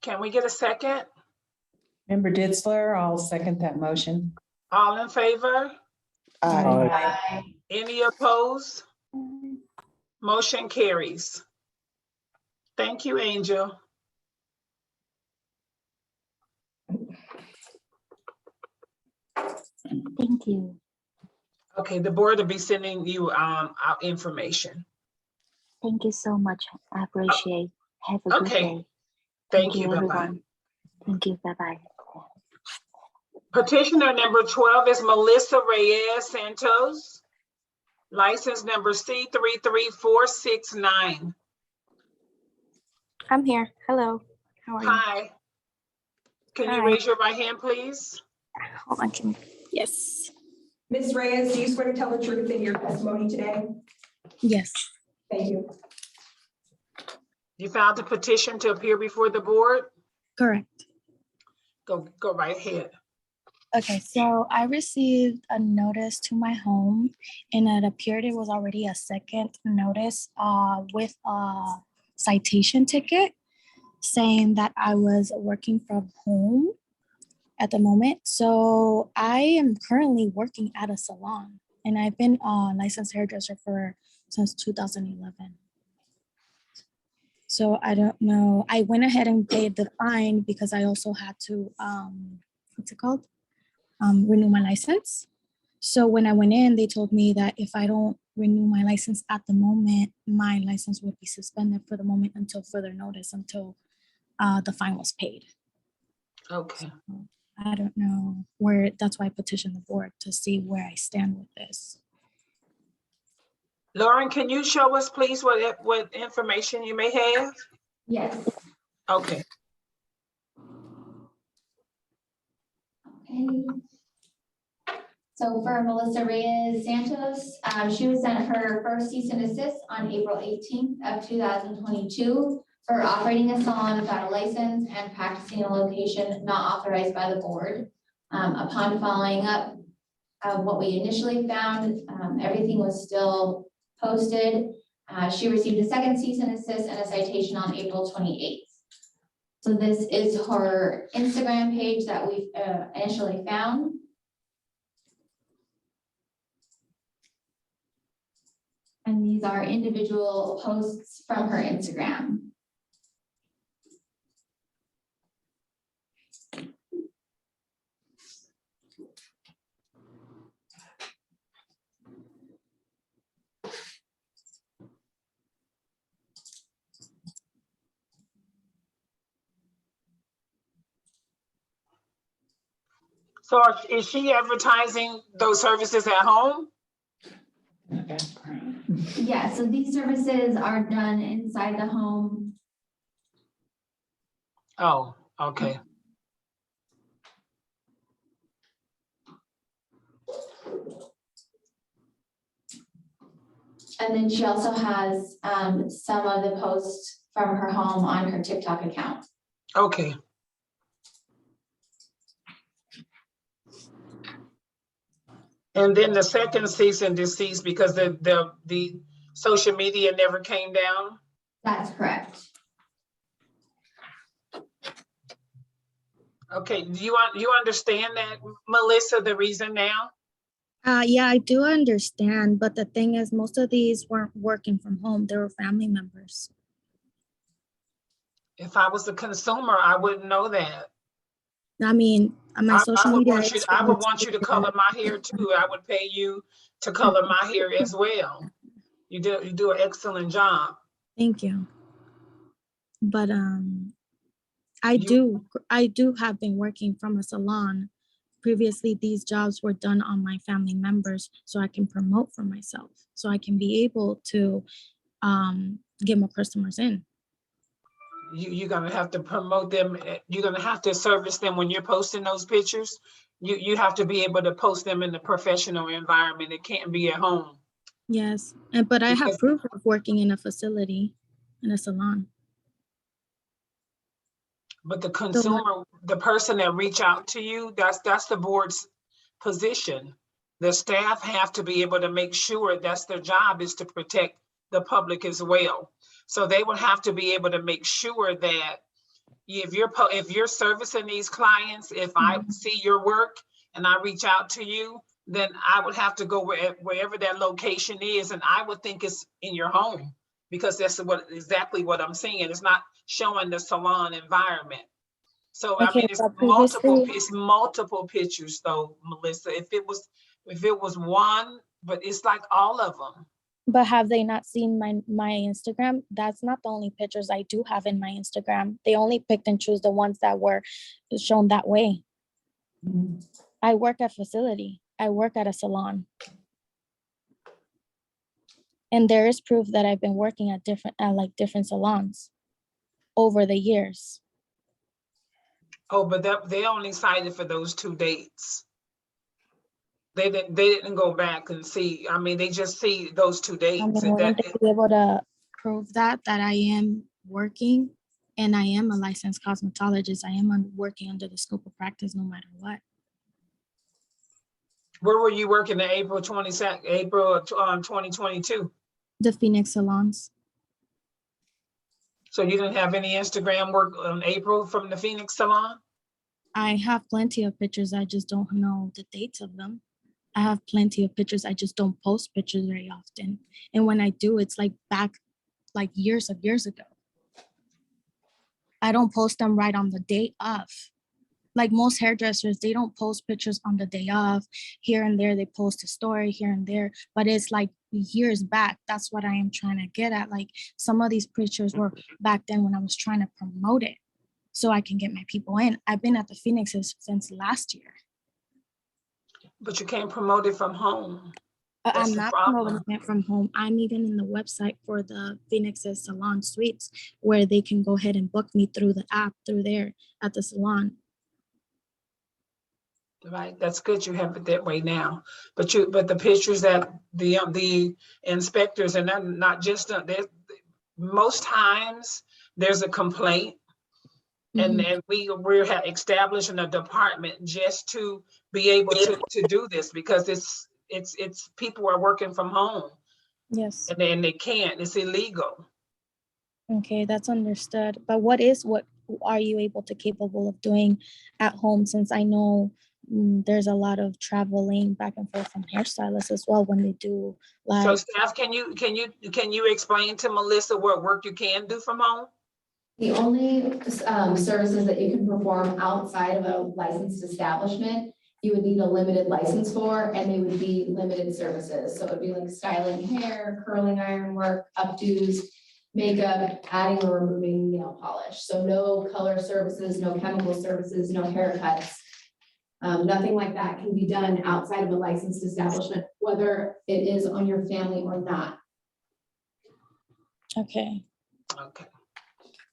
Can we get a second? Member Ditzler, I'll second that motion. All in favor? Aye. Any opposed? Motion carries. Thank you, Angel. Thank you. Okay, the board will be sending you our information. Thank you so much. I appreciate. Have a good Okay. day. Thank you. Bye-bye. Everyone. Thank you. Bye-bye. Petitioner number 12 is Melissa Reyes Santos. License number C33469. I'm here. Hello. How are you? Hi. Can you Hi. raise your right hand, please? Hold on. Yes. Ms. Reyes, do you swear to tell the truth in your testimony today? Yes. Thank you. You filed a petition to appear before the board? Correct. Go right ahead. Okay, so I received a notice to my home, and it appeared it was already a second notice with a citation ticket saying that I was working from home at the moment. So I am currently working at a salon, and I've been a licensed hairdresser since 2011. So I don't know. I went ahead and paid the fine because I also had to, what's it called? Renew my license. So when I went in, they told me that if I don't renew my license at the moment, my license would be suspended for the moment until further notice, until the fine was paid. Okay. So I don't know where, that's why I petitioned the board to see where I stand with this. Lauren, can you show us, please, what information you may have? Yes. Okay. Okay. So for Melissa Reyes Santos, she was sent her first cease and desist on April 18th of 2022 for operating a salon without a license and practicing in a location not authorized by the board. Upon following up what we initially found, everything was still posted. She received a second cease and desist and a citation on April 28th. So this is her Instagram page that we initially found. And these are individual posts from her Instagram. So is she advertising those services at home? Yeah, so these services are done inside the home. Oh, okay. And then she also has some of the posts from her home on her TikTok account. Okay. And then the second cease and desist because the social media never came down? That's correct. Okay, do you understand that, Melissa, the reason now? Yeah, I do understand, but the thing is, most of these weren't working from home. They were family members. If I was a consumer, I wouldn't know that. I mean, my social media. I would want you to color my hair too. I would pay you to color my hair as well. You do an excellent job. Thank you. But I do have been working from a salon. Previously, these jobs were done on my family members so I can promote for myself, so I can be able to get more customers in. You're gonna have to promote them. You're gonna have to service them when you're posting those pictures. You have to be able to post them in the professional environment. It can't be at home. Yes, but I have proof of working in a facility, in a salon. But the consumer, the person that reach out to you, that's the board's position. The staff have to be able to make sure that's their job, is to protect the public as well. So they would have to be able to make sure that if you're servicing these clients, if I see your work and I reach out to you, then I would have to go wherever that location is, and I would think it's in your home, because that's exactly what I'm seeing. It's not showing the salon environment. So Okay, I mean, it's multiple pictures though, Melissa. If it was one, but it's like all of them. But have they not seen my Instagram? That's not the only pictures I do have in my Instagram. They only picked and choose the ones that were shown that way. I work at a facility. I work at a salon. And there is proof that I've been working at different salons over the years. Oh, but they only cited for those 2 dates. They didn't go back and see. I mean, they just see those 2 dates. I'm willing to be able to prove that I am working, and I am a licensed cosmetologist. I am working under the scope of practice no matter what. Where were you working in April of 2022? The Phoenix salons. So you didn't have any Instagram work on April from the Phoenix salon? I have plenty of pictures. I just don't know the dates of them. I have plenty of pictures. I just don't post pictures very often. And when I do, it's like back like years ago. I don't post them right on the day of. Like most hairdressers, they don't post pictures on the day of. Here and there, they post a story here and there, but it's like years back. That's what I am trying to get at. Like some of these pictures were back then when I was trying to promote it so I can get my people in. I've been at the Phoenixes since last year. But you can't promote it from home. I'm not promoting it from home. I'm even in the website for the Phoenix's salon suites where they can go ahead and book me through the app through there at the salon. Right, that's good. You have it that way now. But the pictures that the inspectors, and not just most times there's a complaint. And we're establishing a department just to be able to do this, because it's people are working from home. Yes. And then they can't. It's illegal. Okay, that's understood. But what are you capable of doing at home? Since I know there's a lot of traveling back and forth from hairstylists as well when they do live. So staff, can you explain to Melissa what work you can do from home? The only services that you can perform outside of a licensed establishment, you would need a limited license for, and they would be limited services. So it would be like styling hair, curling iron work, updos, makeup, adding or removing nail polish. So no color services, no chemical services, no haircuts. Nothing like that can be done outside of a licensed establishment, whether it is on your family or not. Okay. Okay,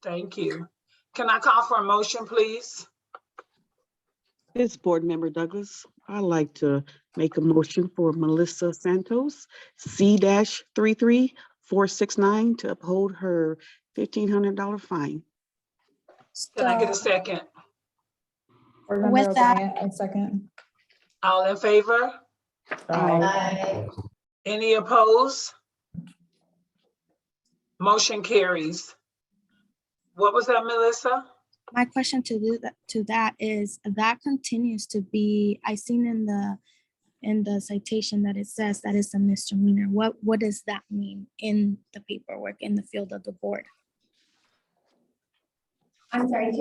thank you. Can I call for a motion, please? It's Board Member Douglas. I'd like to make a motion for Melissa Santos, C-33469, to uphold her $1,500 fine. Can I get a second? Board Member With that, O'Brien, I second. All in favor? Aye. Any opposed? Motion carries. What was that, Melissa? my question to that is that continues to be, I seen in the citation that it says that it's a misdemeanor. What does that mean in the paperwork, in the field of the board? I'm sorry,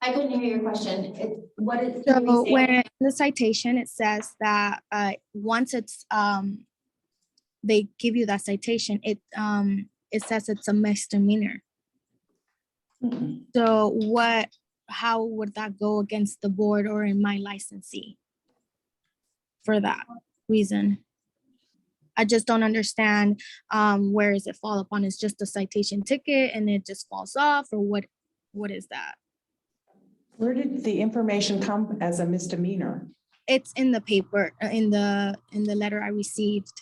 I couldn't hear your question. What is? So when in the citation, it says that once it's they give you that citation, it says it's a misdemeanor. So how would that go against the board or in my licensee for that reason? I just don't understand where does it fall upon? It's just a citation ticket and it just falls off, or what is that? Where did the information come as a misdemeanor? It's in the paper, in the letter I received.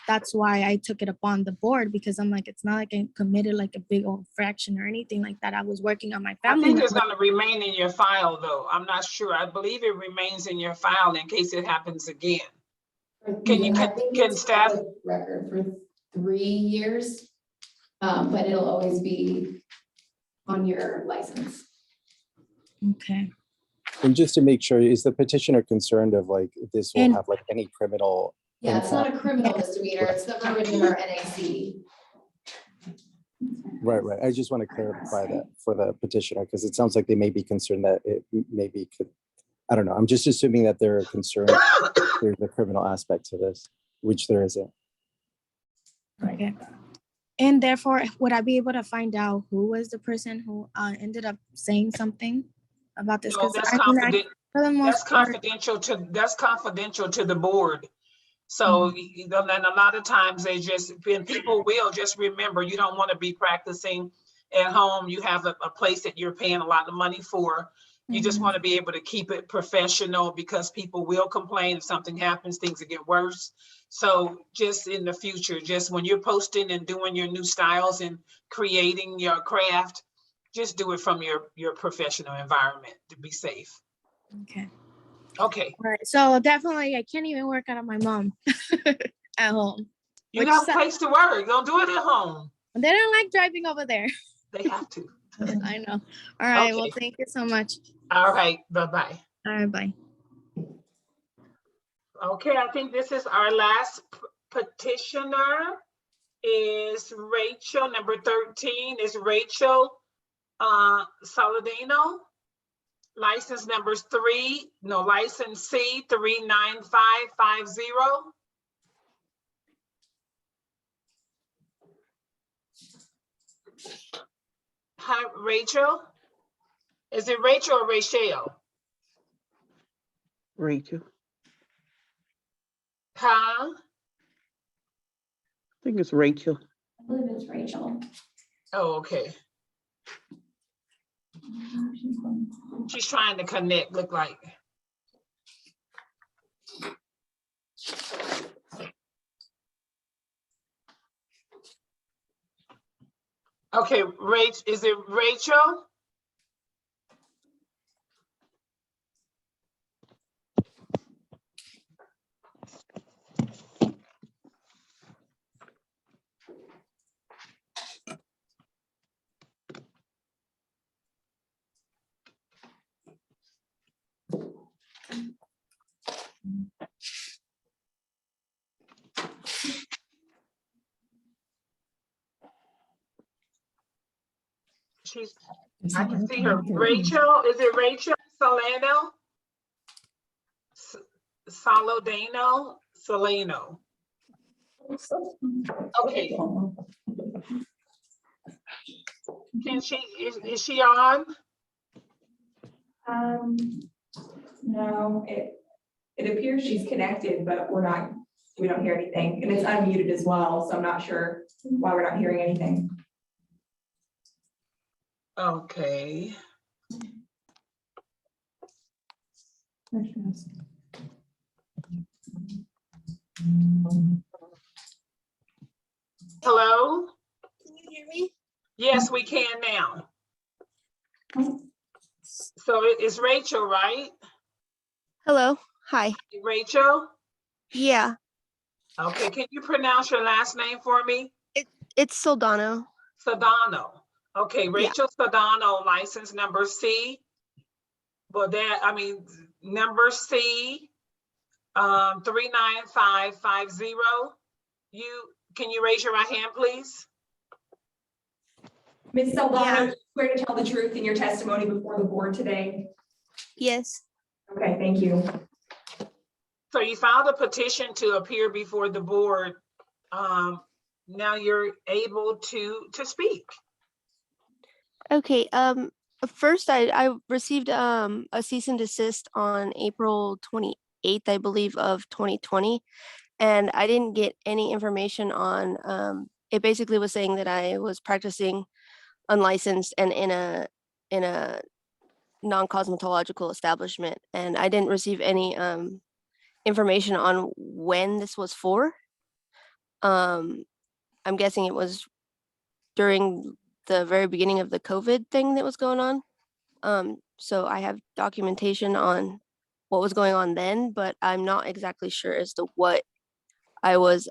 That's why I took it upon the board, because I'm like, it's not like I committed like a big old infraction or anything like that. I was working on my I family. think it's gonna remain in your file though. I'm not sure. I believe it remains in your file in case it happens again. Can staff? Record for 3 years, but it'll always be on your license. Okay. And just to make sure, is the petitioner concerned of like this will have like any criminal? Yeah, it's not a criminal misdemeanor, it's the verbiage in our NAC. Right. I just want to clarify that for the petitioner, because it sounds like they may be concerned that it maybe could, I don't know. I'm just assuming that they're concerned there's a criminal aspect to this, which there isn't. Okay. And therefore, would I be able to find out who was the person who ended up saying something about this? No, that's confidential to the board. So then a lot of times people will just remember, you don't want to be practicing at home. You have a place that you're paying a lot of money for. You just want to be able to keep it professional, because people will complain if something happens, things will get worse. So just in the future, just when you're posting and doing your new styles and creating your craft, just do it from your professional environment to be safe. Okay. Okay. All right. So definitely, I can't even work out of my mom at home. You have a place to work. Don't do it at home. They don't like driving over there. They have to. I know. All right. Okay. Well, thank you so much. All right. Bye-bye. All right. Bye. Okay. I think this is our last petitioner is Rachel. Number 13 is Rachel Saladino. License numbers license C 39550. Hi, Rachel. Is it Rachel or Rachel? Rachel. Huh? I think it's Rachel. I believe it's Rachel. Oh, okay. She's trying to connect, look like. Okay, is it Rachel? I can see her. Rachel, is it Rachel Solano? Solano. Okay. Is she on? No, it appears she's connected, but we don't hear anything. And it's unmuted as well, so I'm not sure why we're not hearing anything. Okay. Hello? Can you hear me? Yes, we can now. So it's Rachel, right? Hello. Hi. Rachel? Yeah. Okay, can you pronounce your last name for me? It's Soldano. Sedano. Okay, Rachel Sedano, license number C. Well, number C, 39550. Can you raise your right hand, please? Ms. Saldana, swear to tell the truth in your testimony before the board today. Yes. Okay, thank you. So you filed a petition to appear before the board. Now you're able to speak. Okay. First I received a cease and desist on April 28th, I believe, of 2020. And I didn't get any information on it basically was saying that I was practicing unlicensed and in a non-cosmetological establishment. And I didn't receive any information on when this was for. I'm guessing it was during the very beginning of the COVID thing that was going on. So I have documentation on what was going on then, but I'm not exactly sure as to what I was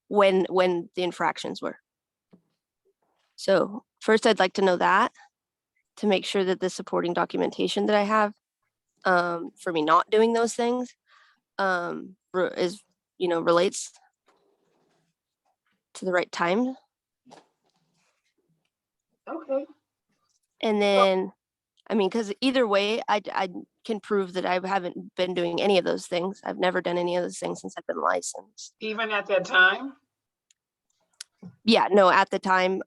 when the infractions were. So first I'd like to know that to make sure that the supporting documentation that I have for me not doing those things is, relates to the right time. Okay. And then, because either way, I can prove that I haven't been doing any of those things. I've never done any of those things since I've been licensed. Even at that time? Yeah, no, at the time,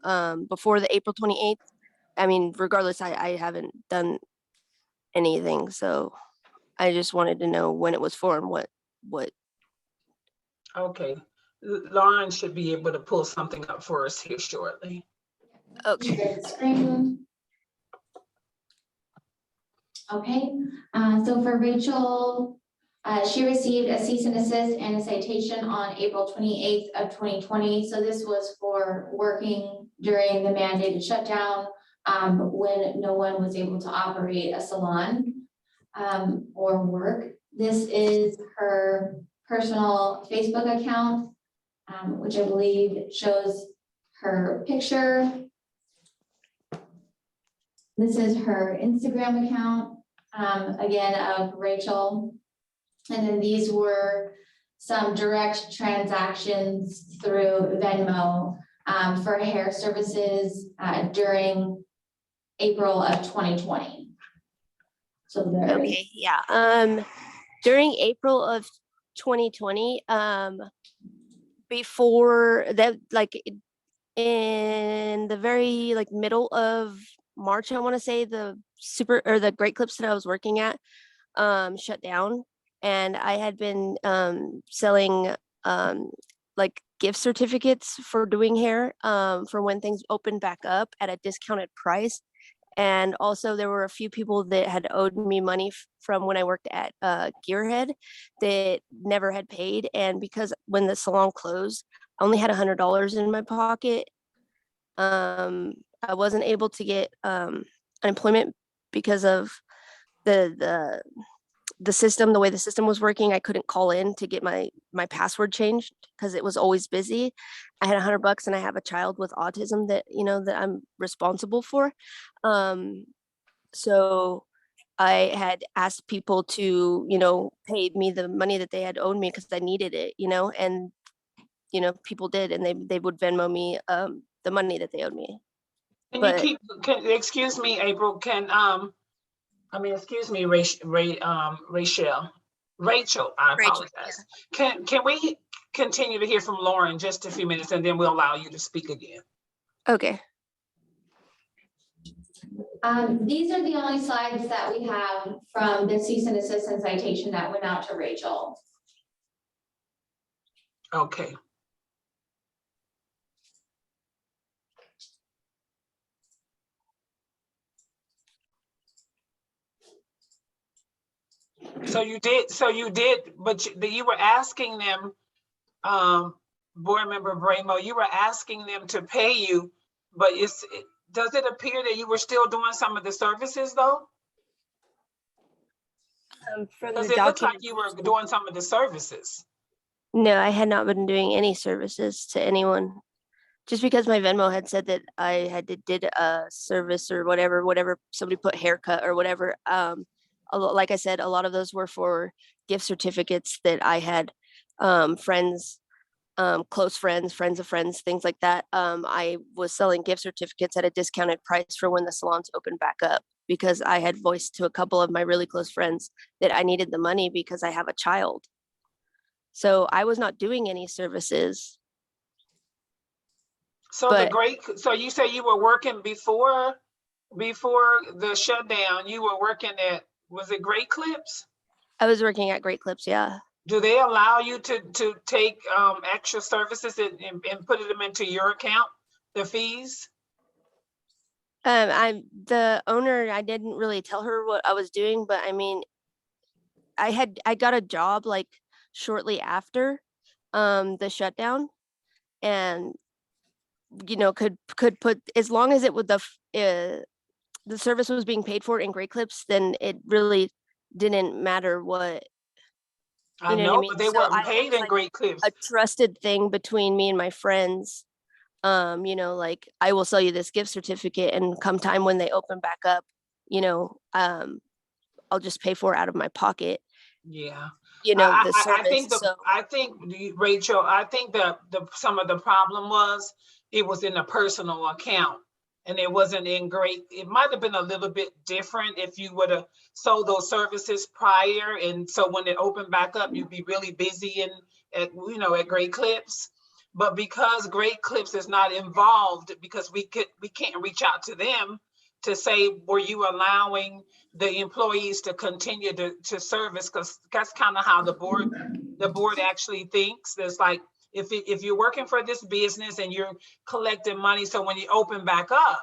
before the April 28th, regardless, I haven't done anything. So I just wanted to know when it was for and what. Okay. Lauren should be able to pull something up for us here shortly. Okay. Okay, so for Rachel, she received a cease and desist and a citation on April 28th of 2020. So this was for working during the mandated shutdown when no one was able to operate a salon or work. This is her personal Facebook account, which I believe shows her picture. This is her Instagram account, again, of Rachel. And then these were some direct transactions through Venmo for hair services during April of 2020. So there. Okay, yeah. During April of 2020, before that, in the very middle of March, I want to say, the Great Clips that I was working at shut down, and I had been selling gift certificates for doing hair for when things opened back up at a discounted price. And also there were a few people that had owed me money from when I worked at Gearhead that never had paid. And because when the salon closed, I only had $100 in my pocket. I wasn't able to get unemployment because of the system, the way the system was working. I couldn't call in to get my password changed because it was always busy. I had $100 and I have a child with autism that I'm responsible for. So I had asked people to, pay me the money that they had owed me because I needed it, and people did, and they would Venmo me the money that they owed me. Excuse me, April, excuse me, Rachel, I apologize. Can we continue to hear from Lauren just a few minutes and then we'll allow you to speak again? Okay. These are the only slides that we have from the cease and desist and citation that went out to Rachel. Okay. So you did, but you were asking them, Board Member Bramo, you were asking them to pay you, but does it appear that you were still doing some of the services though? From Because the it looks like document, you were doing some of the services. no, I had not been doing any services to anyone. Just because my Venmo had said that I did a service or whatever somebody put haircut or whatever. Like I said, a lot of those were for gift certificates that I had friends, close friends, friends of friends, things like that. I was selling gift certificates at a discounted price for when the salons opened back up because I had voiced to a couple of my really close friends that I needed the money because I have a child. So I was not doing any services. So so you say you were working before the shutdown, you were working at, was it Great Clips? I was working at Great Clips, yeah. Do they allow you to take extra services and put them into your account, the fees? I'm the owner, I didn't really tell her what I was doing, but I mean, I got a job like shortly after the shutdown, and you know, could put, as long as it would the service was being paid for in Great Clips, then it really didn't matter what, I you know what I know, mean? but they So weren't it paid was in like Great Clips. a trusted thing between me and my friends. You know, like I will sell you this gift certificate, and come time when they open back up, you know, I'll just pay for it out of my pocket. Yeah. You know, the I service. think Rachel, I think that some of the problem was it was in a personal account and it wasn't in Great. It might have been a little bit different if you would have sold those services prior, and so when it opened back up, you'd be really busy at Great Clips. But because Great Clips is not involved, because we can't reach out to them to say, were you allowing the employees to continue to service? Because that's kind of how the board actually thinks. There's like, if you're working for this business and you're collecting money, so when you open back up,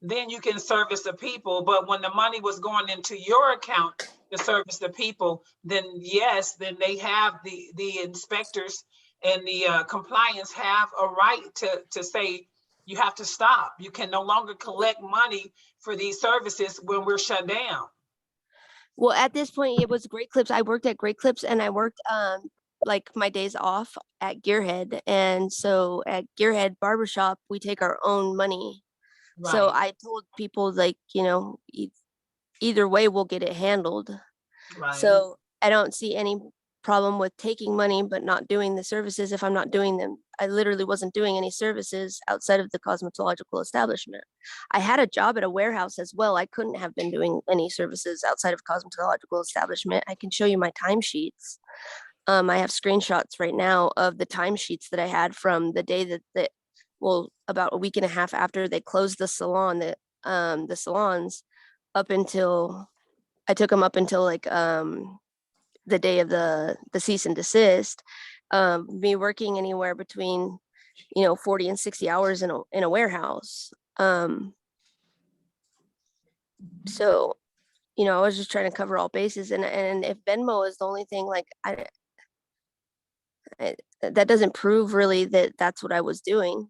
then you can service the people. But when the money was going into your account to service the people, then yes, then they have the inspectors and the compliance have a right to say, you have to stop. You can no longer collect money for these services when we're shut down. Well, at this point, it was Great Clips. I worked at Great Clips, and I worked like my days off at Gearhead. And so at Gearhead Barbershop, we take our own money. Right. So I told people, like, you know, either way, we'll get it handled. Right. So I don't see any problem with taking money but not doing the services if I'm not doing them. I literally wasn't doing any services outside of the cosmetological establishment. I had a job at a warehouse as well. I couldn't have been doing any services outside of cosmetological establishment. I can show you my timesheets. I have screenshots right now of the timesheets that I had from the day that well, about a week and a half after they closed the salon, the salons, up until I took them up until like the day of the cease and desist. Me working anywhere between 40 and 60 hours in a warehouse. So I was just trying to cover all bases, and if Venmo is the only thing, like that doesn't prove really that that's what I was doing.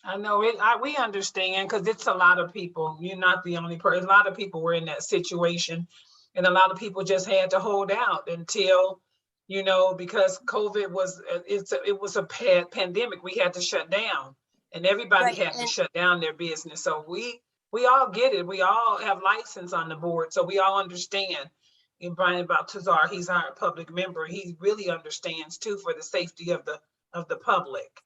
I know it. We understand, because it's a lot of people. You're not the only person. A lot of people were in that situation, and a lot of people just had to hold out until, because COVID was it was a pandemic. We had to shut down, and everybody had to shut down their business. So we all get it. We all have license on the board, so we all understand. And Brian Baltazar, he's our public member. He really understands too, for the safety of the public.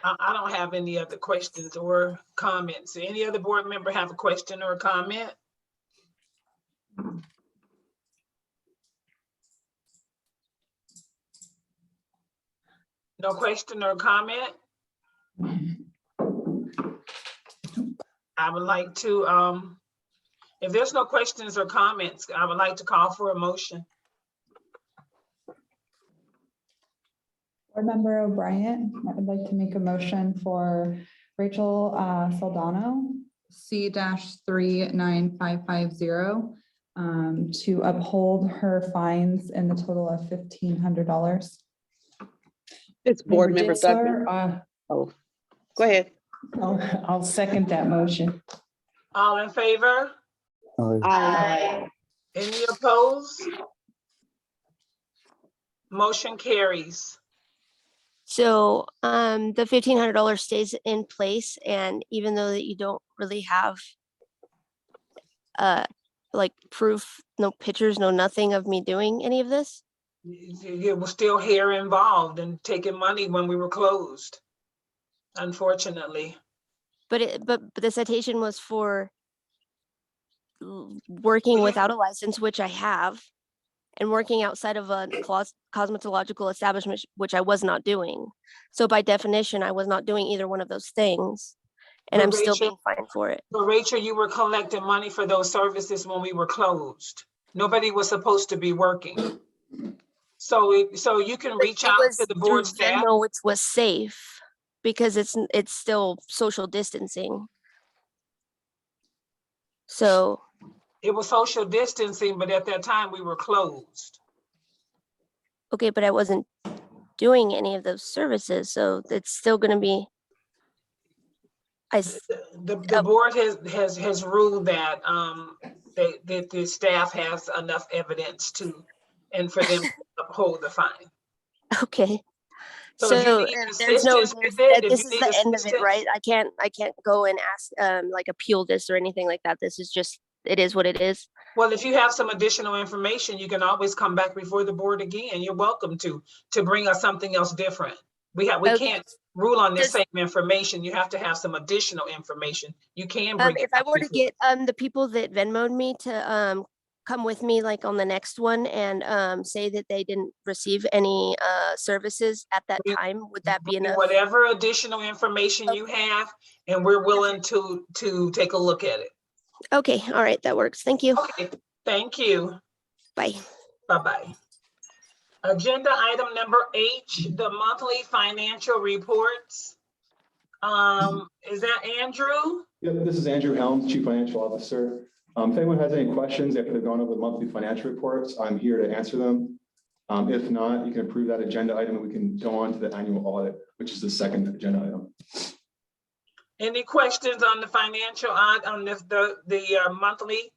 I don't have any other questions or comments. Any other board member have a question or a comment? No question or comment? I would like to, if there's no questions or comments, I would like to call for a motion. Board Member O'Brien, I would like to make a motion for Rachel Saldano, C-39550, to uphold her fines in the total of $1,500. It's Board Member Douglas. Oh, go ahead. I'll second that motion. All in favor? Aye. Any opposed? Motion carries. So the $1,500 stays in place, and even though that you don't really have like proof, no pictures, no nothing of me doing any of this? It was still hair involved and taking money when we were closed, unfortunately. But the citation was for working without a license, which I have, and working outside of a cosmetological establishment, which I was not doing. So by definition, I was not doing either one of those things, and But I'm still Rachel- being fined for it. But Rachel, you were collecting money for those services when we were closed. Nobody was supposed to be working. So you can reach It out was to the through board staff. Venmo, which was safe because it's still social distancing. So It was social distancing, but at that time we were closed. okay, but I wasn't doing any of those services, so it's still going to be. The board has ruled that that the staff has enough evidence and for them to uphold the fine. Okay. So if you So need there's no, assistance with it, if this you is need the end of it, assistance- right? I can't go and ask, like appeal this or anything like that. This is just, it is what it is. Well, if you have some additional information, you can always come back before the board again. You're welcome to bring us something else different. We can't rule on this same information. You have to have some additional information. You can bring. If I were to get the people that Venmoed me to come with me like on the next one and say that they didn't receive any services at that time, would that be enough? Whatever additional information you have, and we're willing to take a look at it. Okay, all right, that works. Thank you. Okay, thank you. Bye. Bye-bye. Agenda item number H, the monthly financial reports. Is that Andrew? Yep, this is Andrew Helms, Chief Financial Officer. If anyone has any questions after they've gone over the monthly financial reports, I'm here to answer them. If not, you can approve that agenda item and we can go on to the annual audit, which is the second agenda item. Any questions on the financial, on the monthly,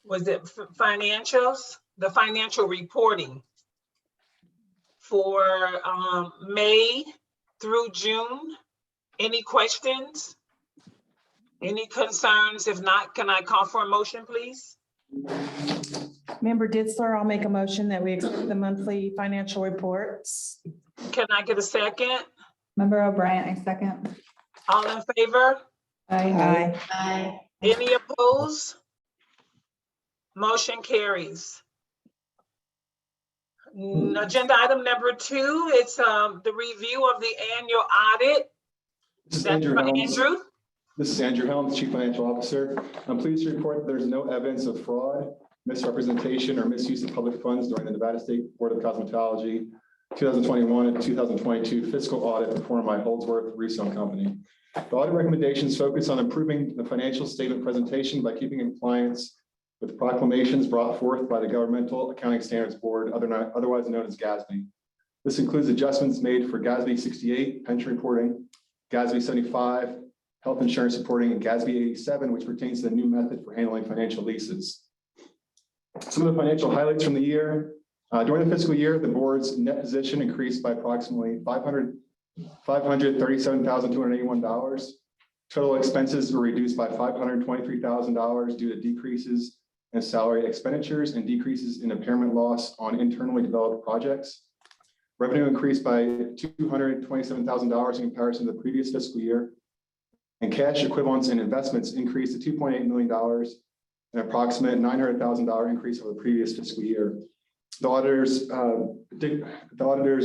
was it financials? The financial reporting for May through June? Any questions? Any concerns? If not, can I call for a motion, please? Member Ditzler, I'll make a motion that we accept the monthly financial reports. Can I get a second? Member O'Brien, I second. All in favor? Aye. Any opposed? Motion carries. Agenda item number 2, it's the review of the annual audit. This is That's Andrew for Helms. Andrew. This is Andrew Helms, Chief Financial Officer. I'm pleased to report that there's no evidence of fraud, misrepresentation, or misuse of public funds during the Nevada State Board of Cosmetology 2021 and 2022 fiscal audit performed by Holdsworth Resale Company. The audit recommendations focus on improving the financial statement presentation by keeping in compliance with proclamations brought forth by the Governmental Accounting Standards Board, otherwise known as GASB. This includes adjustments made for GASB 68, pension reporting, GASB 75, health insurance reporting, and GASB 87, which pertains to the new method for handling financial leases. Some of the financial highlights from the year. During the fiscal year, the board's net position increased by approximately $537,281. Total expenses were reduced by $523,000 due to decreases in salary expenditures and decreases in impairment loss on internally developed projects. Revenue increased by $227,000 in comparison to the previous fiscal year. And cash equivalents and investments increased to $2.8 million, an approximate $900,000 increase over the previous fiscal year. The auditors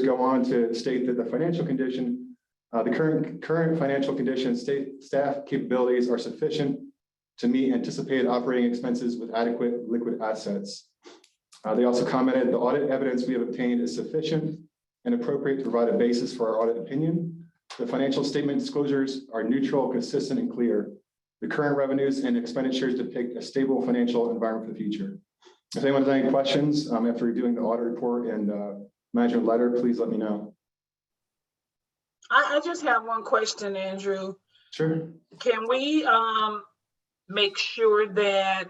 go on to state that the financial condition, the current financial condition, state staff capabilities are sufficient to meet anticipated operating expenses with adequate liquid assets. They also commented the audit evidence we have obtained is sufficient and appropriate to provide a basis for our audit opinion. The financial statement disclosures are neutral, consistent, and clear. The current revenues and expenditures depict a stable financial environment for the future. If anyone has any questions after reviewing the audit report and management letter, please let me know. I just have one question, Andrew. Sure. Can we make sure that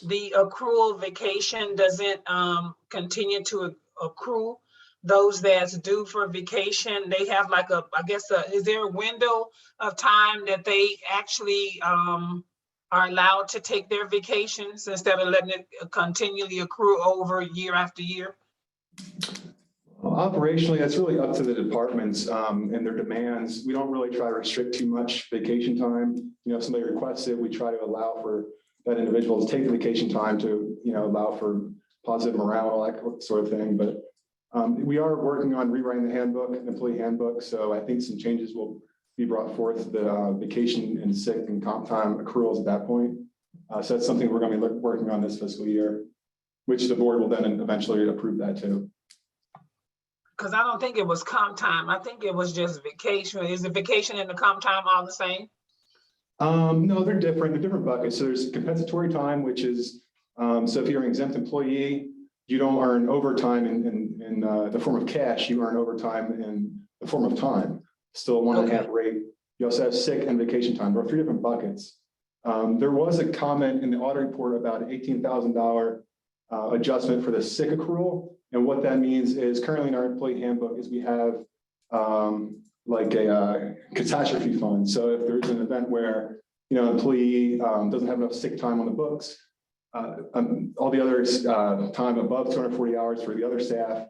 the accrual vacation doesn't continue to accrue? Those that's due for vacation, they have like a, I guess, is there a window of time that they actually are allowed to take their vacations instead of letting it continually accrue over year after year? Well, operationally, that's really up to the departments and their demands. We don't really try to restrict too much vacation time. You know, if somebody requests it, we try to allow for that individual to take the vacation time to, you know, allow for positive morale, all that sort of thing. But we are working on rewriting the handbook, employee handbook. So I think some changes will be brought forth, the vacation and sick and comp time accruals at that point. So that's something we're going to be working on this fiscal year, which the board will then eventually approve that too. Because I don't think it was comp time. I think it was just vacation. Is the vacation and the comp time all the same? No, they're different. They're different buckets. So there's compensatory time, which is, so if you're an exempt employee, you don't earn overtime in the form of cash, you earn overtime in the form of time, still 1.5 rate. You also have sick and vacation time. There are 3 different buckets. There was a comment in the audit report about an $18,000 adjustment for the sick accrual. And what that means is currently in our employee handbook is we have like a catastrophe fund. So if there's an event where, you know, an employee doesn't have enough sick time on the books, all the other time above 240 hours for the other staff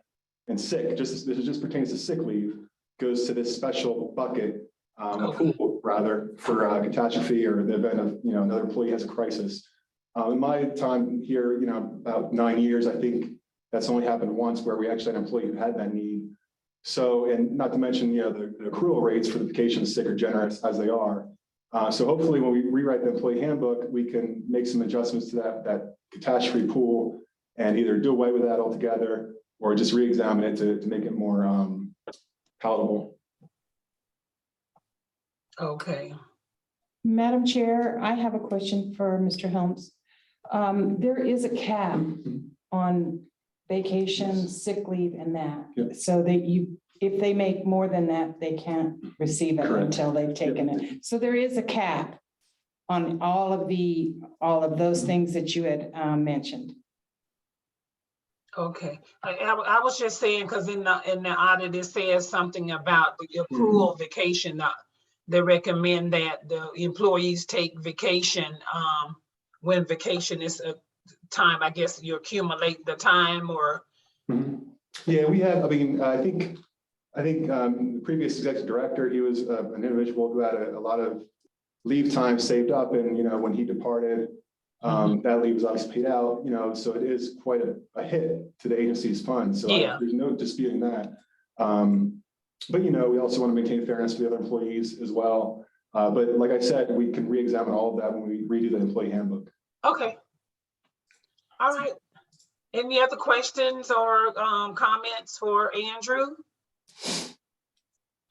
and sick, this just pertains to sick leave, goes to this special bucket, a pool rather, for catastrophe or the event of, you know, another employee has a crisis. In my time here, you know, about 9 years, I think that's only happened once where we actually had an employee who had that need. So, and not to mention, you know, the accrual rates for the vacation sick are generous as they are. So hopefully when we rewrite the employee handbook, we can make some adjustments to that catastrophe pool and either do away with that altogether or just re-examine it to make it more palatable. Okay. Madam Chair, I have a question for Mr. Helms. There is a cap on vacation, sick leave and that. Yep. So that if they make more than that, they can't receive it. Correct. Until they've taken it. So there is a cap on all of those things that you had mentioned. Okay, I was just saying, because in the audit, it says something about the accrual vacation. They recommend that the employees take vacation when vacation is a time, I guess you accumulate the time or. Yeah, we have, I mean, I think the previous executive director, he was an individual who had a lot of leave time saved up, and, you know, when he departed, that leave was obviously paid out, you know, so it is quite a hit to the agency's funds. So yeah. There's no disputing that. But, you know, we also want to maintain fairness for the other employees as well. But like I said, we can re-examine all of that when we redo the employee handbook. Okay. All right. Any other questions or comments for Andrew?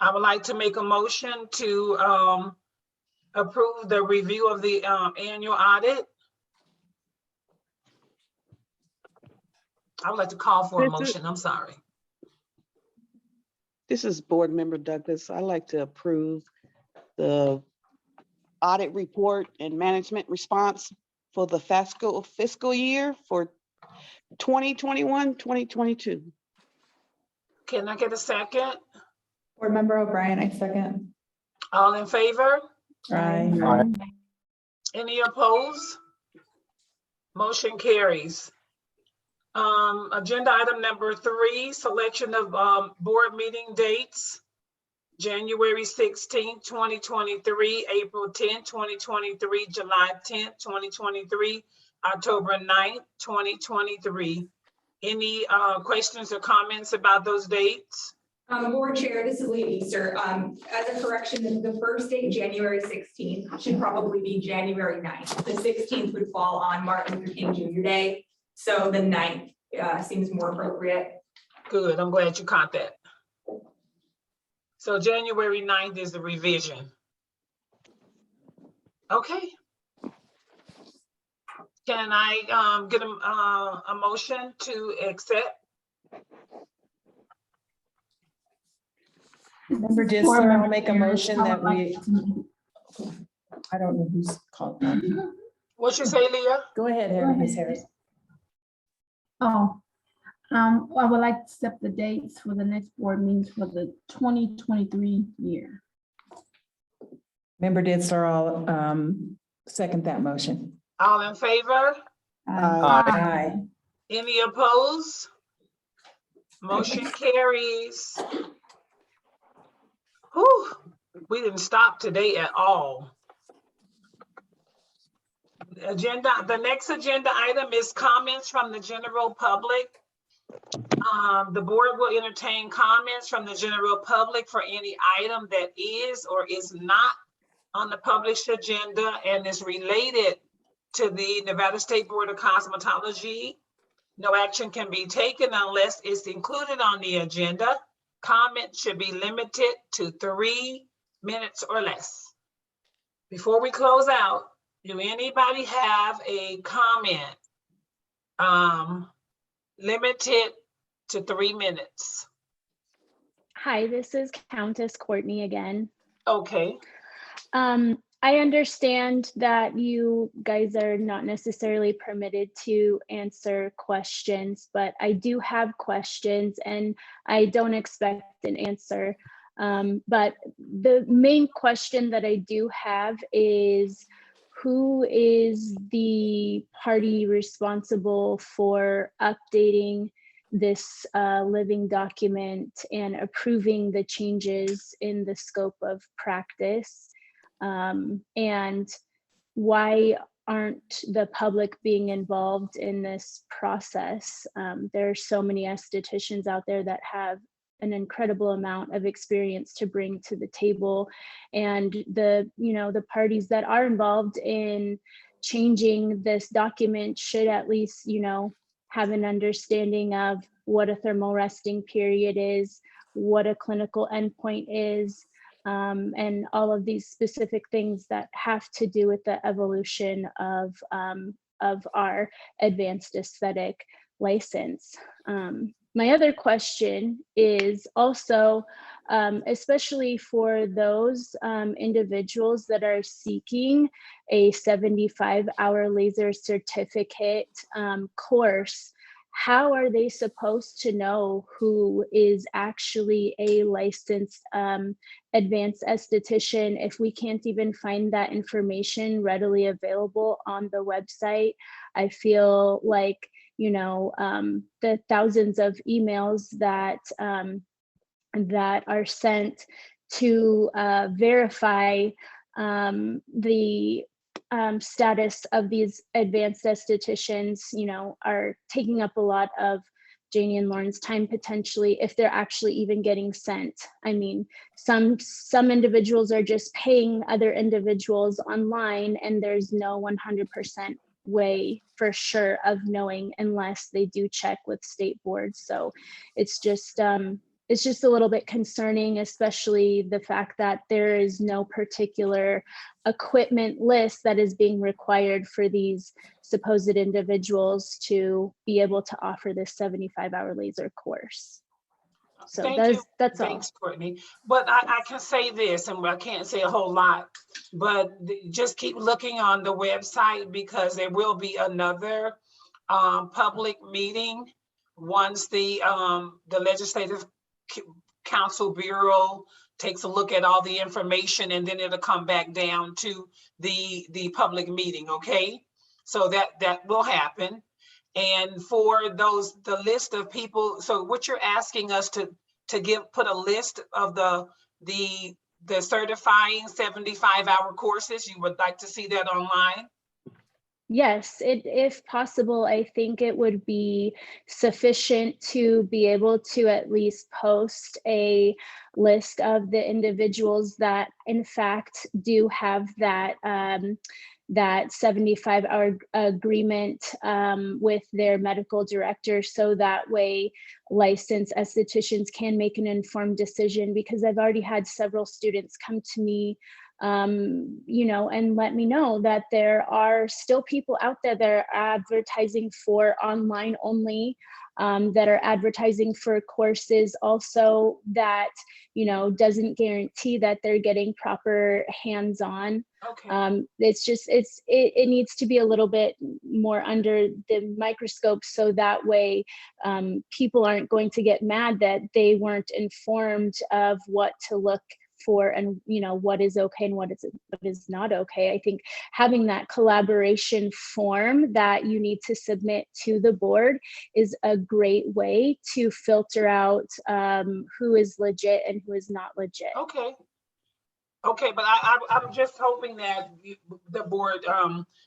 I would like to make a motion to approve the review of the annual audit. I would like to call for a motion. I'm sorry. This is Board Member Douglas. I'd like to approve the audit report and management response for the fiscal year for 2021-2022. Can I get a second? Board Member O'Brien, I second. All in favor? Aye. Aye. Any opposed? Motion carries. Agenda item number 3, selection of board meeting dates. January 16th, 2023, April 10th, 2023, July 10th, 2023, October 9th, 2023. Any questions or comments about those dates? Board Chair, this is Leah Easter. As a correction, the first date, January 16th, should probably be January 9th. The 16th would fall on Martin Luther King Jr. Day, so the 9th seems more appropriate. Good, I'm glad you caught that. So January 9th is the revision. Okay. Can I get a motion to accept? Member Ditzler, I'll make a motion that we, I don't know who's called. What you say, Leah? Go ahead, Ms. Harris. Oh, I would like to set the dates for the next board meetings for the 2023 year. Member Ditzler, I'll second that motion. All in favor? Aye. Any opposed? Motion carries. Whew, we didn't stop today at all. The next agenda item is comments from the general public. The board will entertain comments from the general public for any item that is or is not on the published agenda and is related to the Nevada State Board of Cosmetology. No action can be taken unless it's included on the agenda. Comments should be limited to 3 minutes or less. Before we close out, do anybody have a comment? Limited to 3 minutes. Hi, this is Countess Courtney again. Okay. I understand that you guys are not necessarily permitted to answer questions, but I do have questions and I don't expect an answer. But the main question that I do have is, who is the party responsible for updating this living document and approving the changes in the scope of practice? And why aren't the public being involved in this process? There are so many estheticians out there that have an incredible amount of experience to bring to the table, and the parties that are involved in changing this document should at least have an understanding of what a thermal resting period is, what a clinical endpoint is, and all of these specific things that have to do with the evolution of our advanced aesthetic license. My other question is also, especially for those individuals that are seeking a 75-hour laser certificate course, how are they supposed to know who is actually a licensed advanced esthetician if we can't even find that information readily available on the website? I feel like, the thousands of emails that that are sent to verify the status of these advanced estheticians, are taking up a lot of Janie and Lauren's time potentially, if they're actually even getting sent. I mean, some individuals are just paying other individuals online, and there's no 100% way for sure of knowing unless they do check with state boards. So it's just a little bit concerning, especially the fact that there is no particular equipment list that is being required for these supposed individuals to be able to offer this 75-hour laser course. So that's all. Thanks, Courtney. But I can say this, and I can't say a whole lot, but just keep looking on the website, because there will be another public meeting once the Legislative Council Bureau takes a look at all the information, and then it'll come back down to the public meeting, okay? So that will happen. And for the list of people, so what you're asking us to put a list of the certifying 75-hour courses, you would like to see that online? Yes, if possible, I think it would be sufficient to be able to at least post a list of the individuals that in fact do have that that 75-hour agreement with their medical director, so that way licensed estheticians can make an informed decision, because I've already had several students come to me you know, and let me know that there are still people out there that are advertising for online only, that are advertising for courses also, that, you know, doesn't guarantee that they're getting proper hands-on. Okay. It's just, it needs to be a little bit more under the microscope, so that way people aren't going to get mad that they weren't informed of what to look for, and you know, what is okay and what is not okay. I think having that collaboration form that you need to submit to the board is a great way to filter out who is legit and who is not legit. Okay. Okay, but I'm just hoping that the board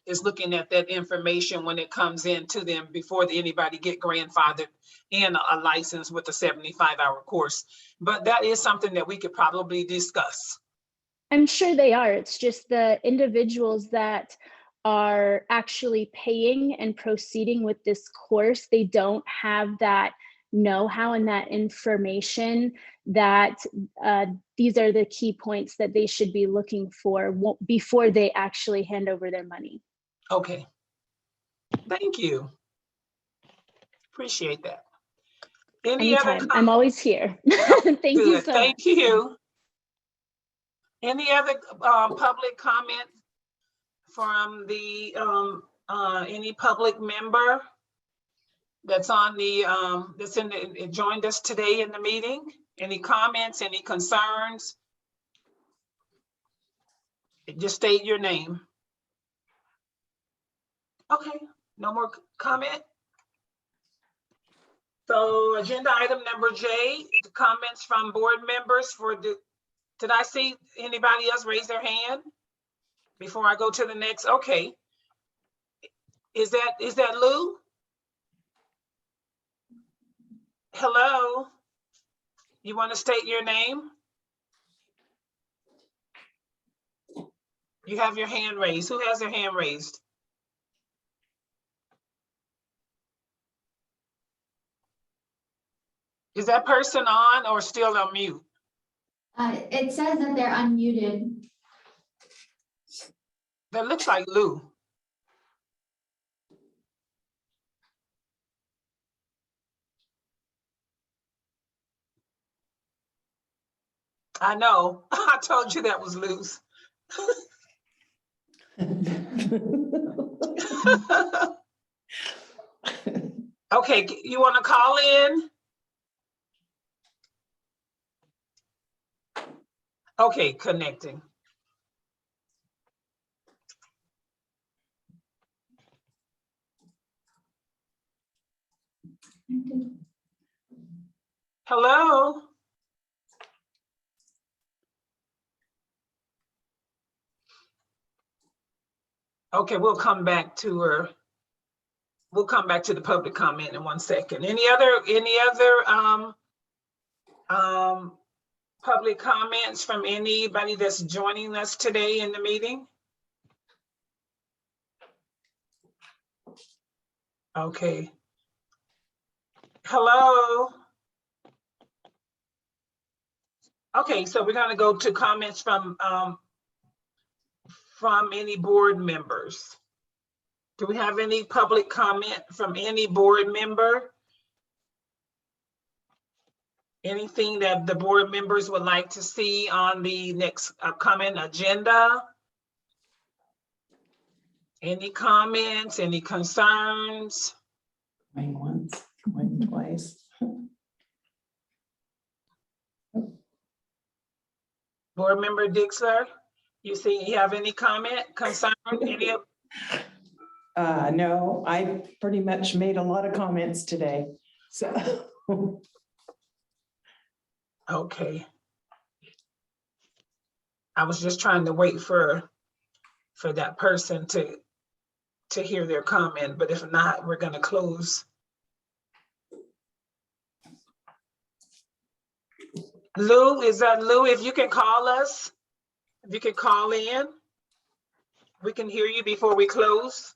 is looking at that information when it comes in to them before anybody get grandfathered in a license with a 75-hour course. But that is something that we could probably discuss. I'm sure they are. It's just the individuals that are actually paying and proceeding with this course, they don't have that know-how and that information, that these are the key points that they should be looking for before they actually hand over their money. Okay. Thank you. Appreciate that. Any Anytime. other I'm always here. Thank you Good. so Thank much. you. Any other public comment from the any public member that's on the that's in the joined us today in the meeting? Any comments, any concerns? Just state your name. Okay, no more comment. So agenda item number J, the comments from board members for the, did I see anybody else raise their hand before I go to the next? Okay. Is that Lou? Hello? You want to state your name? You have your hand raised. Who has their hand raised? Is that person on or still on mute? It says that they're unmuted. That looks like Lou. I know. I told you that was loose. Okay, you want to call in? Okay, connecting. Hello? Okay, we'll come back to her. We'll come back to the public comment in 1 second. Any other public comments from anybody that's joining us today in the meeting? Okay. Hello? Okay, so we're gonna go to comments from any board members. Do we have any public comment from any board member? Anything that the board members would like to see on the next upcoming agenda? Any comments, any concerns? Going once, going twice. Board member Dixler, you have any comment, concern, any of? No, I pretty much made a lot of comments today, so. Okay. I was just trying to wait for that person to to hear their comment, but if not, we're gonna close. Lou, is that Lou? If you can call us, if you can call in, we can hear you before we close.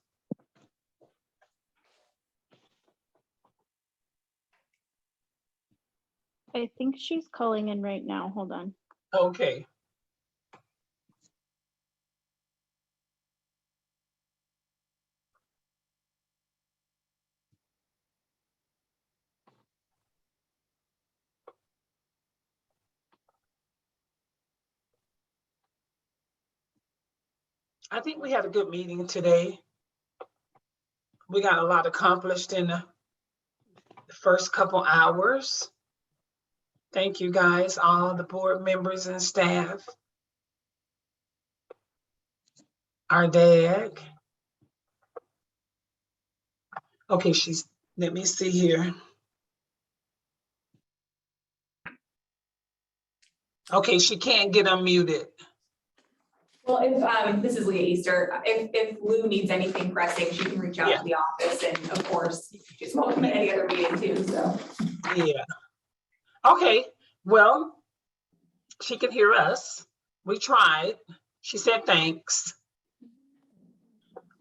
I think she's calling in right now. Hold on. Okay. I think we had a good meeting today. We got a lot accomplished in the first couple hours. Thank you guys, all the board members and staff. Our DAG. Okay, let me see here. Okay, she can't get unmuted. Well, if, this is Leah Easter, if Lou needs anything pressing, she can reach out to the office, and of course, she's welcome to any other meeting too, so. Yeah. Okay, well, she can hear us. We tried. She said thanks.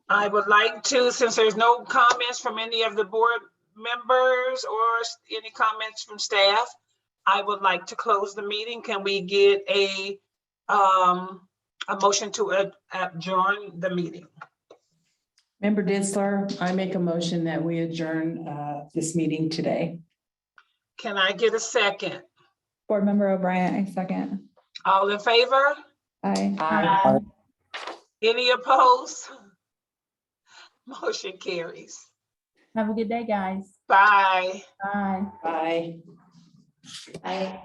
I would like to, since there's no comments from any of the board members or any comments from staff, I would like to close the meeting. Can we get a motion to adjourn the meeting? Member Ditzler, I make a motion that we adjourn this meeting today. Can I get a second? Board Member O'Brien, I second. All in favor? Aye. Aye. Any opposed? Motion carries. Have a good day, guys. Bye. Bye. Bye. Bye.